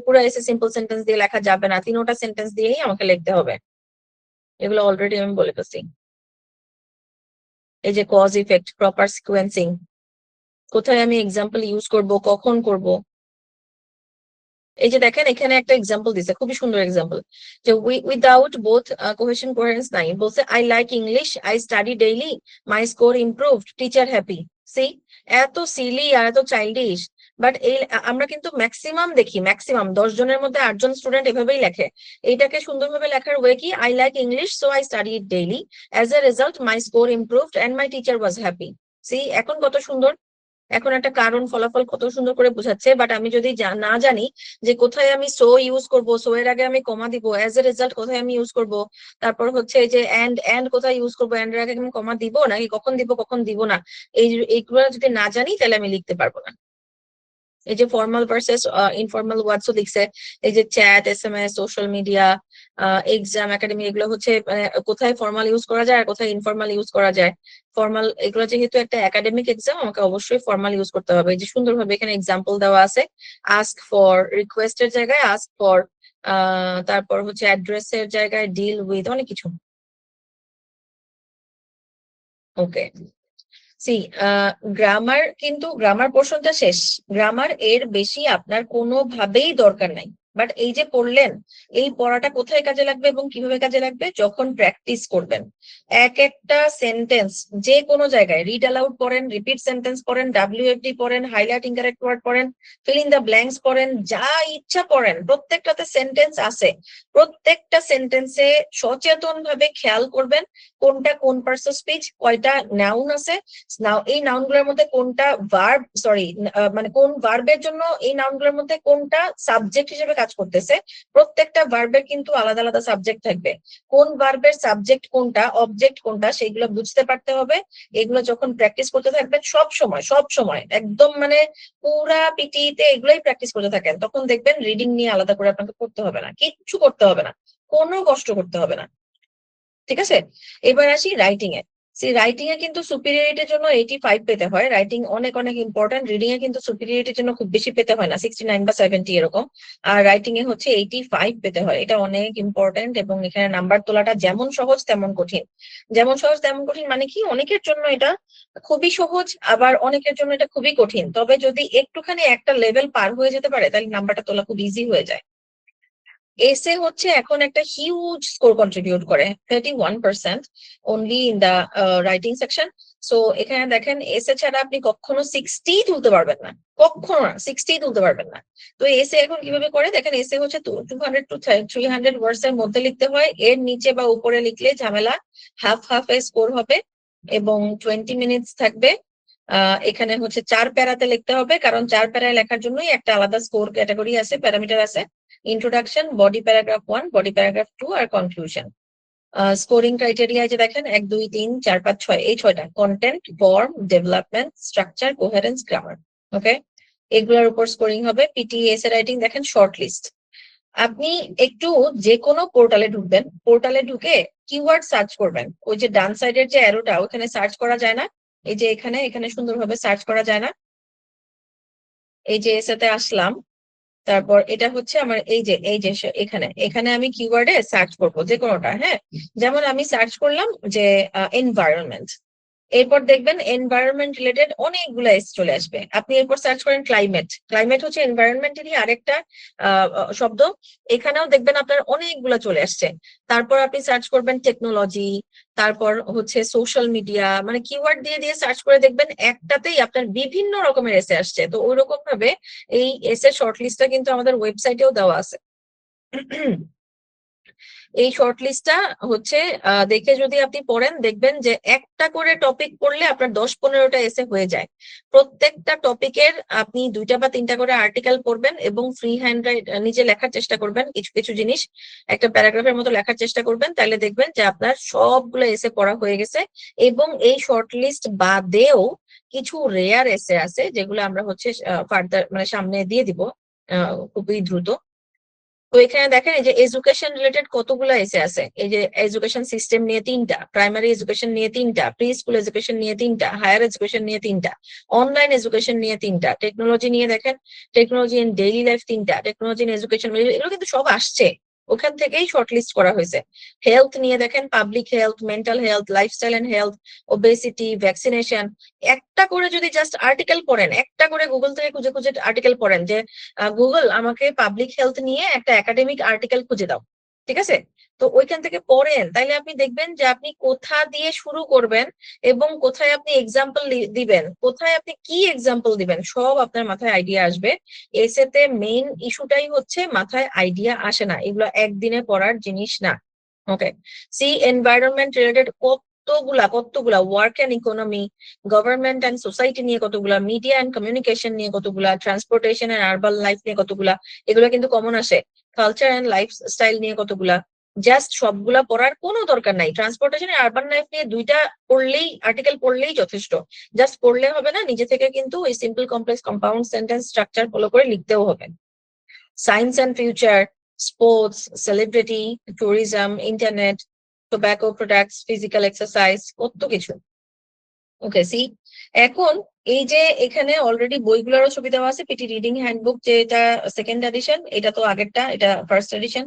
পুরো এসে সিম্পল সেন্টেন্স দিয়ে লেখা যাবে না, 3টা সেন্টেন্স দিয়েই আমাকে লিখতে হবে। এগুলো অলরেডি আমি বলে ফেলছি। এই যে কজ ইফেক্ট, প্রপার সিকোয়েন্সিং, কোথায় আমি এক্সাম্পল ইউজ করব, কখন করব, এই যে দেখেন এখানে একটা এক্সাম্পল দিছে, খুবই সুন্দর এক্সাম্পল, যে উইদাউট বোথ কোহেশন কোহেরেন্স নাই, বলছে I like English, I study daily, my score improved, teacher happy. See, এত সিলি আর এত চাইল্ডিশ, বাট এই আমরা কিন্তু ম্যাক্সিমাম দেখি, ম্যাক্সিমাম 10 জনের মধ্যে 8 জন স্টুডেন্ট এভাবেই লেখে। এইটাকে সুন্দরভাবে লেখার ওয়ে কি, I like English so I study it daily, as a result my score improved and my teacher was happy. See, এখন কত সুন্দর, এখন একটা কারণ ফলাফল কত সুন্দর করে বোঝাচ্ছে। বাট আমি যদি না জানি যে কোথায় আমি সো ইউজ করব, সো এর আগে আমি কমা দিব, অ্যাজ এ রেজাল্ট কোথায় আমি ইউজ করব, তারপর হচ্ছে এই যে এন্ড কোথায় ইউজ করবো, এন্ড এর আগে আমি কমা দিব নাকি কখন দিব কখন দিব না, এইগুলো যদি না জানি তাহলে আমি লিখতে পারবো না। এই যে ফর্মাল ভার্সেস ইনফর্মাল ওয়ার্ডসও লিখছে, এই যে chat, SMS, social media, exam, academy, এগুলো হচ্ছে কোথায় ফর্মাল ইউজ করা যায় আর কোথায় ইনফর্মাল ইউজ করা যায়। ফর্মাল, এগুলো যেহেতু একটা একাডেমিক এক্সাম, আমাকে অবশ্যই ফর্মাল ইউজ করতে হবে। এই যে সুন্দরভাবে এখানে এক্সাম্পল দেওয়া আছে, আস্ক ফর, রিকোয়েস্টের জায়গায় আস্ক ফর, তারপর হচ্ছে অ্যাড্রেসের জায়গায় ডিল উইথ, অনেক কিছু। ওকে, সি, গ্রামার, কিন্তু গ্রামার পোর্শনটা শেষ, গ্রামার এর বেশি আপনার কোনোভাবেই দরকার নাই। বাট এই যে পড়লেন, এই পড়াটা কোথায় কাজে লাগবে এবং কিভাবে কাজে লাগবে, যখন প্র্যাকটিস করবেন। এক একটা সেন্টেন্স যে কোনো জায়গায় রিড অ্যালাউড পড়েন, রিপিট সেন্টেন্স পড়েন, WFD পড়েন, হাইলাইট ইনকারেক্ট ওয়ার্ড পড়েন, ফিল ইন দ্য ব্ল্যাঙ্কস পড়েন, যা ইচ্ছা পড়েন, প্রত্যেকটাতে সেন্টেন্স আছে। প্রত্যেকটা সেন্টেন্সে সচেতন ভাবে খেয়াল করবেন কোনটা কোন পার্টস অফ স্পিচ, কয়টা নাউন আছে, এই নাউন গুলোর মধ্যে কোনটা ভার্ব, মানে কোন ভার্বের জন্য এই নাউন গুলোর মধ্যে কোনটা সাবজেক্ট হিসেবে কাজ করতেছে। প্রত্যেকটা ভার্বের কিন্তু আলাদা আলাদা সাবজেক্ট থাকবে, কোন ভার্বের সাবজেক্ট কোনটা, অবজেক্ট কোনটা, সেইগুলো বুঝতে পারতে হবে। এগুলো যখন প্র্যাকটিস করতে থাকবেন সব সময় একদম মানে পুরা পিটিতে এগুলোই প্র্যাকটিস করতে থাকেন, তখন দেখবেন রিডিং নিয়ে আলাদা করে আপনাকে পড়তে হবে না, কিচ্ছু করতে হবে না, কোনো কষ্ট করতে হবে না। ঠিক আছে, এবার আসি রাইটিং এ। রাইটিং এ কিন্তু সুপিরিয়রিটির জন্য 85 পেতে হয়, রাইটিং অনেক অনেক ইম্পর্টেন্ট। রিডিং এ কিন্তু সুপিরিয়রিটির জন্য খুব বেশি পেতে হয় না, 69 বা 70 এরকম। আর রাইটিং এ হচ্ছে 85 পেতে হয়, এটা অনেক ইম্পর্টেন্ট। এবং এখানে নাম্বার তোলাটা যেমন সহজ তেমন কঠিন। যেমন সহজ তেমন কঠিন মানে কি, অনেকের জন্য এটা খুবই সহজ, আবার অনেকের জন্য এটা খুবই কঠিন। তবে যদি একটুখানি একটা লেভেল পার হয়ে যেতে পারে তাহলে নাম্বারটা তোলা খুব ইজি হয়ে যায়। এসে হচ্ছে এখন একটা হিউজ স্কোর কন্ট্রিবিউট করে, 31% only in the writing section. So এখানে দেখেন এসে ছাড়া আপনি কখনো 60 তুলতে পারবেন না, কখনো না 60 তুলতে পারবেন না। তো এসে এখন কিভাবে করে দেখেন, এসে হচ্ছে 200 to 300 ওয়ার্ডস এর মধ্যে লিখতে হয়, এর নিচে বা উপরে লিখলে ঝামেলা, হাফ হাফ এ স্কোর হবে এবং 20 মিনিটস থাকবে। এখানে হচ্ছে 4 প্যারাতে লিখতে হবে, কারণ 4 প্যারায় লেখার জন্যই একটা আলাদা স্কোর ক্যাটাগরি আছে, প্যারামিটার আছে। Introduction, body paragraph 1, body paragraph 2 আর কনক্লুশন। স্কোরিং ক্রাইটেরিয়া যে দেখেন 1 2 3 4 5 6, এই 6টা, content, form, development, structure, coherence, grammar. Okay, এগুলোর উপর স্কোরিং হবে। পিটিএস এ রাইটিং দেখেন শর্ট লিস্ট। আপনি একটু যে কোনো পোর্টালে ঢুকবেন, পোর্টালে ঢুকে কিওয়ার্ড সার্চ করবেন, ওই যে ডান সাইডের যে অ্যারোটা ওখানে সার্চ করা যায় না, এই যে এখানে সুন্দরভাবে সার্চ করা যায় না, এই যে এসেতে আসলাম, তারপর এটা হচ্ছে আমার এই যে এখানে আমি কিওয়ার্ডে সার্চ করবো যে কোনোটা, হ্যাঁ, যেমন আমি সার্চ করলাম যে এনভায়রনমেন্ট, এরপর দেখবেন এনভায়রনমেন্ট রিলেটেড অনেকগুলো চলে আসবে। আপনি এরপর সার্চ করেন ক্লাইমেট, ক্লাইমেট হচ্ছে এনভায়রনমেন্টেরই আরেকটা শব্দ, এখানেও দেখবেন আপনার অনেকগুলো চলে আসছে। তারপর আপনি সার্চ করবেন টেকনোলজি, তারপর হচ্ছে সোশ্যাল মিডিয়া, মানে কিওয়ার্ড দিয়ে দিয়ে সার্চ করে দেখবেন একটাতেই আপনার বিভিন্ন রকমের এসে আসছে। তো ওই রকম ভাবে এই এসে শর্ট লিস্টটা কিন্তু আমাদের ওয়েবসাইটেও দেওয়া আছে। এই শর্ট লিস্টটা হচ্ছে দেখে যদি আপনি পড়েন দেখবেন যে একটা করে টপিক পড়লে আপনার 10-15টা এসে হয়ে যায়। প্রত্যেকটা টপিকের আপনি 2টা বা 3টা করে আর্টিকেল পড়বেন এবং ফ্রি হ্যান্ড নিজে লেখার চেষ্টা করবেন, কিছু কিছু জিনিস একটা প্যারাগ্রাফের মতো লেখার চেষ্টা করবেন, তাহলে দেখবেন যে আপনার সবগুলো এসে পড়া হয়ে গেছে। এবং এই শর্ট লিস্ট বাদেও কিছু রেয়ার এসে আছে যেগুলো আমরা হচ্ছে ফার্দার মানে সামনে দিয়ে দিব খুবই দ্রুত। তো এখানে দেখেন এই যে এডুকেশন রিলেটেড কতগুলো এসে আছে, এই যে এডুকেশন সিস্টেম নিয়ে 3টা, প্রাইমারি এডুকেশন নিয়ে 3টা, প্রি স্কুল এডুকেশন নিয়ে 3টা, হায়ার এডুকেশন নিয়ে 3টা, অনলাইন এডুকেশন নিয়ে 3টা, টেকনোলজি নিয়ে দেখেন টেকনোলজি ইন ডেইলি লাইফ 3টা, টেকনোলজি ইন এডুকেশন, এগুলো কিন্তু সব আসছে। ওখান থেকেই শর্টলিস্ট করা হয়েছে। হেলথ নিয়ে দেখেন, public health, mental health, lifestyle and health, obesity, vaccination, একটা করে যদি জাস্ট আর্টিকেল পড়েন, একটা করে গুগল থেকে খুঁজে খুঁজে আর্টিকেল পড়েন যে গুগল আমাকে পাবলিক হেলথ নিয়ে একটা একাডেমিক আর্টিকেল খুঁজে দাও, ঠিক আছে? তো ওইখান থেকে পড়েন, তাইলে আপনি দেখবেন যে আপনি কোথা দিয়ে শুরু করবেন এবং কোথায় আপনি এক্সাম্পল দিবেন, কোথায় আপনি কি এক্সাম্পল দিবেন, সব আপনার মাথায় আইডিয়া আসবে। এসেতে মেইন ইস্যুটাই হচ্ছে মাথায় আইডিয়া আসে না, এগুলো একদিনে পড়ার জিনিস না। ওকে, সি এনভায়রনমেন্ট রিলেটেড কতগুলা work and economy, government and society নিয়ে কতগুলা, মিডিয়া অ্যান্ড কমিউনিকেশন নিয়ে কতগুলা, ট্রান্সপোর্টেশন অ্যান্ড আরবান লাইফ নিয়ে কতগুলা, এগুলো কিন্তু কমন আসে। কালচার অ্যান্ড লাইফস্টাইল নিয়ে কতগুলা, জাস্ট সবগুলা পড়ার কোনো দরকার নাই। ট্রান্সপোর্টেশন আর আরবান লাইফ নিয়ে দুইটা পড়লেই, আর্টিকেল পড়লেই যথেষ্ট। জাস্ট পড়লে হবে না, নিজে থেকে কিন্তু ওই simple complex compound sentence structure follow করে লিখতেও হবে। Science and future, sports, celebrity, tourism, internet, tobacco products, physical exercise, কত কিছু। ওকে, সি এখন এই যে এখানে অলরেডি বইগুলোরও ছবি দেওয়া আছে, পিটি রিডিং হ্যান্ডবুক, যেটা সেকেন্ড এডিশন, এটা তো আগেরটা, এটা ফার্স্ট এডিশন।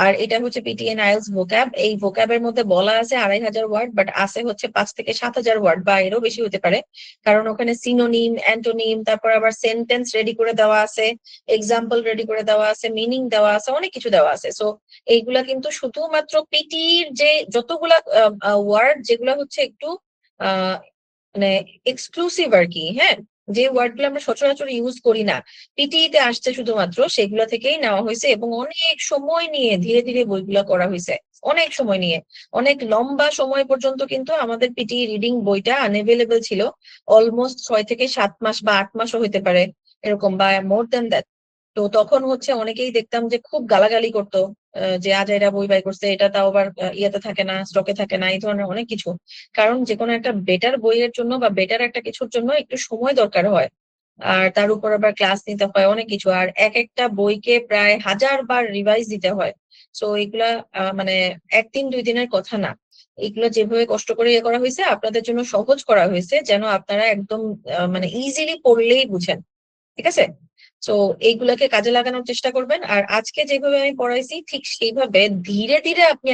আর এটা হচ্ছে পিটিএন আইএলস ভোক্যাব। এই ভোক্যাবের মধ্যে বলা আছে 2500 ওয়ার্ড, বাট আছে হচ্ছে 5 থেকে 7000 ওয়ার্ড বা এরও বেশি হতে পারে, কারণ ওখানে সিনোনিম, অ্যান্টোনিম, তারপর আবার সেন্টেন্স রেডি করে দেওয়া আছে, এক্সাম্পল রেডি করে দেওয়া আছে, মিনিং দেওয়া আছে, অনেক কিছু দেওয়া আছে। সো এইগুলা কিন্তু শুধুমাত্র পিটির যে যতগুলা ওয়ার্ড যেগুলো হচ্ছে একটু আহ মানে এক্সক্লুসিভ আর কি, হ্যাঁ, যে ওয়ার্ড গুলো আমরা সচরাচর ইউজ করি না, পিটিইতে আসছে শুধুমাত্র সেগুলো থেকেই নেওয়া হয়েছে। এবং অনেক সময় নিয়ে ধীরে ধীরে বইগুলো করা হয়েছে, অনেক সময় নিয়ে, অনেক লম্বা সময় পর্যন্ত কিন্তু আমাদের পিটি রিডিং বইটা আনএভেলেবল ছিল, অলমোস্ট 6 থেকে 7 মাস বা 8 মাসও হতে পারে এরকম, বা মোর দ্যান দ্যাট। তো তখন হচ্ছে অনেকেই দেখতাম যে খুব গালাগালি করতো, যে আজাইরা বই বাই করছে, এটা তাও আবার ইয়েতে থাকে না, স্টকে থাকে না, এই ধরনের অনেক কিছু। কারণ যে কোনো একটা বেটার বইয়ের জন্য বা বেটার একটা কিছুর জন্য একটু সময় দরকার হয়, আর তার উপর আবার ক্লাস নিতে হয়, অনেক কিছু, আর এক একটা বইকে প্রায় 1000 বার রিভাইজ দিতে হয়। সো এগুলা মানে 1 দিন 2 দিনের কথা না। এগুলো যেভাবে কষ্ট করে ইয়ে করা হয়েছে আপনাদের জন্য সহজ করা হয়েছে, যেন আপনারা একদম মানে ইজিলি পড়লেই বুঝেন, ঠিক আছে? তো এইগুলাকে কাজে লাগানোর চেষ্টা করবেন। আর আজকে যেভাবে আমি পড়াইছি ঠিক সেইভাবে ধীরে ধীরে আপনি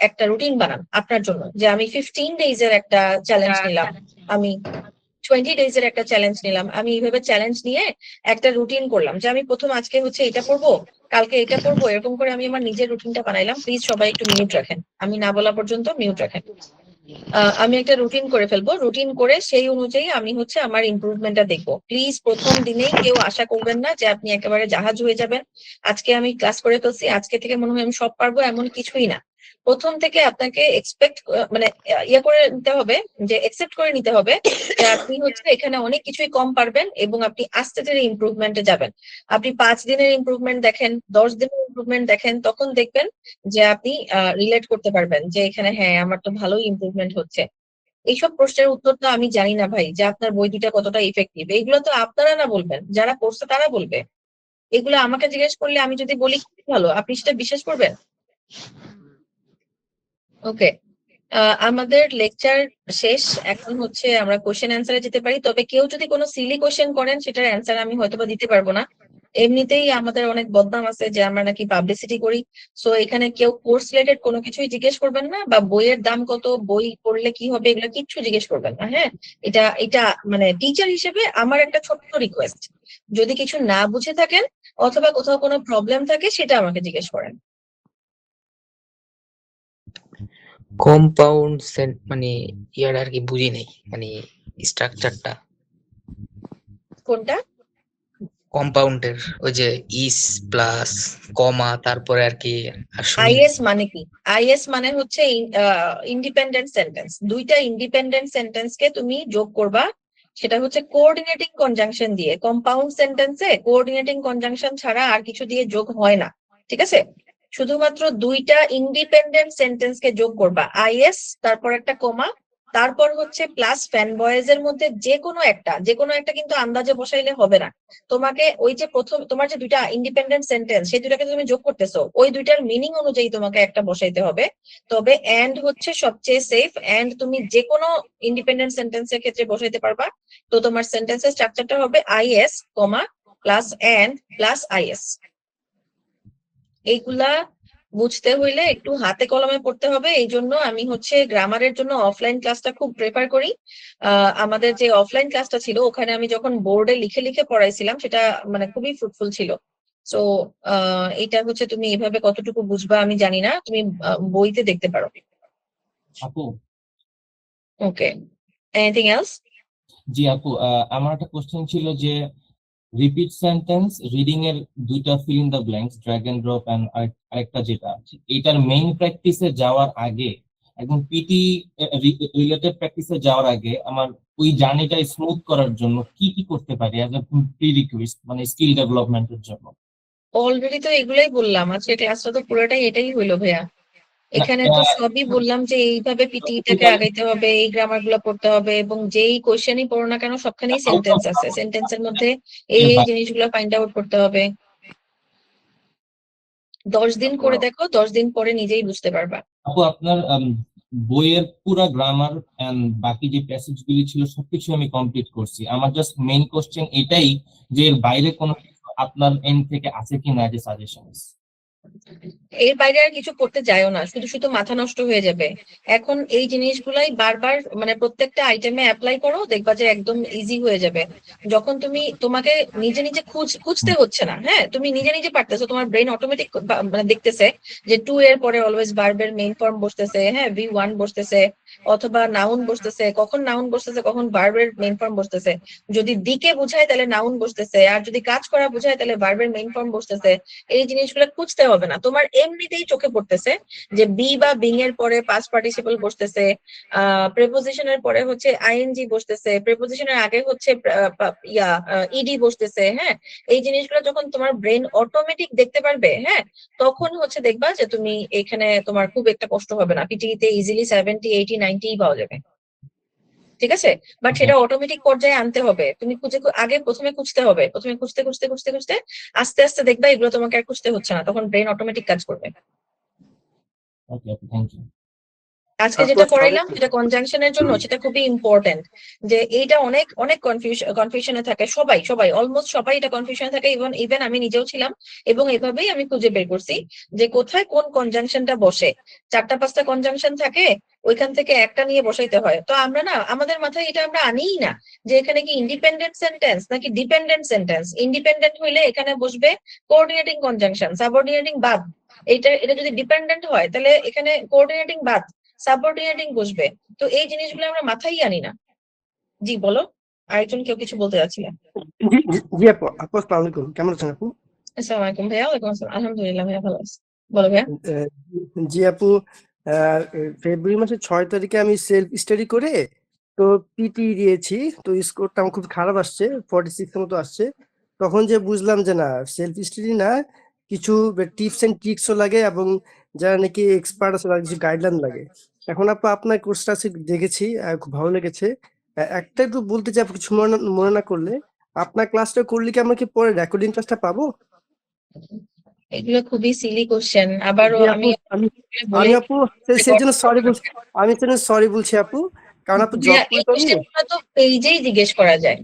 একটা রুটিন বানান আপনার জন্য, যে আমি 15 ডেজ এর একটা চ্যালেঞ্জ নিলাম, আমি 20 ডেজ এর একটা চ্যালেঞ্জ নিলাম, আমি এইভাবে চ্যালেঞ্জ নিয়ে একটা রুটিন করলাম যে আমি প্রথম আজকে হচ্ছে এটা পড়বো, কালকে এটা পড়বো, এরকম করে আমি আমার নিজের রুটিনটা বানাইলাম। প্লিজ সবাই একটু মিউট রাখেন, আমি না বলা পর্যন্ত মিউট রাখেন। আমি একটা রুটিন করে ফেলবো, রুটিন করে সেই অনুযায়ী আমি হচ্ছে আমার ইমপ্রুভমেন্টটা দেখবো। প্লিজ প্রথম দিনেই কেউ আশা করবেন না যে আপনি একেবারে জাহাজ হয়ে যাবেন। আজকে আমি ক্লাস করে ফেলছি, আজকে থেকে মনে হয় আমি সব পারবো, এমন কিছুই না। প্রথম থেকে আপনাকে মানে ইয়ে করে নিতে হবে, যে একসেপ্ট করে নিতে হবে যে আপনি হচ্ছে এখানে অনেক কিছুই কম পারবেন, এবং আপনি আস্তে ধীরে ইমপ্রুভমেন্টে যাবেন। আপনি 5 দিনের ইমপ্রুভমেন্ট দেখেন, 10 দিনের ইমপ্রুভমেন্ট দেখেন, তখন দেখবেন যে আপনি রিলেট করতে পারবেন যে এখানে হ্যাঁ আমার তো ভালোই ইমপ্রুভমেন্ট হচ্ছে। এইসব প্রশ্নের উত্তর তো আমি জানি না ভাই, যে আপনার বই দুটা কতটা ইফেক্টিভ, এগুলো তো আপনারা না বলবেন, যারা করছে তারা বলবে। এগুলো আমাকে জিজ্ঞেস করলে আমি যদি বলি ভালো, আপনি সেটা বিশ্বাস করবেন? ওকে, আমাদের লেকচার শেষ, এখন হচ্ছে আমরা কোশ্চেন অ্যান্সারে যেতে পারি। তবে কেউ যদি কোনো সিলি কোশ্চেন করেন সেটার অ্যান্সার আমি হয়তোবা দিতে পারবো না। এমনিতেই আমাদের অনেক বদনাম আছে যে আমরা নাকি পাবলিসিটি করি। সো এখানে কেউ কোর্স রিলেটেড কোনো কিছুই জিজ্ঞেস করবেন না, বা বইয়ের দাম কত, বই পড়লে কি হবে, এগুলো কিচ্ছু জিজ্ঞেস করবেন না। হ্যাঁ, এটা এটা মানে টিচার হিসেবে আমার একটা ছোট্ট রিকোয়েস্ট, যদি কিছু না বুঝে থাকেন অথবা কোথাও কোনো প্রবলেম থাকে সেটা আমাকে জিজ্ঞেস করেন। কম্পাউন্ড মানে ইয়ার আর কি বুঝি নেই, মানে স্ট্রাকচারটা কোনটা? কম্পাউন্ডের, ওই যে ইস প্লাস কমা তারপরে আর কি। আইএস মানে কি? আইএস মানে হচ্ছে ইন্ডিপেন্ডেন্ট সেন্টেন্স। দুইটা ইন্ডিপেন্ডেন্ট সেন্টেন্সকে তুমি যোগ করবা, সেটা হচ্ছে কোঅর্ডিনেটিং কনজাংশন দিয়ে। কম্পাউন্ড সেন্টেন্সে কোঅর্ডিনেটিং কনজাংশন ছাড়া আর কিছু দিয়ে যোগ হয় না, ঠিক আছে? শুধুমাত্র দুইটা ইন্ডিপেন্ডেন্ট সেন্টেন্সকে যোগ করবা, আইএস তারপর একটা কমা, তারপর হচ্ছে প্লাস ফ্যান বয়েজ এর মধ্যে যে কোনো একটা কিন্তু আন্দাজে বসাইলে হবে না। তোমাকে ওই যে প্রথম তোমার যে দুইটা ইন্ডিপেন্ডেন্ট সেন্টেন্স, সেই দুইটাকে তুমি যোগ করতেছো, ওই দুইটার মিনিং অনুযায়ী তোমাকে একটা বসাইতে হবে। তবে এন্ড হচ্ছে সবচেয়ে সেফ, এন্ড তুমি যে কোনো ইন্ডিপেন্ডেন্ট সেন্টেন্সের ক্ষেত্রে বসাইতে পারবা। তো তোমার সেন্টেন্সের স্ট্রাকচারটা হবে IS comma plus and plus IS. এইগুলা বুঝতে হইলে একটু হাতে কলমে পড়তে হবে। এই জন্য আমি হচ্ছে গ্রামারের জন্য অফলাইন ক্লাসটা খুব প্রেফার করি। আমাদের যে অফলাইন ক্লাসটা ছিল ওখানে আমি যখন বোর্ডে লিখে লিখে পড়াইছিলাম সেটা মানে খুবই ফ্রুটফুল ছিল। সো এটা হচ্ছে তুমি এভাবে কতটুকু বুঝবা আমি জানি না, তুমি বইতে দেখতে পারো। আপু, ওকে, এনিথিং এলস? জি আপু, আমার একটা কোশ্চেন ছিল যে রিপিট সেন্টেন্স রিডিং এর দুইটা fill in the blanks, drag and drop and আরেকটা যেটা আছে, এটার মেইন প্র্যাকটিসে যাওয়ার আগে, একদম পিটি রিলেটেড প্র্যাকটিসে যাওয়ার আগে আমার ওই জার্নিটা স্মুথ করার জন্য কি কি করতে পারি অ্যাজ এ প্রিরিকুইজিট, মানে স্কিল ডেভেলপমেন্টের জন্য? অলরেডি তো এগুলাই বললাম, আজকে ক্লাসটা তো পুরোটাই এটাই হইলো ভাইয়া। এখানে তো সবই বললাম যে এইভাবে পিটিটাকে আগাইতে হবে, এই গ্রামার গুলা পড়তে হবে, এবং যেই কোয়েশ্চেনই পড়ো না কেন সবখানেই সেন্টেন্স আছে, সেন্টেন্সের মধ্যে এই এই জিনিসগুলো ফাইন্ড আউট করতে হবে। 10 দিন করে দেখো, 10 দিন পরে নিজেই বুঝতে পারবা। আপু, আপনার বইয়ের পুরা গ্রামার এন্ড বাকি যে প্যাসেজ গুলি ছিল সবকিছু আমি কমপ্লিট করছি। আমার জাস্ট মেইন কোশ্চেন এটাই যে এর বাইরে কোনো কিছু আপনার এন্ড থেকে আছে কিনা যে সাজেশনস। এর বাইরে আর কিছু করতে যায়ও না, শুধু শুধু মাথা নষ্ট হয়ে যাবে। এখন এই জিনিসগুলাই বারবার মানে প্রত্যেকটা আইটেমে অ্যাপ্লাই করো, দেখবা যে একদম ইজি হয়ে যাবে। যখন তুমি তোমাকে নিজে নিজে খুঁজতে হচ্ছে না, হ্যাঁ, তুমি নিজে নিজে পারতেছো, তোমার ব্রেন অটোমেটিক মানে দেখতেছে যে টু এর পরে অলওয়েজ ভার্বের মেইন ফর্ম বসতেছে, হ্যাঁ, V1 বসতেছে, অথবা নাউন বসতেছে, কখন নাউন বসতেছে কখন ভার্বের মেইন ফর্ম বসতেছে। যদি দিকে বোঝায় তাহলে নাউন বসতেছে, আর যদি কাজ করা বোঝায় তাহলে ভার্বের মেইন ফর্ম বসতেছে। এই জিনিসগুলো খুঁজতে হবে না, তোমার এমনিতেই চোখে পড়তেছে যে বি বা বিং এর পরে পাস্ট পার্টিসিপল বসতেছে, প্রেপোজিশনের পরে হচ্ছে আইএনজি বসতেছে, প্রেপোজিশনের আগে হচ্ছে ইডি বসতেছে। হ্যাঁ, এই জিনিসগুলো যখন তোমার ব্রেন অটোমেটিক দেখতে পারবে, হ্যাঁ, তখন হচ্ছে দেখবা যে তুমি এখানে তোমার খুব একটা কষ্ট হবে না, পিটিতে ইজিলি 70, 80, 90 পাওয়া যাবে। ঠিক আছে, বাট সেটা অটোমেটিক পর্যায়ে আনতে হবে। তুমি আগে প্রথমে খুঁজতে হবে, প্রথমে খুঁজতে খুঁজতে খুঁজতে খুঁজতে আস্তে আস্তে দেখবা এগুলো তোমাকে আর খুঁজতে হচ্ছে না, তখন ব্রেন অটোমেটিক কাজ করবে। ওকে আপু, থ্যাংক ইউ। আজকে যেটা পড়াইলাম যেটা কনজাংশনের জন্য, সেটা খুবই ইম্পর্টেন্ট। যে এইটা অনেক অনেক কনফিউশনে থাকে, সবাই সবাই অলমোস্ট সবাই এটা কনফিউশনে থাকে, ইভেন আমি নিজেও ছিলাম। এবং এভাবেই আমি খুঁজে বের করছি যে কোথায় কোন কনজাংশনটা বসে। 4-5টা কনজাংশন থাকে, ওইখান থেকে একটা নিয়ে বসাইতে হয়। তো আমরা না, আমাদের মাথায় এটা আমরা আনিই না যে এখানে কি ইন্ডিপেন্ডেন্ট সেন্টেন্স নাকি ডিপেন্ডেন্ট সেন্টেন্স। ইন্ডিপেন্ডেন্ট হইলে এখানে বসবে কোঅর্ডিনেটিং কনজাংশন, সাবঅর্ডিনেটিং বাদ। এটা যদি ডিপেন্ডেন্ট হয় তাহলে এখানে কোঅর্ডিনেটিং বাদ, সাবঅর্ডিনেটিং বসবে। তো এই জিনিসগুলো আমরা মাথায় আনি না। জি বলো, আরেকজন কেউ কিছু বলতে যাচ্ছিলেন। জি আপু, আসসালামু আলাইকুম, কেমন আছেন আপু? আসসালামু আলাইকুম ভাইয়া। ওয়ালাইকুম আসসালাম, আলহামদুলিল্লাহ ভাইয়া ভালো আছি। বলো ভাইয়া। জি আপু, ফেব্রুয়ারি মাসের 6 তারিখে আমি সেলফ স্টাডি করে তো পিটি দিয়েছি। তো স্কোরটা আমার খুব খারাপ আসছে, 46 এর মতো আসছে। তখন যে বুঝলাম যে না, সেলফ স্টাডি না, কিছু টিপস এন্ড ট্রিক্সও লাগে, এবং যারা নাকি এক্সপার্ট আছে তাদের কিছু গাইডলাইন লাগে। এখন আপু আপনার কোর্সটা আছে দেখেছি, খুব ভালো লেগেছে। একটা একটু বলতে চাই, আপু কিছু মনে না করলে, আপনার ক্লাসটা করলে কি আমরা কি পরে রেকর্ডিং ক্লাসটা পাবো? এগুলো খুবই সিলি কোশ্চেন, আবারও জি আমি আপু, আমি আপু সেই জন্য সরি বলছি, আমি সেজন্য সরি বলছি আপু, কারণ আপু জব করি এই তো আমি। কোশ্চেনগুলো তো পেজেই জিজ্ঞেস করা যায়।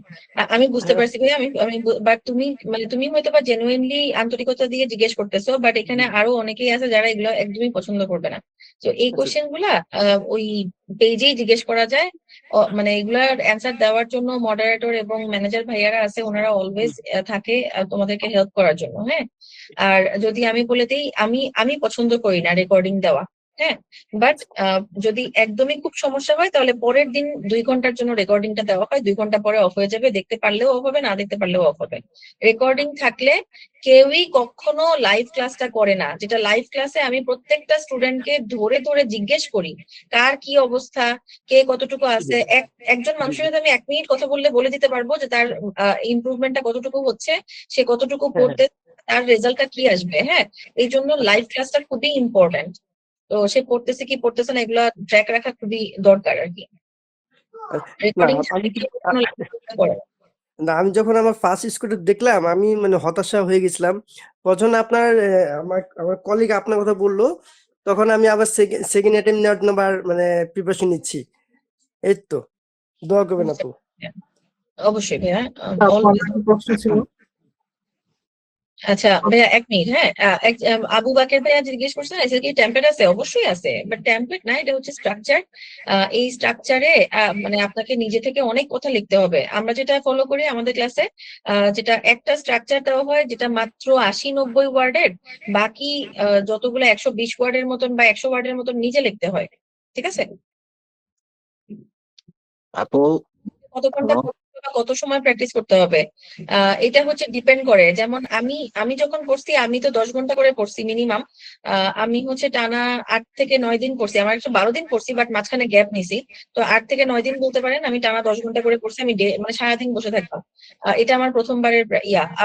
আমি বুঝতে পারছি ভাই, আমি বাট তুমি মানে তুমি হয়তো বা জেনুইনলি আন্তরিকতা দিয়ে জিজ্ঞেস করতেছো, বাট এখানে আরো অনেকেই আছে যারা এগুলো একদমই পছন্দ করবে না। তো এই কোশ্চেন গুলা ওই পেজেই জিজ্ঞেস করা যায়। মানে এগুলার অ্যান্সার দেওয়ার জন্য মডারেটর এবং ম্যানেজার ভাইয়ারা আছে, ওনারা অলওয়েজ থাকে তোমাদেরকে হেল্প করার জন্য। হ্যাঁ, আর যদি আমি বলে দিই, আমি পছন্দ করি না রেকর্ডিং দেওয়া। হ্যাঁ, বাট যদি একদমই খুব সমস্যা হয় তাহলে পরের দিন 2 ঘন্টার জন্য রেকর্ডিংটা দেওয়া হয়, 2 ঘন্টা পরে অফ হয়ে যাবে, দেখতে পারলেও অফ হবে, না দেখতে পারলেও অফ হবে। রেকর্ডিং থাকলে কেউই কখনো লাইভ ক্লাসটা করে না, যেটা লাইভ ক্লাসে আমি প্রত্যেকটা স্টুডেন্টকে ধরে ধরে জিজ্ঞেস করি কার কি অবস্থা, কে কতটুকু আছে। একজন মানুষের সাথে আমি 1 মিনিট কথা বললে বলে দিতে পারবো যে তার ইমপ্রুভমেন্টটা কতটুকু হচ্ছে, সে কতটুকু পড়তে, তার রেজাল্টটা কি আসবে। হ্যাঁ, এই জন্য লাইভ ক্লাসটা খুবই ইম্পর্টেন্ট। তো সে পড়তেছে কি পড়তেছে না এগুলা ট্র্যাক রাখা খুবই দরকার আর কি। না রেকর্ডিং না, আমি যখন আমার ফার্স্ট স্কুলে দেখলাম, আমি মানে হতাশা হয়ে গেছিলাম। তখন আপনার আমার কলিগ আপনার কথা বললো, তখন আমি আবার সেকেন্ড অ্যাটেম্প নেওয়ার জন্য আবার মানে প্রিপারেশন নিচ্ছি। এই তো, দোয়া করবেন আপু। অবশ্যই ভাইয়া, প্রশ্ন ছিল। আচ্ছা ভাইয়া এক মিনিট, হ্যাঁ আবু বাকের ভাইয়া জিজ্ঞেস করছেন এসে কি টেমপ্লেট আছে? অবশ্যই আছে, বাট টেমপ্লেট না, এটা হচ্ছে স্ট্রাকচার। এই স্ট্রাকচারে মানে আপনাকে নিজে থেকে অনেক কথা লিখতে হবে। আমরা যেটা ফলো করি আমাদের ক্লাসে, যেটা একটা স্ট্রাকচার দেওয়া হয় যেটা মাত্র 80-90 ওয়ার্ডের, বাকি যতগুলো 120 ওয়ার্ডের মতন বা 100 ওয়ার্ডের মতন নিজে লিখতে হয়, ঠিক আছে? আপু কত ঘন্টা হ্যালো, পড়তে হবে বা কত সময় প্র্যাকটিস করতে হবে এটা হচ্ছে ডিপেন্ড করে। যেমন আমি যখন পড়ছি আমি তো 10 ঘন্টা করে পড়ছি মিনিমাম। আমি হচ্ছে টানা 8 থেকে 9 দিন পড়ছি। আমার একটু 12 দিন পড়ছি, বাট মাঝখানে গ্যাপ নিছি। তো 8 থেকে 9 দিন বলতে পারেন আমি টানা 10 ঘন্টা করে পড়ছি। আমি মানে সারাদিন বসে থাকতাম। এটা আমার প্রথমবারের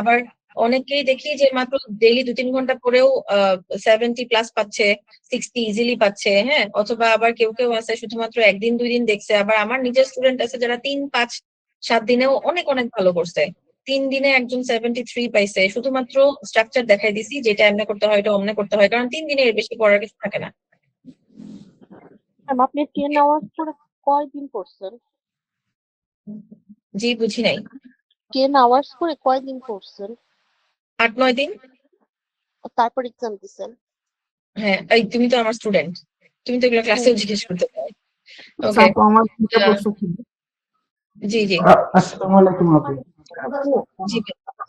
আবার অনেকেই দেখি যে মাত্র ডেইলি 2-3 ঘন্টা পরেও 70+ পাচ্ছে, 60 ইজিলি পাচ্ছে, হ্যাঁ। অথবা আবার কেউ কেউ আছে শুধুমাত্র 1-2 দিন দেখছে। আবার আমার নিজের স্টুডেন্ট আছে যারা 3-5-7 দিনেও অনেক অনেক ভালো করছে। 3 দিনে একজন 73 পাইছে, শুধুমাত্র স্ট্রাকচার দেখাই দিছি যেটা এমনি করতে হয় এটা অমনে করতে হয়, কারণ 3 দিনে এর বেশি পড়ার কিছু থাকে না। আপনি 10 আওয়ার্স করে কয়দিন করছেন? জি বুঝি নাই। 10 আওয়ার্স করে কয়দিন করছেন? 8-9 দিন। তারপর এক্সাম দিছেন? হ্যাঁ, এই তুমি তো আমার স্টুডেন্ট, তুমি তো এগুলো ক্লাসেও জিজ্ঞেস করতে পারো। আচ্ছা ওকে, আপু, আমার দুটো প্রশ্ন ছিল। জি জি আসসালামু আলাইকুম আপু। আপু, জি।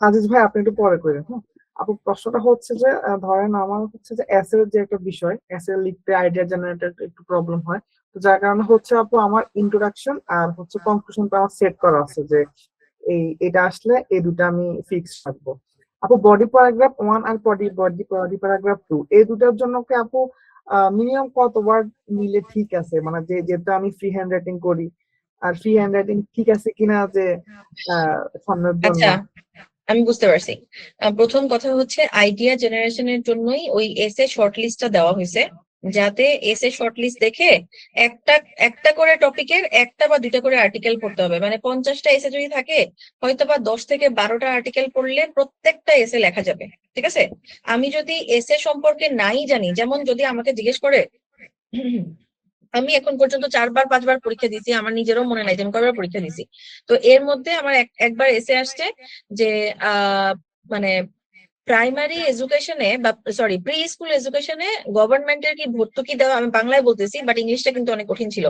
আজিজ ভাই আপনি একটু পরে করেন, হ্যাঁ। আপু প্রশ্নটা হচ্ছে যে ধরেন আমার হচ্ছে যে এসএ যে একটা বিষয়, এসএ লিখতে আইডিয়া জেনারেটর একটু প্রবলেম হয়। তো যার কারণে হচ্ছে আপু আমার ইন্ট্রোডাকশন আর হচ্ছে কনক্লুশনটা আমার সেট করা আছে যে এটা আসলে এই দুটো আমি ফিক্স রাখবো। আপু বডি প্যারাগ্রাফ 1 আর বডি প্যারাগ্রাফ 2 এই দুটার জন্য কি আপু মিনিমাম কত ওয়ার্ড নিলে ঠিক আছে? মানে যেহেতু আমি ফ্রি হ্যান্ড রাইটিং করি, আর ফ্রি হ্যান্ড রাইটিং ঠিক আছে কিনা যে সামনের জন্য। আচ্ছা, আমি বুঝতে পারছি। প্রথম কথা হচ্ছে আইডিয়া জেনারেশনের জন্যই ওই এসে শর্ট লিস্টটা দেওয়া হয়েছে, যাতে এসে শর্ট লিস্ট দেখে একটা একটা করে টপিকের একটা বা দুইটা করে আর্টিকেল পড়তে হবে। মানে 50টা এসে যদি থাকে, হয়তো বা 10 থেকে 12টা আর্টিকেল পড়লে প্রত্যেকটা এসে লেখা যাবে, ঠিক আছে? আমি যদি এসে সম্পর্কে নাই জানি, যেমন যদি আমাকে জিজ্ঞেস করে, আমি এখন পর্যন্ত 4-5 বার পরীক্ষা দিছি, আমার নিজেরও মনে নাই যে আমি কয়বার পরীক্ষা দিছি। তো এর মধ্যে আমার একবার এসে আসছে যে মানে প্রাইমারি এডুকেশনে বা সরি প্রি স্কুল এডুকেশনে গভর্নমেন্টের কি ভর্তুকি দেওয়া, আমি বাংলায় বলতেছি বাট ইংলিশটা কিন্তু অনেক কঠিন ছিল।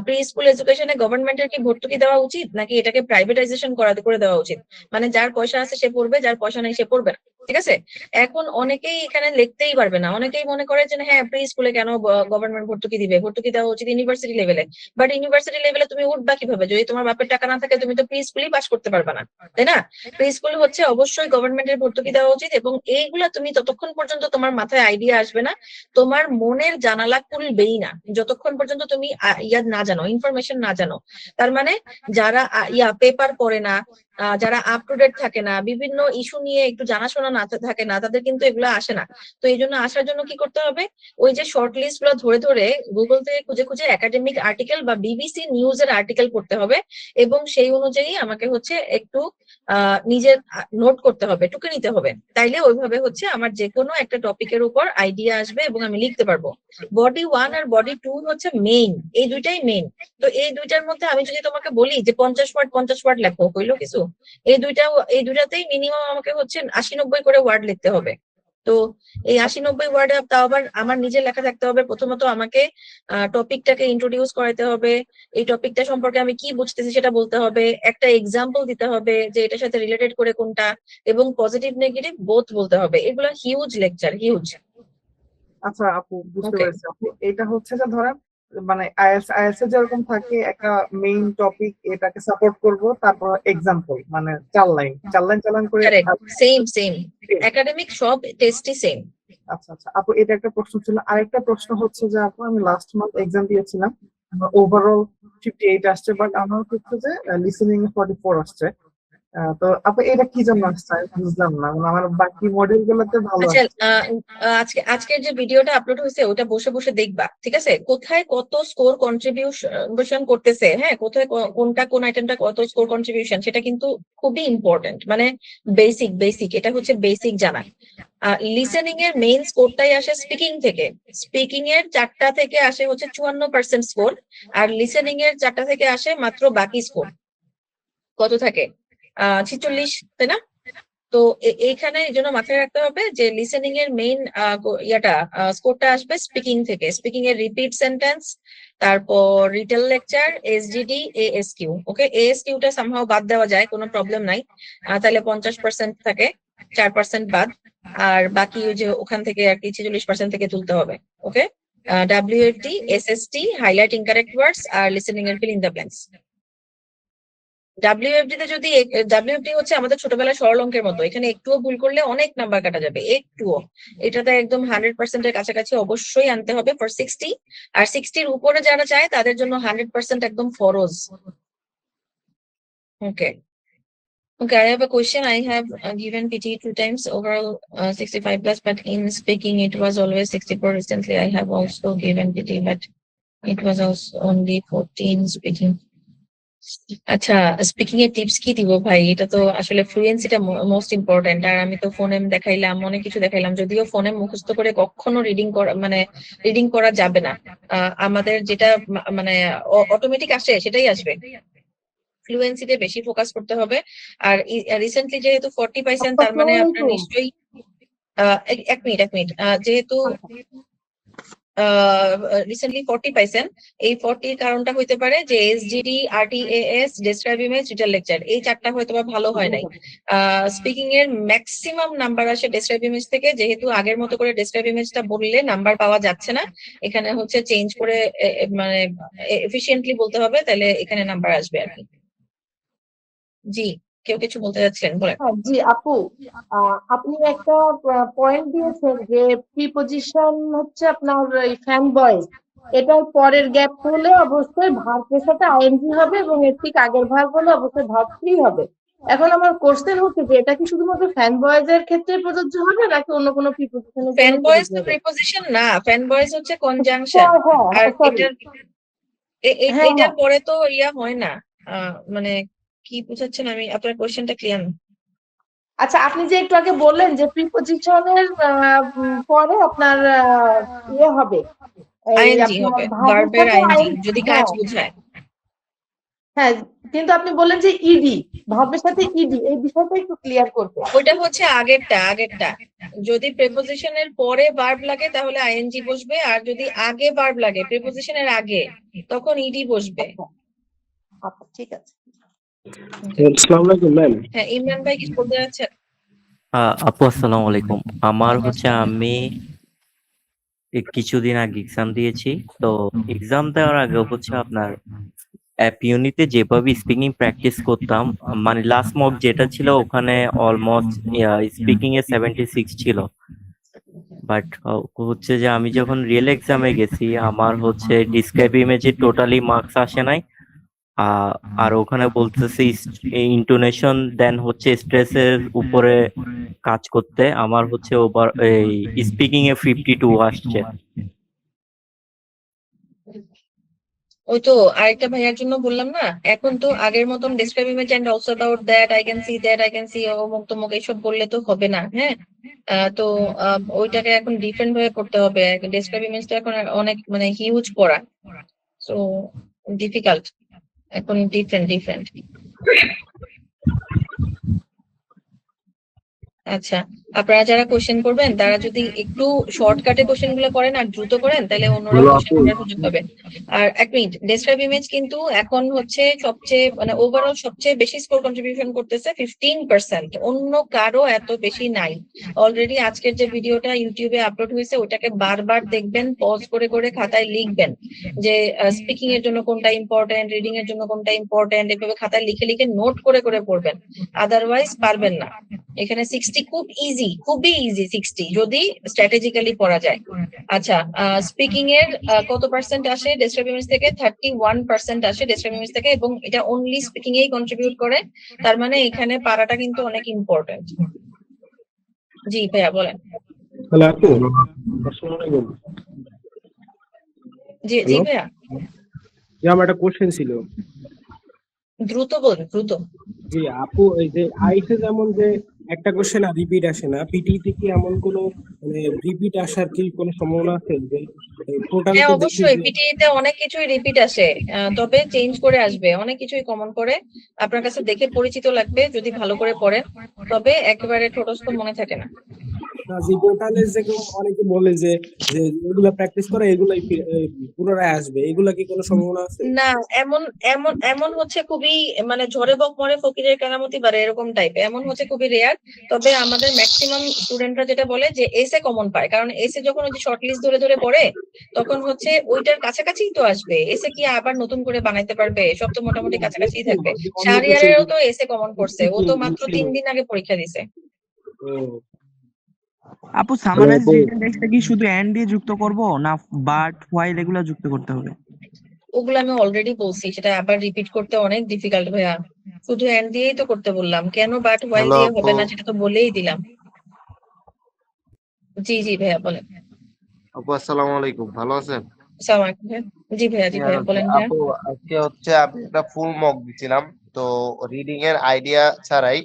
প্রি স্কুল এডুকেশনে গভর্নমেন্টের কি ভর্তুকি দেওয়া উচিত নাকি এটাকে প্রাইভেটাইজেশন করে দেওয়া উচিত? মানে যার পয়সা আছে সে পড়বে, যার পয়সা নেই সে পড়বে না, ঠিক আছে? এখন অনেকেই এখানে লিখতেই পারবে না, অনেকেই মনে করে যে হ্যাঁ প্রি স্কুলে কেন গভর্নমেন্ট ভর্তুকি দিবে, ভর্তুকি দেওয়া উচিত ইউনিভার্সিটি লেভেলে। বাট ইউনিভার্সিটি লেভেলে তুমি উঠবা কিভাবে যদি তোমার বাপের টাকা না থাকে? তুমি তো প্রি স্কুলই পাস করতে পারবে না, তাই না? প্রি স্কুল হচ্ছে অবশ্যই গভর্নমেন্টের ভর্তুকি দেওয়া উচিত, এবং এইগুলা তুমি ততক্ষণ পর্যন্ত তোমার মাথায় আইডিয়া আসবে না, তোমার মনের জানালা খুলবেই না, যতক্ষণ পর্যন্ত তুমি না জানো, ইনফরমেশন না জানো। তার মানে যারা পেপার পড়ে না, যারা আপ টু ডেট থাকে না, বিভিন্ন ইস্যু নিয়ে একটু জানাশোনা না থাকে না, তাদের কিন্তু এগুলো আসে না। তো এই জন্য আসার জন্য কি করতে হবে? ওই যে শর্ট লিস্ট গুলো ধরে ধরে গুগল থেকে খুঁজে খুঁজে একাডেমিক আর্টিকেল বা বিবিসি নিউজের আর্টিকেল পড়তে হবে, এবং সেই অনুযায়ী আমাকে হচ্ছে একটু নিজের নোট করতে হবে, টুকে নিতে হবে। তাইলে ওইভাবে হচ্ছে আমার যে কোনো একটা টপিকের উপর আইডিয়া আসবে এবং আমি লিখতে পারবো। বডি 1 আর বডি 2 হচ্ছে মেইন, এই দুইটাই মেইন। তো এই দুইটার মধ্যে আমি যদি তোমাকে বলি যে 50 ওয়ার্ড লেখো, হইলো কিছু? এই দুইটাতেই মিনিমাম আমাকে হচ্ছে 80-90 করে ওয়ার্ড লিখতে হবে। তো এই 80-90 ওয়ার্ডে তাও আবার আমার নিজের লেখা থাকতে হবে। প্রথমত আমাকে টপিকটাকে ইন্ট্রোডিউস করাতে হবে, এই টপিকটা সম্পর্কে আমি কি বুঝতেছি সেটা বলতে হবে, একটা এক্সাম্পল দিতে হবে যে এটার সাথে রিলেটেড করে কোনটা, এবং পজিটিভ নেগেটিভ বোথ বলতে হবে। এগুলো হিউজ লেকচার, হিউজ। আচ্ছা আপু, বুঝতে পেরেছি আপু। এটা হচ্ছে যে ধরেন মানে আইএলটিএস এ যেরকম থাকে একটা মেইন টপিক, এটাকে সাপোর্ট করব, তারপর এক্সাম্পল মানে 4 লাইন করে। সেম একাডেমিক সব টেস্টই সেম। আচ্ছা আচ্ছা আপু, এটা একটা প্রশ্ন ছিল। আরেকটা প্রশ্ন হচ্ছে যে আপু আমি লাস্ট মান্থ এক্সাম দিয়েছিলাম, আমার ওভারঅল 58 আসছে, বাট আমার হচ্ছে যে লিসেনিং 44 আসছে। তো আপু এটা কি জন্য আসছে আমি বুঝলাম না, মানে আমার বাকি মডেল গুলোতে ভালো আচ্ছা, আসছে। আজকের যে ভিডিওটা আপলোড হয়েছে ওটা বসে বসে দেখবা, ঠিক আছে? কোথায় কত স্কোর কন্ট্রিবিউশন করতেছে, হ্যাঁ, কোথায় কোনটা কোন আইটেমটা কত স্কোর কন্ট্রিবিউশন, সেটা কিন্তু খুবই ইম্পর্টেন্ট। মানে বেসিক এটা হচ্ছে বেসিক জানা। লিসেনিং এর মেইন স্কোরটাই আসে স্পিকিং থেকে। স্পিকিং এর 4টা থেকে আসে হচ্ছে 54% স্কোর, আর লিসেনিং এর 4টা থেকে আসে মাত্র বাকি স্কোর কত থাকে 46, তাই না? তো তো এইখানে এই জন্য মাথায় রাখতে হবে যে লিসেনিং এর মেইন স্কোরটা আসবে স্পিকিং থেকে, স্পিকিং এর রিপিট সেন্টেন্স, তারপর রিটেল লেকচার, এসজিডি, এএসকিউ। ওকে, এএসকিউটা সামহাও বাদ দেওয়া যায়, কোনো প্রবলেম নাই, তাহলে 50% থাকে, 4% বাদ, আর বাকি ওই যে ওখান থেকে আর কি 46% থেকে তুলতে হবে। ওকে, WFD, SST, হাইলাইট ইনকারেক্ট ওয়ার্ডস, আর লিসেনিং এর feel in the blanks. WFD তে যদি WFD হচ্ছে আমাদের ছোটবেলার সরল অঙ্কের মতো, এখানে একটুও ভুল করলে অনেক নাম্বার কাটা যাবে, একটুও। এটাতে একদম 100%-এর কাছাকাছি অবশ্যই আনতে হবে ফর 60, আর 60-র উপরে যারা চায় তাদের জন্য 100% একদম ফরজ। ওকে, okay, I have a question. I have given PT 2 times, overall 65 plus, but in speaking it was always 64. Recently I have also given PT, but it was also only 14 speaking. আচ্ছা, speaking এর tips কি দিব ভাই? এটা তো আসলে ফ্লুয়েন্সিটা most important. আর আমি তো ফোনেম দেখাইলাম, অনেক কিছু দেখাইলাম, যদিও ফোনে মুখস্থ করে কখনো রিডিং করা যাবে না। আমাদের যেটা মানে অটোমেটিক আসে সেটাই আসবে। ফ্লুয়েন্সিতে বেশি ফোকাস করতে হবে। আর রিসেন্টলি যেহেতু 40 পাইছেন, তার মানে আপনার নিশ্চয়ই এক মিনিট যেহেতু রিসেন্টলি 40 পাইছেন, এই 40 কারণটা হইতে পারে যে SGD, RTAS, describe image, retail lecture, এই চারটা হয়তো বা ভালো হয় নাই। স্পিকিং এর ম্যাক্সিমাম নাম্বার আসে ডেসক্রাইব ইমেজ থেকে, যেহেতু আগের মতো করে ডেসক্রাইব ইমেজটা বললে নাম্বার পাওয়া যাচ্ছে না, এখানে হচ্ছে চেঞ্জ করে মানে এফিশিয়েন্টলি বলতে হবে, তাহলে এখানে নাম্বার আসবে আর কি। জি, কেউ কিছু বলতে যাচ্ছেন, বলেন। জি আপু, আপনি একটা পয়েন্ট দিয়েছেন যে প্রিপজিশন হচ্ছে আপনার ফ্যান বয়েজ, এটার পরের গ্যাপ হলে অবশ্যই ভার্বের সাথে আইএনজি হবে এবং এর ঠিক আগের ভার্ব হলে অবশ্যই ভার্ব 3 হবে। এখন আমার কোশ্চেন হচ্ছে যে এটা কি শুধুমাত্র ফ্যান বয়েজ এর ক্ষেত্রে প্রযোজ্য হবে নাকি অন্য কোনো প্রিপজিশনের ফ্যান জন্য বয়েজ প্রযোজ্য তো হবে? প্রিপজিশন না, ফ্যান বয়েজ হচ্ছে কনজাংশন। আর এটার পরে তো ইয়া হয় না, মানে কি বুঝাচ্ছেন? আমি আপনার কোশ্চেনটা ক্লিয়ার না। আচ্ছা, আপনি যে একটু আগে বললেন যে প্রিপজিশনের পরে আপনার ইয়ে হবে, এই আইএনজি আপনার হবে, ভার্বের ভার্বের সাথে আইএনজি যদি কাজ হ্যাঁ বোঝায়। হ্যাঁ, কিন্তু আপনি বললেন যে ইডি, ভার্বের সাথে ইডি, এই বিষয়টা একটু ক্লিয়ার করতে। ওইটা হচ্ছে আগেরটা। যদি প্রিপজিশনের পরে ভার্ব লাগে তাহলে আইএনজি বসবে, আর যদি আগে ভার্ব লাগে প্রিপজিশনের আগে তখন ইডি বসবে। আচ্ছা ঠিক আছে। আসসালামু আলাইকুম ম্যাম। হ্যাঁ, ইমরান ভাই কিছু বলতে যাচ্ছেন? আপু আসসালামু আলাইকুম। আমার হচ্ছে আমি কিছুদিন আগে এক্সাম দিয়েছি। তো এক্সাম দেওয়ার আগে হচ্ছে আপনার অ্যাপ ইউনিতে যেভাবে স্পিকিং প্র্যাকটিস করতাম, মানে লাস্ট মক যেটা ছিল ওখানে অলমোস্ট স্পিকিং এ 76 ছিল। বাট হচ্ছে যে আমি যখন রিয়েল এক্সামে গেছি আমার হচ্ছে ডিসক্রাইব ইমেজে টোটালি মার্কস আসে নাই। আর ওখানে বলতেছে ইন্টোনেশন দেন হচ্ছে স্ট্রেসের উপরে কাজ করতে আমার হচ্ছে ওভার এই স্পিকিং এ 52 আসছে। ওই তো আরেকটা ভাইয়ার জন্য বললাম না, এখন তো আগের মতন describe image and also about that, I can see that, I can see অমুক তমুক এইসব বললে তো হবে না। হ্যাঁ, তো ওইটাকে এখন ডিফারেন্ট ভাবে করতে হবে। ডেসক্রাইব ইমেজটা এখন অনেক মানে হিউজ পড়া, সো ডিফিকাল্ট, এখন ডিফারেন্ট। আচ্ছা, আপনারা যারা কোশ্চেন করবেন তারা যদি একটু শর্টকাটে কোশ্চেন গুলো করেন আর দ্রুত করেন তাহলে অন্যরা কোশ্চেন করার সুযোগ পাবে। আর এক মিনিট, ডেসক্রাইব ইমেজ কিন্তু এখন হচ্ছে সবচেয়ে মানে ওভারঅল সবচেয়ে বেশি স্কোর কন্ট্রিবিউশন করতেছে 15%, অন্য কারো এত বেশি নাই। অলরেডি আজকের যে ভিডিওটা ইউটিউবে আপলোড হয়েছে ওটাকে বারবার দেখবেন, পজ করে করে খাতায় লিখবেন যে স্পিকিং এর জন্য কোনটা ইম্পর্টেন্ট, রিডিং এর জন্য কোনটা ইম্পর্টেন্ট, এভাবে খাতায় লিখে লিখে নোট করে করে পড়বেন, আদারওয়াইজ পারবেন না। এখানে 60 খুবই ইজি 60 যদি স্ট্র্যাটেজিক্যালি পড়া যায়। আচ্ছা, স্পিকিং এর কত পার্সেন্ট আসে ডেসক্রাইব ইমেজ থেকে? 31% আসে ডেসক্রাইব ইমেজ থেকে, এবং এটা অনলি স্পিকিং এই কন্ট্রিবিউট করে। তার মানে এখানে পারাটা কিন্তু অনেক ইম্পর্টেন্ট। জি ভাইয়া বলেন। হ্যালো আপু, আসসালামু আলাইকুম। জি ভাইয়া, আমার একটা কোশ্চেন ছিল। দ্রুত বলুন, দ্রুত। জি আপু, এই যে আইসে যেমন যে একটা কোশ্চেন আর রিপিট আসে না, পিটিতে কি এমন কোনো মানে রিপিট আসার কি কোনো সম্ভাবনা আছে যে টোটাল হ্যাঁ তো দেখি অবশ্যই যে পিটিইতে অনেক কিছুই রিপিট আসে, তবে চেঞ্জ করে আসবে, অনেক কিছুই কমন করে আপনার কাছে দেখে পরিচিত লাগবে যদি ভালো করে পড়েন, তবে একেবারে ঠোঁটস্থ মনে থাকে না। না, যে টোটালে যেরকম অনেকে বলে যে যে এগুলা প্র্যাকটিস করে এগুলাই পুনরায় আসবে, এগুলা কি কোনো সম্ভাবনা আছে? না, এমন এমন এমন হচ্ছে খুবই, মানে ঝড়ে বক মরে ফকিরের কেরামতি বাড়ে এরকম টাইপ, এমন হচ্ছে খুবই রেয়ার। তবে আমাদের ম্যাক্সিমাম স্টুডেন্টরা যেটা বলে যে এসে কমন পায়, কারণ এসে যখন ওই যে শর্ট লিস্ট ধরে ধরে পড়ে তখন হচ্ছে ওইটার কাছাকাছিই তো আসবে, এসে কি আবার নতুন করে বানাইতে পারবে, সব তো মোটামুটি কাছাকাছিই থাকবে। অন্য শাহরিয়ারেরও তো এসে কমন কিছু করছে, ও তো মাত্র 3 দিন আগে পরীক্ষা দিছে। আপু সামারাইজ রিটেন টেক্সটটা কি শুধু এন্ড দিয়ে যুক্ত করব না বাট হোয়াইল এগুলা যুক্ত করতে হবে? ওগুলো আমি অলরেডি বলছি, সেটা আবার রিপিট করতে অনেক ডিফিকাল্ট ভাইয়া, শুধু এন্ড দিয়েই তো করতে বললাম, কেন বাট হোয়াইল হ্যালো দিয়ে আপু। হবে না সেটা তো বলেই দিলাম। জি জি ভাইয়া বলেন। আপু আসসালামু আলাইকুম, ভালো আছেন? আসসালামু আলাইকুম ভাইয়া। জি ভাইয়া, জি ভাইয়া বলেন ভাইয়া। আপু আজকে হচ্ছে আমি একটা ফুল মক দিছিলাম, তো রিডিং এর আইডিয়া ছাড়াই,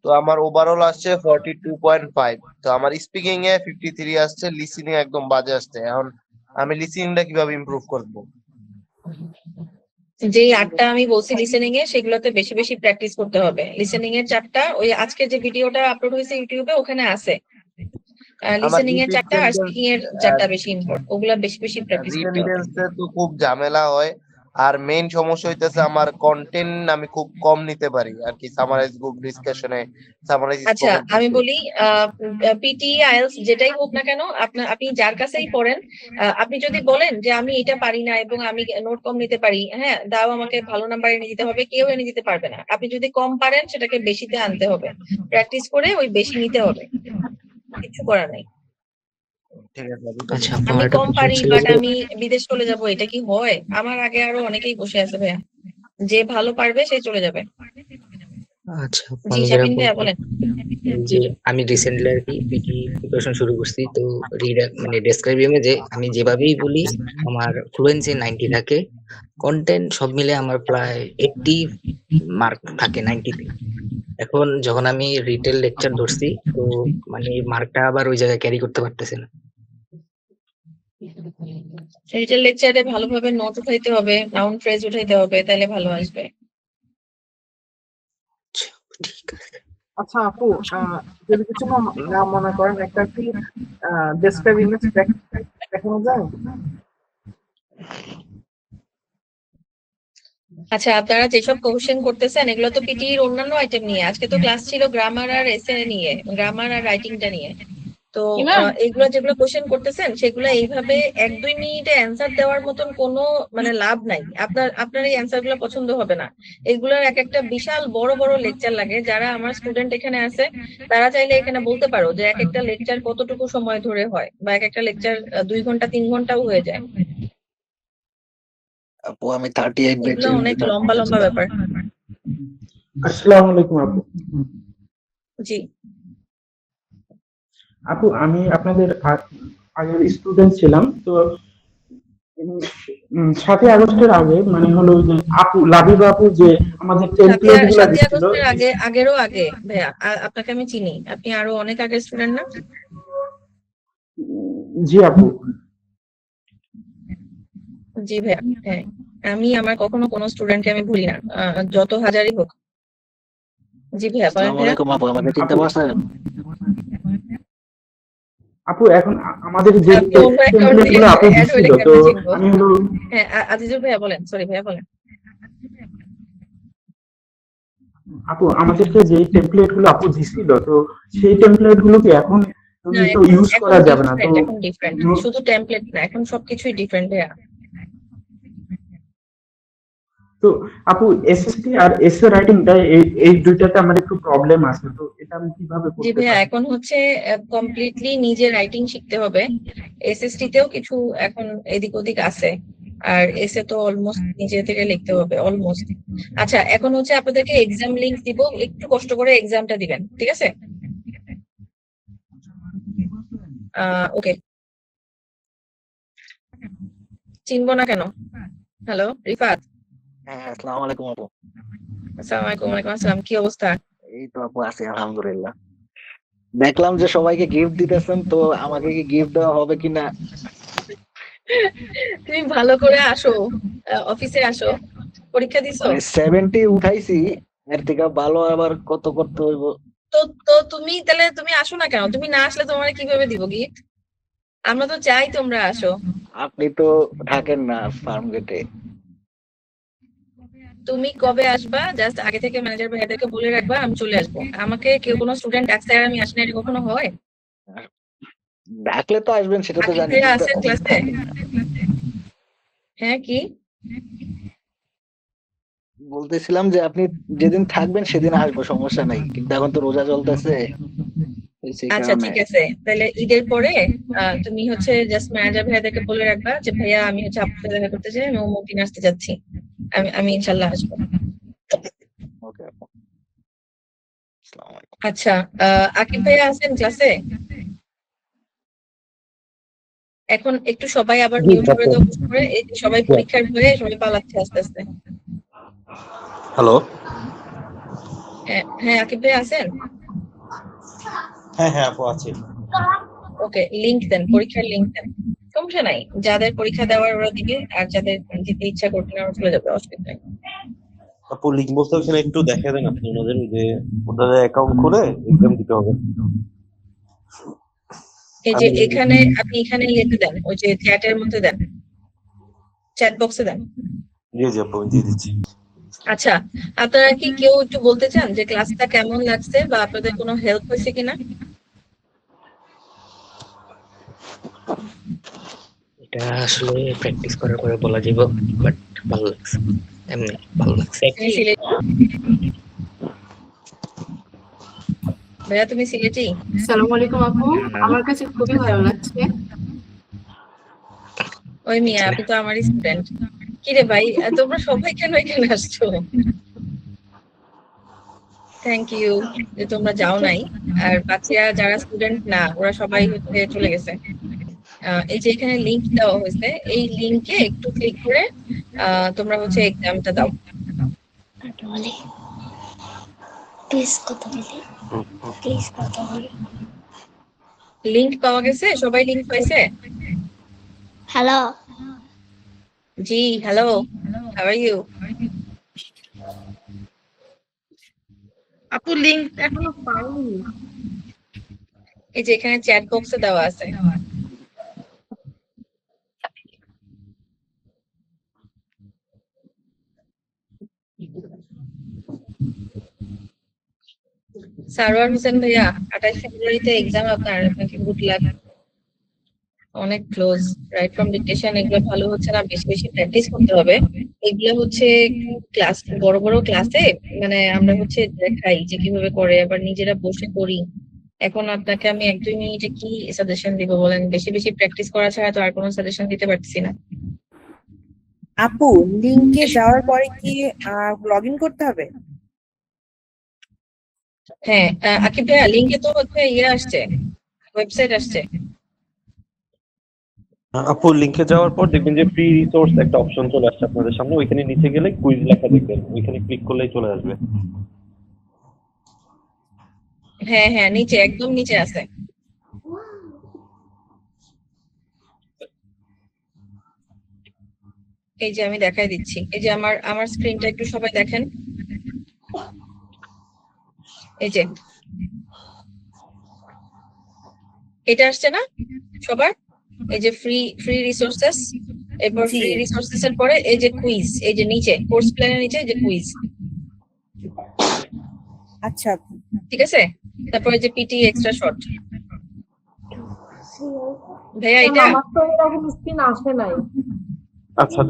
তো আমার ওভারঅল আসছে 42.5, তো আমার স্পিকিং এ 53 আসছে, লিসেনিং একদম বাজে আসছে। এখন আমি লিসেনিংটা কিভাবে ইমপ্রুভ করব? যেই 8টা আমি বলছি লিসেনিং এ, সেগুলোতে বেশি বেশি প্র্যাকটিস করতে হবে। লিসেনিং এর 4টা ওই আজকে যে ভিডিওটা আপলোড হয়েছে ইউটিউবে ওখানে আছে, আমার লিসেনিং এর রিপিট 4টা আর স্পিকিং এর 4টা বেশি ইম্পর্টেন্ট, ওগুলা বেশি বেশি প্র্যাকটিস করতে হবে। সেন্টেন্সে তো খুব ঝামেলা হয়, আর মেইন সমস্যা হইতেছে আমার কন্টেন্ট আমি খুব কম নিতে পারি আর কি, সামারাইজ গ্রুপ ডিসকাশনে, সামারাইজ আচ্ছা স্পোকেন আমি টেস্টে। বলি, পিটি আইএলটিএস যেটাই হোক না কেন, আপনি যার কাছেই পড়েন, আপনি যদি বলেন যে আমি এটা পারি না এবং আমি নোট কম নিতে পারি, হ্যাঁ দাও আমাকে ভালো নাম্বার এনে দিতে হবে, কেউ এনে দিতে পারবে না। আপনি যদি কম পারেন সেটাকে বেশিতে আনতে হবে, প্র্যাকটিস করে ওই বেশি নিতে হবে, কিছু করার নেই। ঠিক আছে আপু, আচ্ছা ধন্যবাদ। আমার আমি একটা কম কোশ্চেন পারি ছিল বাট যে আমি বিদেশ চলে যাব, এটা কি হয়? আমার আগে আরো অনেকেই বসে আছে ভাইয়া, যে ভালো পারবে সে চলে যাবে। আচ্ছা আপু, জি আমি যেটা শাবিন ভাইয়া বলতাম বলেন। যে আমি রিসেন্টলি আর কি পিটি প্রিপারেশন শুরু করছি, তো মানে ডেসক্রাইবিং এ যে আমি যেভাবেই বলি আমার ফ্লুয়েন্সি 90 থাকে, কন্টেন্ট সব মিলে আমার প্রায় 80 মার্ক থাকে 90 তে। এখন যখন আমি রিটেল লেকচার ধরছি, তো মানে মার্কটা আবার ওই জায়গায় ক্যারি করতে পারতেছে না। রিটেল লেকচারে ভালোভাবে নোট উঠাইতে হবে, নাউন ফ্রেজ উঠাইতে হবে, তাহলে ভালো আসবে। আচ্ছা, ঠিক আছে। আচ্ছা আপু, যদি কিছু না মনে করেন, একটা কি ডেসক্রাইব ইমেজ দেখানো যায়? আচ্ছা আপনারা যেসব কোশ্চেন করতেছেন এগুলো তো পিটির অন্যান্য আইটেম নিয়ে, আজকে তো ক্লাস ছিল গ্রামার আর এসে নিয়ে, গ্রামার আর রাইটিংটা নিয়ে। তো এগুলো যেগুলো কোশ্চেন করতেছেন সেগুলো এইভাবে 1-2 মিনিটে অ্যান্সার দেওয়ার মতন কোনো মানে লাভ নাই, আপনার এই অ্যান্সার গুলো পছন্দ হবে না। এগুলোর এক একটা বিশাল বড় বড় লেকচার লাগে। যারা আমার স্টুডেন্ট এখানে আছে তারা চাইলে এখানে বলতে পারো যে এক একটা লেকচার কতটুকু সময় ধরে হয়, বা এক একটা লেকচার 2 ঘন্টা 3 ঘন্টাও হয়ে যায়। আপু আমি 38 এগুলো ব্যাচের অনেক লম্বা লম্বা ব্যাপার। আসসালামু আলাইকুম আপু। জি আপু আমি আপনাদের আগের স্টুডেন্ট ছিলাম, তো 7ই আগস্টের আগে মানে হলো যে আপু লাবিব আপু যে আমাদের টেমপ্লেট গুলো 7ই দিচ্ছিল। আগস্টের আগেরও আগে ভাইয়া, আপনাকে আমি চিনি, আপনি আরো অনেক আগের স্টুডেন্ট না? জি আপু। জি ভাইয়া, হ্যাঁ আমি আমার কখনো কোনো স্টুডেন্টকে আমি ভুলি না, যত হাজারই হোক। জি ভাইয়া বলেন আসসালামু ভাইয়া। আলাইকুম আপু, আমাকে চিনতে পারছেন? আপু এখন আমাদের যে আপনি অন্য অ্যাকাউন্ট টেমপ্লেট দিয়ে গুলো আপু অ্যাড হইলে দিচ্ছিল, তো কেমনে চিনবো? আমি হলো হ্যাঁ আজিজুল ভাইয়া বলেন, সরি ভাইয়া বলেন। আপু আমাদেরকে যে টেমপ্লেট গুলো আপু দিছিল, তো সেই টেমপ্লেট গুলো কি এখন না তো এখন ইউজ এখন করা যাবে না? তো ডিফারেন্ট, এখন ডিফারেন্ট, শুধু টেমপ্লেট না, এখন সবকিছুই ডিফারেন্ট ভাইয়া। তো আপু এসএসটি আর এসএ রাইটিংটা এই দুইটাতে আমার একটু প্রবলেম আছে, তো এটা আমি কিভাবে জি করতে ভাইয়া, পারি? এখন হচ্ছে কমপ্লিটলি নিজে রাইটিং শিখতে হবে। এসএসটি তেও কিছু এখন এদিক ওদিক আছে, আর এসে তো অলমোস্ট নিজে থেকে লিখতে হবে অলমোস্ট। আচ্ছা এখন হচ্ছে আপনাদেরকে এক্সাম লিংক দিব, একটু কষ্ট করে এক্সামটা দিবেন, ঠিক আছে? ওকে, চিনবো না কেন? হ্যালো রিফাত। হ্যাঁ আসসালামু আলাইকুম আপু। আসসালামু আলাইকুম। ওয়ালাইকুম আসসালাম, কি অবস্থা? এই তো আপু আছি আলহামদুলিল্লাহ। দেখলাম যে সবাইকে গিফট দিতেছেন, তো আমাকে কি গিফট দেওয়া হবে কিনা? তুমি ভালো করে আসো, অফিসে আসো। পরীক্ষা দিছো? মানে 70 উঠাইছি, এর থেকে ভালো আবার কত করতে হইব? তো তো তুমি তাহলে তুমি আসো না কেন? তুমি না আসলে তোমার কিভাবে দিব গিফট? আমরা তো চাই তোমরা আসো। আপনি তো থাকেন না ফার্ম গেটে। তুমি কবে আসবা জাস্ট আগে থেকে ম্যানেজার ভাইয়াদেরকে বলে রাখবা, আমি চলে আসবো। আমাকে কেউ কোনো স্টুডেন্ট ডাকছে আর আমি আসি না, এটা কখনো হয়? ডাকলে তো আসবেন, সেটা তো আকিব জানি, ভাইয়া কিন্তু আছেন ক্লাসে? থাকেন না। হ্যাঁ কি? বলতেছিলাম যে আপনি যেদিন থাকবেন সেদিন আসবো, সমস্যা নাই, কিন্তু এখন তো রোজা চলতেছে, সেই আচ্ছা কারণে। ঠিক আছে, তাহলে ঈদের পরে তুমি হচ্ছে জাস্ট ম্যানেজার ভাইয়াদেরকে বলে রাখবা যে ভাইয়া আমি হচ্ছে আপনার সাথে দেখা করতে চাই, আমি অমুক দিন আসতে যাচ্ছি। আমি ইনশাল্লাহ আসবো। ওকে আপু, আসসালামু আলাইকুম। আচ্ছা, আকিব ভাইয়া আছেন ক্লাসে? এখন একটু সবাই আবার মিউট করে দাও বসে করে, এই যে সবাই পরীক্ষার ভয়ে সবাই পালাচ্ছে আস্তে আস্তে। হ্যালো। হ্যাঁ আকিব ভাইয়া আছেন? হ্যাঁ হ্যাঁ আপু আছি। ওকে, লিংক দেন, পরীক্ষার লিংক দেন। সমস্যা নাই, যাদের পরীক্ষা দেওয়ার ওরা দিবে, আর যাদের দিতে ইচ্ছা করবে না ওরা চলে যাবে, অসুবিধা নাই। আপু লিঙ্ক বলতে ওখানে একটু দেখা দেন আপনি ওনাদের, যে ওনাদের অ্যাকাউন্ট খুলে এক্সাম দিতে হবে। এই যে এখানে আপনি এখানে ইয়েতে দেন, ওই যে চ্যাটের মধ্যে দেন, চ্যাট বক্সে দেন। জি জি আপু দিয়ে দিচ্ছি। আচ্ছা, আপনারা কি কেউ একটু বলতে চান যে ক্লাসটা কেমন লাগছে বা আপনাদের কোনো হেল্প হয়েছে কিনা? এটা আসলে প্র্যাকটিস করার পরে বলা যাবে, বাট ভালো লাগছে, এমনি ভালো লাগছে। ভাইয়া তুমি সিলেটি? আসসালামু আলাইকুম আপু, আমার কাছে খুবই ভালো লাগছে। ওই মিয়া, আপনি তো আমারই স্টুডেন্ট। কি রে ভাই, তোমরা সবাই কেন এখানে আসছো? থ্যাংক ইউ যে তোমরা যাও নাই, আর বাচ্চারা যারা স্টুডেন্ট না ওরা সবাই হচ্ছে চলে গেছে। এই যে এখানে লিংক দেওয়া হয়েছে, এই লিংকে একটু ক্লিক করে তোমরা হচ্ছে এক্সামটা দাও। লিংক পাওয়া গেছে? সবাই লিংক পাইছে? হ্যালো। জি হ্যালো, হাউ আর ইউ? আপু লিংক এখনো পাইনি। এই যে এখানে চ্যাট বক্সে দেওয়া আছে। সারওয়ার হোসেন ভাইয়া, 28 ফেব্রুয়ারিতে এক্সাম আপনার, আপনাকে গুড লাক। অনেক ক্লোজ, রাইট ফ্রম ডিকটেশন এগুলো ভালো হচ্ছে না, বেশি বেশি প্র্যাকটিস করতে হবে। এগুলো হচ্ছে ক্লাস, বড় বড় ক্লাসে মানে আমরা হচ্ছে দেখাই যে কিভাবে করে, আবার নিজেরা বসে করি। এখন আপনাকে আমি 1-2 মিনিটে কি সাজেশন দিব বলেন? বেশি বেশি প্র্যাকটিস করা ছাড়া তো আর কোনো সাজেশন দিতে পারছি না। আপু লিংকে যাওয়ার পরে কি লগ ইন করতে হবে? হ্যাঁ আকিব ভাইয়া, লিংকে তো হচ্ছে ইয়ে আসছে, ওয়েবসাইট আসছে। আপু লিংকে যাওয়ার পর দেখবেন যে ফ্রি রিসোর্স একটা অপশন চলে আসছে আপনাদের সামনে, ওইখানে নিচে গেলে কুইজ লেখা দেখবেন, ওইখানে ক্লিক করলেই চলে আসবে। হ্যাঁ হ্যাঁ, নিচে একদম নিচে আছে। এই যে আমি দেখাই দিচ্ছি, এই যে আমার স্ক্রিনটা একটু সবাই দেখেন। এই যে এটা আসছে না সবার? এই যে ফ্রি রিসোর্সেস, এরপর ফ্রি রিসোর্সেস এর পরে এই যে কুইজ, এই যে নিচে কোর্স প্ল্যানের নিচে এই যে কুইজ। আচ্ছা ঠিক আছে, তারপরে যে পিটি এক্সট্রা শর্ট। ভাইয়া এটা আমার তো এরকম স্ক্রিন আসে নাই। আচ্ছা,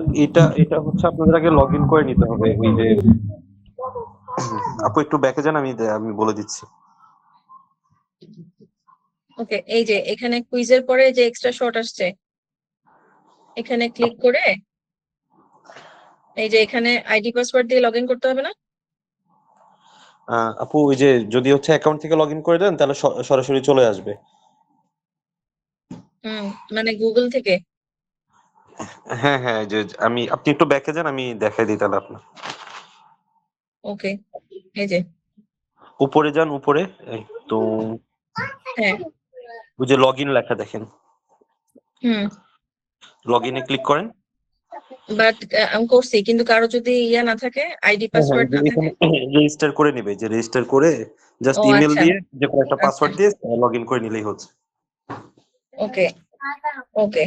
এটা হচ্ছে আপনাদের আগে লগ ইন করে নিতে হবে। ওই যে আপু একটু ব্যাকে যান, আমি বলে দিচ্ছি। ওকে, এই যে এখানে কুইজের পরে যে এক্সট্রা শর্ট আসছে, এখানে ক্লিক করে এই যে এখানে আইডি পাসওয়ার্ড দিয়ে লগ ইন করতে হবে না? আপু ওই যে যদি হচ্ছে অ্যাকাউন্ট থেকে লগ ইন করে দেন তাহলে সরাসরি চলে আসবে। মানে গুগল থেকে? হ্যাঁ হ্যাঁ, যে আপনি একটু ব্যাকে যান, আমি দেখাই দিই তাহলে আপনার। ওকে, এই যে উপরে যান, উপরে তো হ্যাঁ। ওই যে লগ ইন লেখা দেখেন, হুম। লগ ইনে ক্লিক করেন। বাট আমি করছি, কিন্তু কারো যদি ইয়া না থাকে, আইডি পাসওয়ার্ড না থাকে। রেজিস্টার করে নিবে, যে রেজিস্টার করে জাস্ট ও ইমেল আচ্ছা। দিয়ে যে কোনো একটা আচ্ছা, পাসওয়ার্ড দিয়ে লগ ইন করে নিলেই হচ্ছে। ওকে ওকে,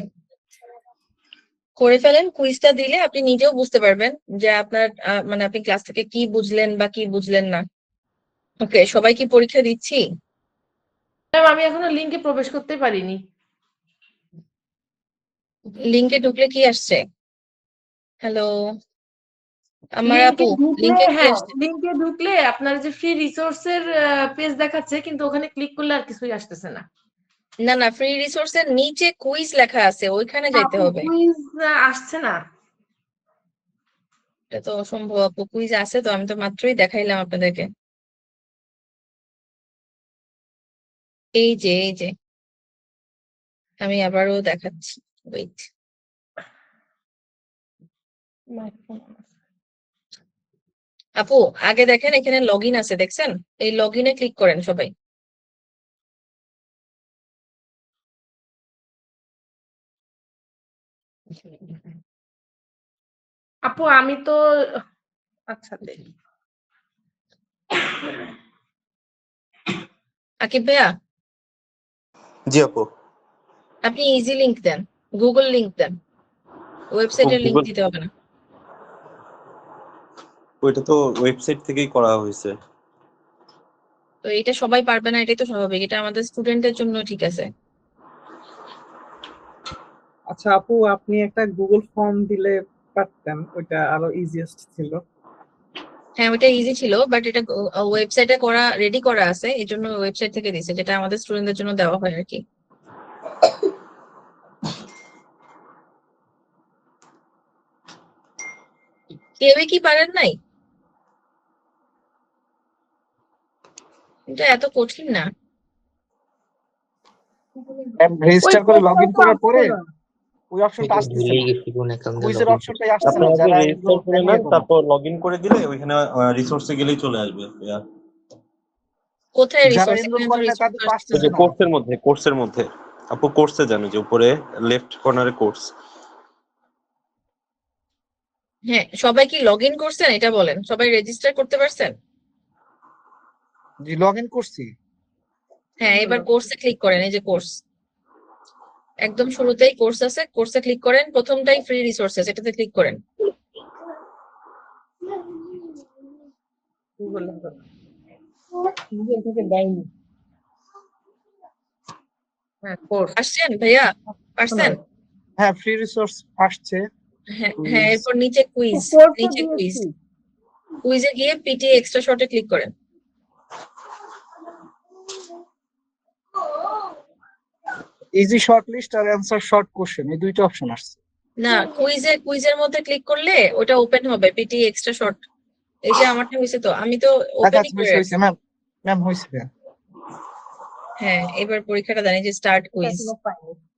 করে ফেলেন। কুইজটা দিলে আপনি নিজেও বুঝতে পারবেন যে আপনার মানে আপনি ক্লাস থেকে কি বুঝলেন বা কি বুঝলেন না। ওকে, সবাই কি পরীক্ষা দিচ্ছি? ম্যাম আমি এখনো লিঙ্কে প্রবেশ করতে পারিনি। লিংকে ঢুকলে কি আসছে? হ্যালো আমার আপু, লিঙ্কে ঢুকলে, লিংকে কি হ্যাঁ আসছে? লিঙ্কে ঢুকলে আপনার যে ফ্রি রিসোর্সের পেজ দেখাচ্ছে, কিন্তু ওখানে ক্লিক করলে আর কিছুই আসতেছে না। না না, ফ্রি রিসোর্সের নিচে কুইজ লেখা আছে, ওইখানে যাইতে হবে। কুইজ আসছে না। এটা তো অসম্ভব আপু, কুইজ আছে তো, আমি তো মাত্রই দেখাইলাম আপনাদেরকে। এই যে এই যে, আমি আবারও দেখাচ্ছি, ওয়েট। আপু আগে দেখেন এখানে লগ ইন আছে, দেখছেন? এই লগ ইনে ক্লিক করেন সবাই। আপু আমি তো, আচ্ছা দেখি। আকিব ভাইয়া, জি আপু। আপনি ইজি লিংক দেন, গুগল লিংক দেন, ওয়েবসাইটের লিংক গুগল, দিতে হবে না। ওইটা তো ওয়েবসাইট থেকেই করা হয়েছে। তো এটা সবাই পারবে না, এটাই তো স্বাভাবিক, এটা আমাদের স্টুডেন্টের জন্য ঠিক আছে। আচ্ছা আপু, আপনি একটা গুগল ফর্ম দিলে পারতেন, ওইটা আরো ইজিয়েস্ট ছিল। হ্যাঁ ওইটা ইজি ছিল, বাট এটা ওয়েবসাইটে করা, রেডি করা আছে, এই জন্য ওয়েবসাইট থেকে দিছে, যেটা আমাদের স্টুডেন্টদের জন্য দেওয়া হয় আর কি। কেউই কি পারেন নাই? এটা এত কঠিন না। রেজিস্টার করে লগ ইন করার পরে ওই অপশনটা আমি তো আসতেছে ভুলেই না, গেছি কোন অ্যাকাউন্টে লগ কুইজের ইন করতে। অপশনটাই আসতেছে না, আপনারা আগে যারা এগুলো রেজিস্টার করে দেখে নেন, কোনো। তারপর লগ ইন করে দিলে ওইখানে রিসোর্সে গেলেই চলে আসবে। কোথায় যারা রিসোর্স? এনরোল এখানে তো করে না রিসোর্স তাদের তো ওই আসতেছে যে না। কোর্সের মধ্যে, কোর্সের মধ্যে আপু, কোর্সে যান, ওই যে উপরে লেফট কর্নারে কোর্স। হ্যাঁ, সবাই কি লগ ইন করছেন এটা বলেন, সবাই রেজিস্টার করতে পারছেন? জি লগ ইন করছি। হ্যাঁ, এবার কোর্সে ক্লিক করেন, এই যে কোর্স, একদম শুরুতেই কোর্স আছে, কোর্সে ক্লিক করেন, প্রথমটাই ফ্রি রিসোর্সেস, এটাতে ক্লিক করেন। আসছেন ভাইয়া? পারছেন? হ্যাঁ ফ্রি রিসোর্স আসছে। হ্যাঁ হ্যাঁ, এরপর নিচে কুইজ, নিচে কুইজ, কুইজে গিয়ে পিটি এক্সট্রা শর্টে ক্লিক করেন। ইজি শর্ট লিস্ট আর অ্যানসার শর্ট কোশ্চেন, এই দুইটা অপশন আসছে। না, কুইজের মধ্যে ক্লিক করলে ওটা ওপেন হবে, পিটি এক্সট্রা শর্ট। এই যে আমারটা হয়েছে তো, আমি তো আচ্ছা ওপেনই আচ্ছা, করে হয়েছে রাখছি। ম্যাম, ম্যাম হয়েছে। হ্যাঁ, এবার পরীক্ষাটা দেন, এই যে স্টার্ট কুইজ।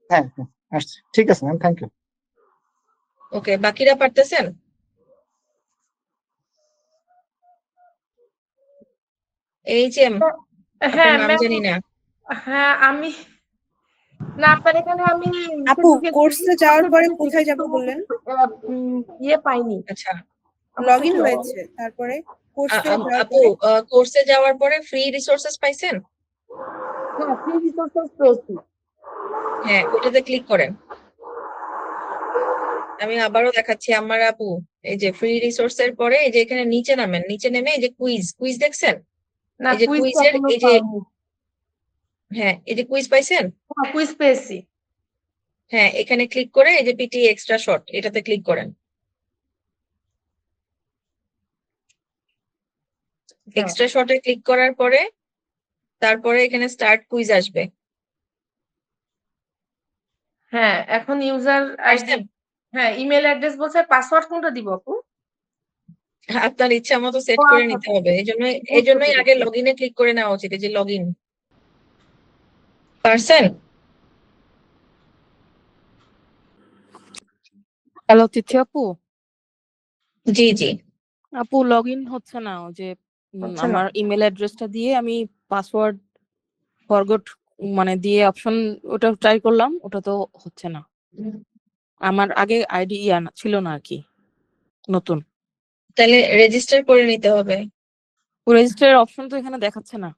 হ্যাঁ হ্যাঁ আসছে, ঠিক আছে ম্যাম, থ্যাংক ইউ। ওকে, বাকিরা পারতেছেন? এইচ এম, হ্যাঁ আপনার নাম ম্যাম, জানি না। হ্যাঁ আমি, না আপনার এখানে আমি আপু কোর্সে যাওয়ার পরে কোথায় যাব বললেন? ইয়ে পাইনি। আচ্ছা, লগ ইন হয়েছে, তারপরে কোর্সে যাওয়ার আপু পরে কোর্সে যাওয়ার পরে ফ্রি রিসোর্সেস পাইছেন? হ্যাঁ ফ্রি রিসোর্সেস পেয়েছি। হ্যাঁ, ওটাতে ক্লিক করেন। আমি আবারও দেখাচ্ছি আমার আপু, এই যে ফ্রি রিসোর্সের পরে এই যে এখানে নিচে নামেন, নিচে নেমে এই যে কুইজ, কুইজ দেখছেন? না এই যে কুইজ কুইজের এখনো এই যে, পাইনি। হ্যাঁ এই যে কুইজ পাইছেন? হ্যাঁ কুইজ পেয়েছি। হ্যাঁ, এখানে ক্লিক করে এই যে পিটি এক্সট্রা শর্ট, এটাতে ক্লিক করেন। এক্সট্রা শর্টে ক্লিক করার পরে তারপরে এখানে স্টার্ট কুইজ আসবে। হ্যাঁ এখন ইউজার আইডি, হ্যাঁ ইমেল অ্যাড্রেস বলছে, পাসওয়ার্ড কোনটা দিব আপু? আপনার ইচ্ছা মতো সেট ও করে আচ্ছা, নিতে হবে, এই জন্যই আগে লগ ইনে ক্লিক করে নেওয়া উচিত। এই যে লগ ইন, পারছেন? হ্যালো তিথি আপু। জি জি। আপু লগ ইন হচ্ছে না, ও যে হচ্ছে না। আমার ইমেল অ্যাড্রেসটা দিয়ে আমি পাসওয়ার্ড ফরগট মানে দিয়ে অপশন ওটা ট্রাই করলাম, ওটা তো হচ্ছে না। আমার আগে আইডি ছিল না আর কি, নতুন। তাহলে রেজিস্টার করে নিতে হবে। রেজিস্টার অপশন তো এখানে দেখাচ্ছে না,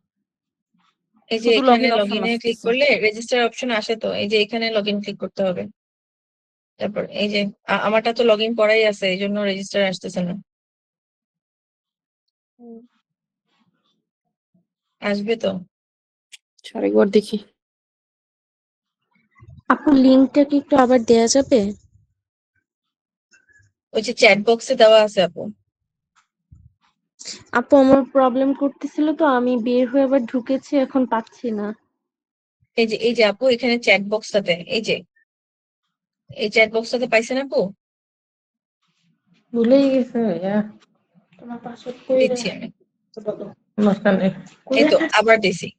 এই যে শুধু এখানে লগইন অপশন লগইনে ক্লিক আসতেছে। করলে রেজিস্টার অপশন আসে, তো এই যে এখানে লগইন ক্লিক করতে হবে। তারপর এই যে আমারটা তো লগইন করাই আছে, এই জন্য রেজিস্টার আসতেছে না। আসবে তো। আরেকবার দেখি। আপু লিঙ্কটা কি একটু আবার দেয়া যাবে? ওই যে চ্যাট বক্সে দেওয়া আছে আপু। আপু আমার প্রবলেম করতেছিল, তো আমি বের হয়ে আবার ঢুকেছি, এখন পাচ্ছি না। এই যে আপু এখানে চ্যাট বক্সটাতে, এই চ্যাট বক্সটাতে পাইছেন আপু? ভুলেই গেছে ভাইয়া, তোমার পাসওয়ার্ড কই রে? দিচ্ছি আমি। মাঝখানে এই তো আবার দিছি।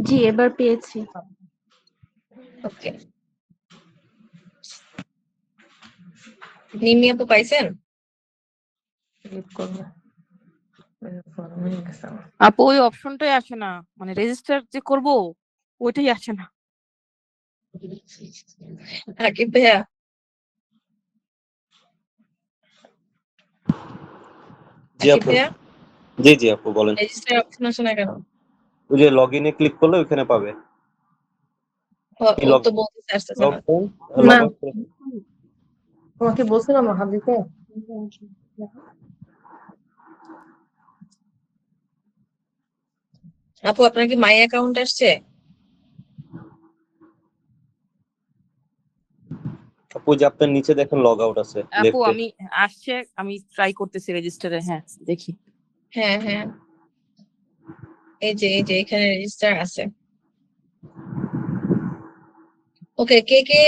জি এবার পেয়েছি। ওকে, নিমি আপু পাইছেন? আপু ওই অপশনটাই আসে না, মানে রেজিস্টার যে করব ওইটাই আসে না। আকিব ভাইয়া, জি আকিব আপু। ভাইয়া জি আপু বলেন। রেজিস্টার অপশন আসে না কেন? ওই যে লগইনে ক্লিক করলে ওখানে পাবে। ও তো বলতেছে আসতেছে না। না, তোমাকে বলছিলাম হাত দিতে। আপু আপনার কি মাই অ্যাকাউন্ট আসছে? আপু যে আপনার নিচে দেখেন লগ আউট আছে আপু লেফটে। আমি আসছে, আমি ট্রাই করতেছি রেজিস্টারে। হ্যাঁ দেখি। হ্যাঁ হ্যাঁ, এই যে এখানে রেজিস্টার আছে। ওকে, কে কে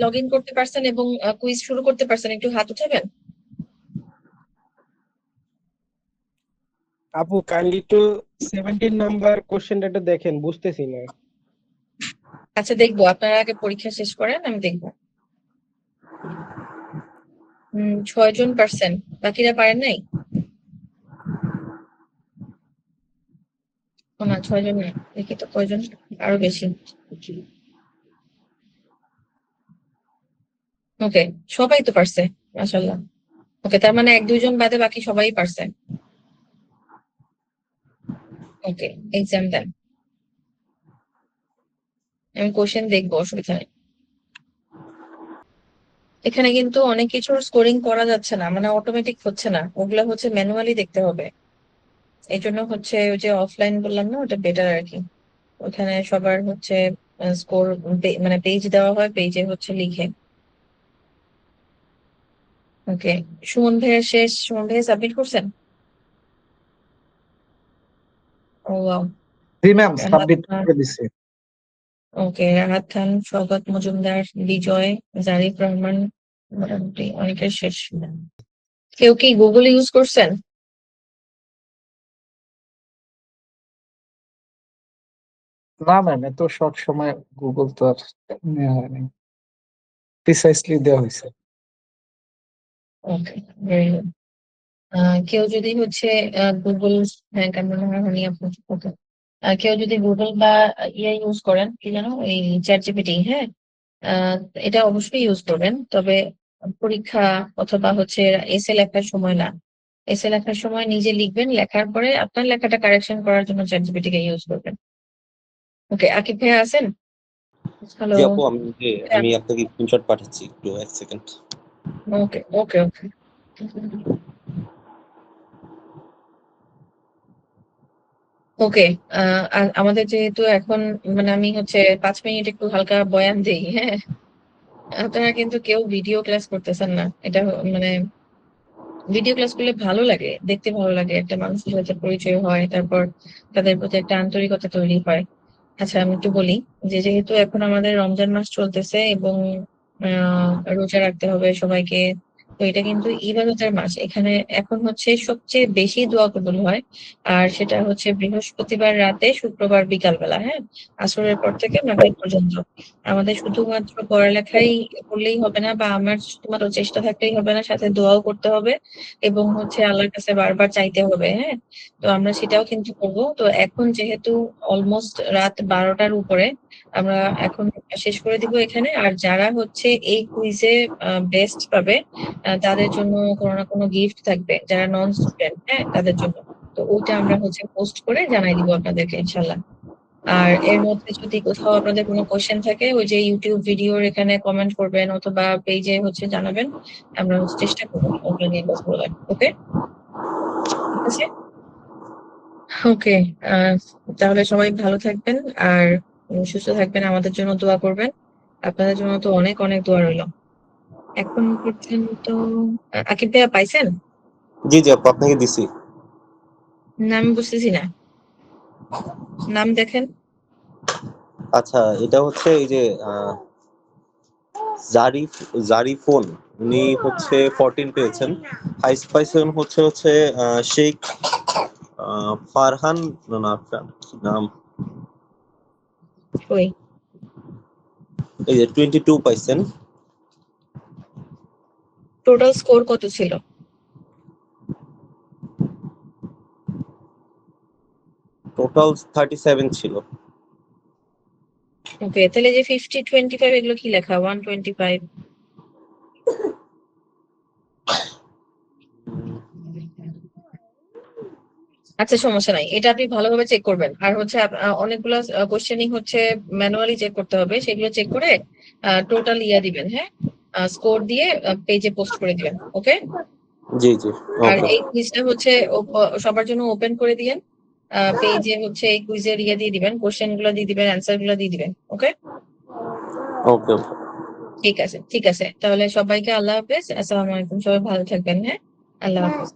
লগ ইন করতে পারছেন এবং কুইজ শুরু করতে পারছেন, একটু হাত উঠাবেন। আপু কাইন্ডলি একটু 17 নাম্বার কোশ্চেনটা একটু দেখেন, বুঝতেছি না। আচ্ছা দেখবো, আপনারা আগে পরীক্ষা শেষ করেন, আমি দেখবো। 6 জন পারছেন, বাকিরা পারেন নাই? ও না, 6 জন না, দেখি তো কয়জন, আরো বেশি। ওকে, সবাই তো পারছে, মাশাআল্লাহ। ওকে, তার মানে 1-2 জন বাদে বাকি সবাই পারছে। ওকে, এক্সাম দেন, আমি কোশ্চেন দেখবো, অসুবিধা নেই। এখানে কিন্তু অনেক কিছুর স্কোরিং করা যাচ্ছে না, মানে অটোমেটিক হচ্ছে না, ওগুলা হচ্ছে ম্যানুয়ালি দেখতে হবে। এই জন্য হচ্ছে ওই যে অফলাইন বললাম না, ওটা বেটার আর কি। ওখানে সবার হচ্ছে স্কোর, মানে পেজ দেওয়া হয়, পেজে হচ্ছে লিখে। ওকে, সুমন ভাইয়া শেষ, সুমন ভাইয়া সাবমিট করছেন? ও ওয়াও। জি ম্যাম, সাবমিট করে দিছি। ওকে, রাহাত খান, শওকত মজুমদার, বিজয়, জারিফ রহমান, মোটামুটি অনেকের শেষ। কেউ কি গুগল ইউজ করছেন? না ম্যাম, এত শর্ট সময় গুগল তো আর নেওয়া হয়নি, প্রিসাইসলি দেওয়া হয়েছে। ওকে, ভেরি গুড। কেউ যদি হচ্ছে গুগল, হ্যাঁ কেমন হয়নি আপু, ওকে। কেউ যদি গুগল বা ইয়ে ইউজ করেন, কি জানো, এই চ্যাট জিপিটি, হ্যাঁ, আহ, এটা অবশ্যই ইউজ করবেন, তবে পরীক্ষা অথবা হচ্ছে এসে লেখার সময় না। এসে লেখার সময় নিজে লিখবেন, লেখার পরে আপনার লেখাটা কারেকশন করার জন্য চ্যাট জিপিটি কে ইউজ করবেন। ওকে, আকিব ভাইয়া আছেন? হ্যালো। জি আপু, আমি আপনাকে স্ক্রিনশট পাঠাচ্ছি, একটু 1 সেকেন্ড। ওকে ওকে ওকে। ওকে, আমাদের যেহেতু এখন, মানে আমি হচ্ছে 5 মিনিট একটু হালকা বয়ান দেই, হ্যাঁ। আপনারা কিন্তু কেউ ভিডিও ক্লাস করতেছেন না, এটা মানে ভিডিও ক্লাস করলে ভালো লাগে, দেখতে ভালো লাগে, একটা মানুষের সাথে পরিচয় হয়, তারপর তাদের প্রতি একটা আন্তরিকতা তৈরি হয়। আচ্ছা আমি একটু বলি, যেহেতু এখন আমাদের রমজান মাস চলতেছে এবং রোজা রাখতে হবে সবাইকে, তো এটা কিন্তু ইবাদতের মাস। এখানে এখন হচ্ছে সবচেয়ে বেশি দোয়া কবুল হয়, আর সেটা হচ্ছে বৃহস্পতিবার রাতে, শুক্রবার বিকালবেলা, হ্যাঁ, আসরের পর থেকে মাগরিব পর্যন্ত। আমাদের শুধুমাত্র পড়ালেখাই করলেই হবে না, বা আমার শুধুমাত্র চেষ্টা থাকলেই হবে না, সাথে দোয়াও করতে হবে এবং হচ্ছে আল্লাহর কাছে বারবার চাইতে হবে, হ্যাঁ। তো আমরা সেটাও কিন্তু করব। তো এখন যেহেতু অলমোস্ট রাত 12টার উপরে, আমরা এখন শেষ করে দিব এখানে। আর যারা হচ্ছে এই কুইজে বেস্ট পাবে, তাদের জন্য কোনো না কোনো গিফট থাকবে, যারা নন স্টুডেন্ট, হ্যাঁ, তাদের জন্য। তো ওইটা আমরা হচ্ছে পোস্ট করে জানাই দিব আপনাদেরকে ইনশাল্লাহ। আর এর মধ্যে যদি কোথাও আপনাদের কোনো কোশ্চেন থাকে, ওই যে ইউটিউব ভিডিওর এখানে কমেন্ট করবেন অথবা পেজে হচ্ছে জানাবেন, আমরা হচ্ছে চেষ্টা করবো ওগুলো নিয়ে কথা বলার। ওকে, ঠিক আছে। ওকে, তাহলে সবাই ভালো থাকবেন আর সুস্থ থাকবেন, আমাদের জন্য দোয়া করবেন। আপনাদের জন্য তো অনেক অনেক দোয়া রইলো। এখন পর্যন্ত আকিব ভাইয়া পাইছেন? জি জি আপু, আপনাকে দিছি। নাম বুঝতেছি না, নাম দেখেন। আচ্ছা, এটা হচ্ছে এই যে জারিফোন, উনি হচ্ছে 14 পেয়েছেন। হাইস্ট পাইছেন হচ্ছে শেখ ফারহান, না আপনার কি নাম, ওই এই যে 22 পাইছেন। টোটাল স্কোর কত ছিল? টোটাল 37 ছিল। ওকে, তাহলে যে 50, 25 এগুলো কি লেখা? 125? আচ্ছা, সমস্যা নাই, এটা আপনি ভালোভাবে চেক করবেন। আর হচ্ছে অনেকগুলো কোশ্চেনিং হচ্ছে ম্যানুয়ালি চেক করতে হবে, সেগুলো চেক করে টোটাল দিবেন, হ্যাঁ, স্কোর দিয়ে পেজে পোস্ট করে দিবেন। ওকে। জি জি, আর ওকে এই কুইজটা হচ্ছে সবার জন্য ওপেন করে দিয়েন। পেজে হচ্ছে এই কুইজের দিয়ে দিবেন, কোশ্চেন গুলো দিয়ে দিবেন, অ্যান্সার গুলো দিয়ে দিবেন। ওকে, ওকে। ঠিক আছে, ঠিক আছে। তাহলে সবাইকে আল্লাহ হাফেজ, আসসালামু আলাইকুম। সবাই ভালো থাকবেন, হ্যাঁ, আল্লাহ হাফেজ।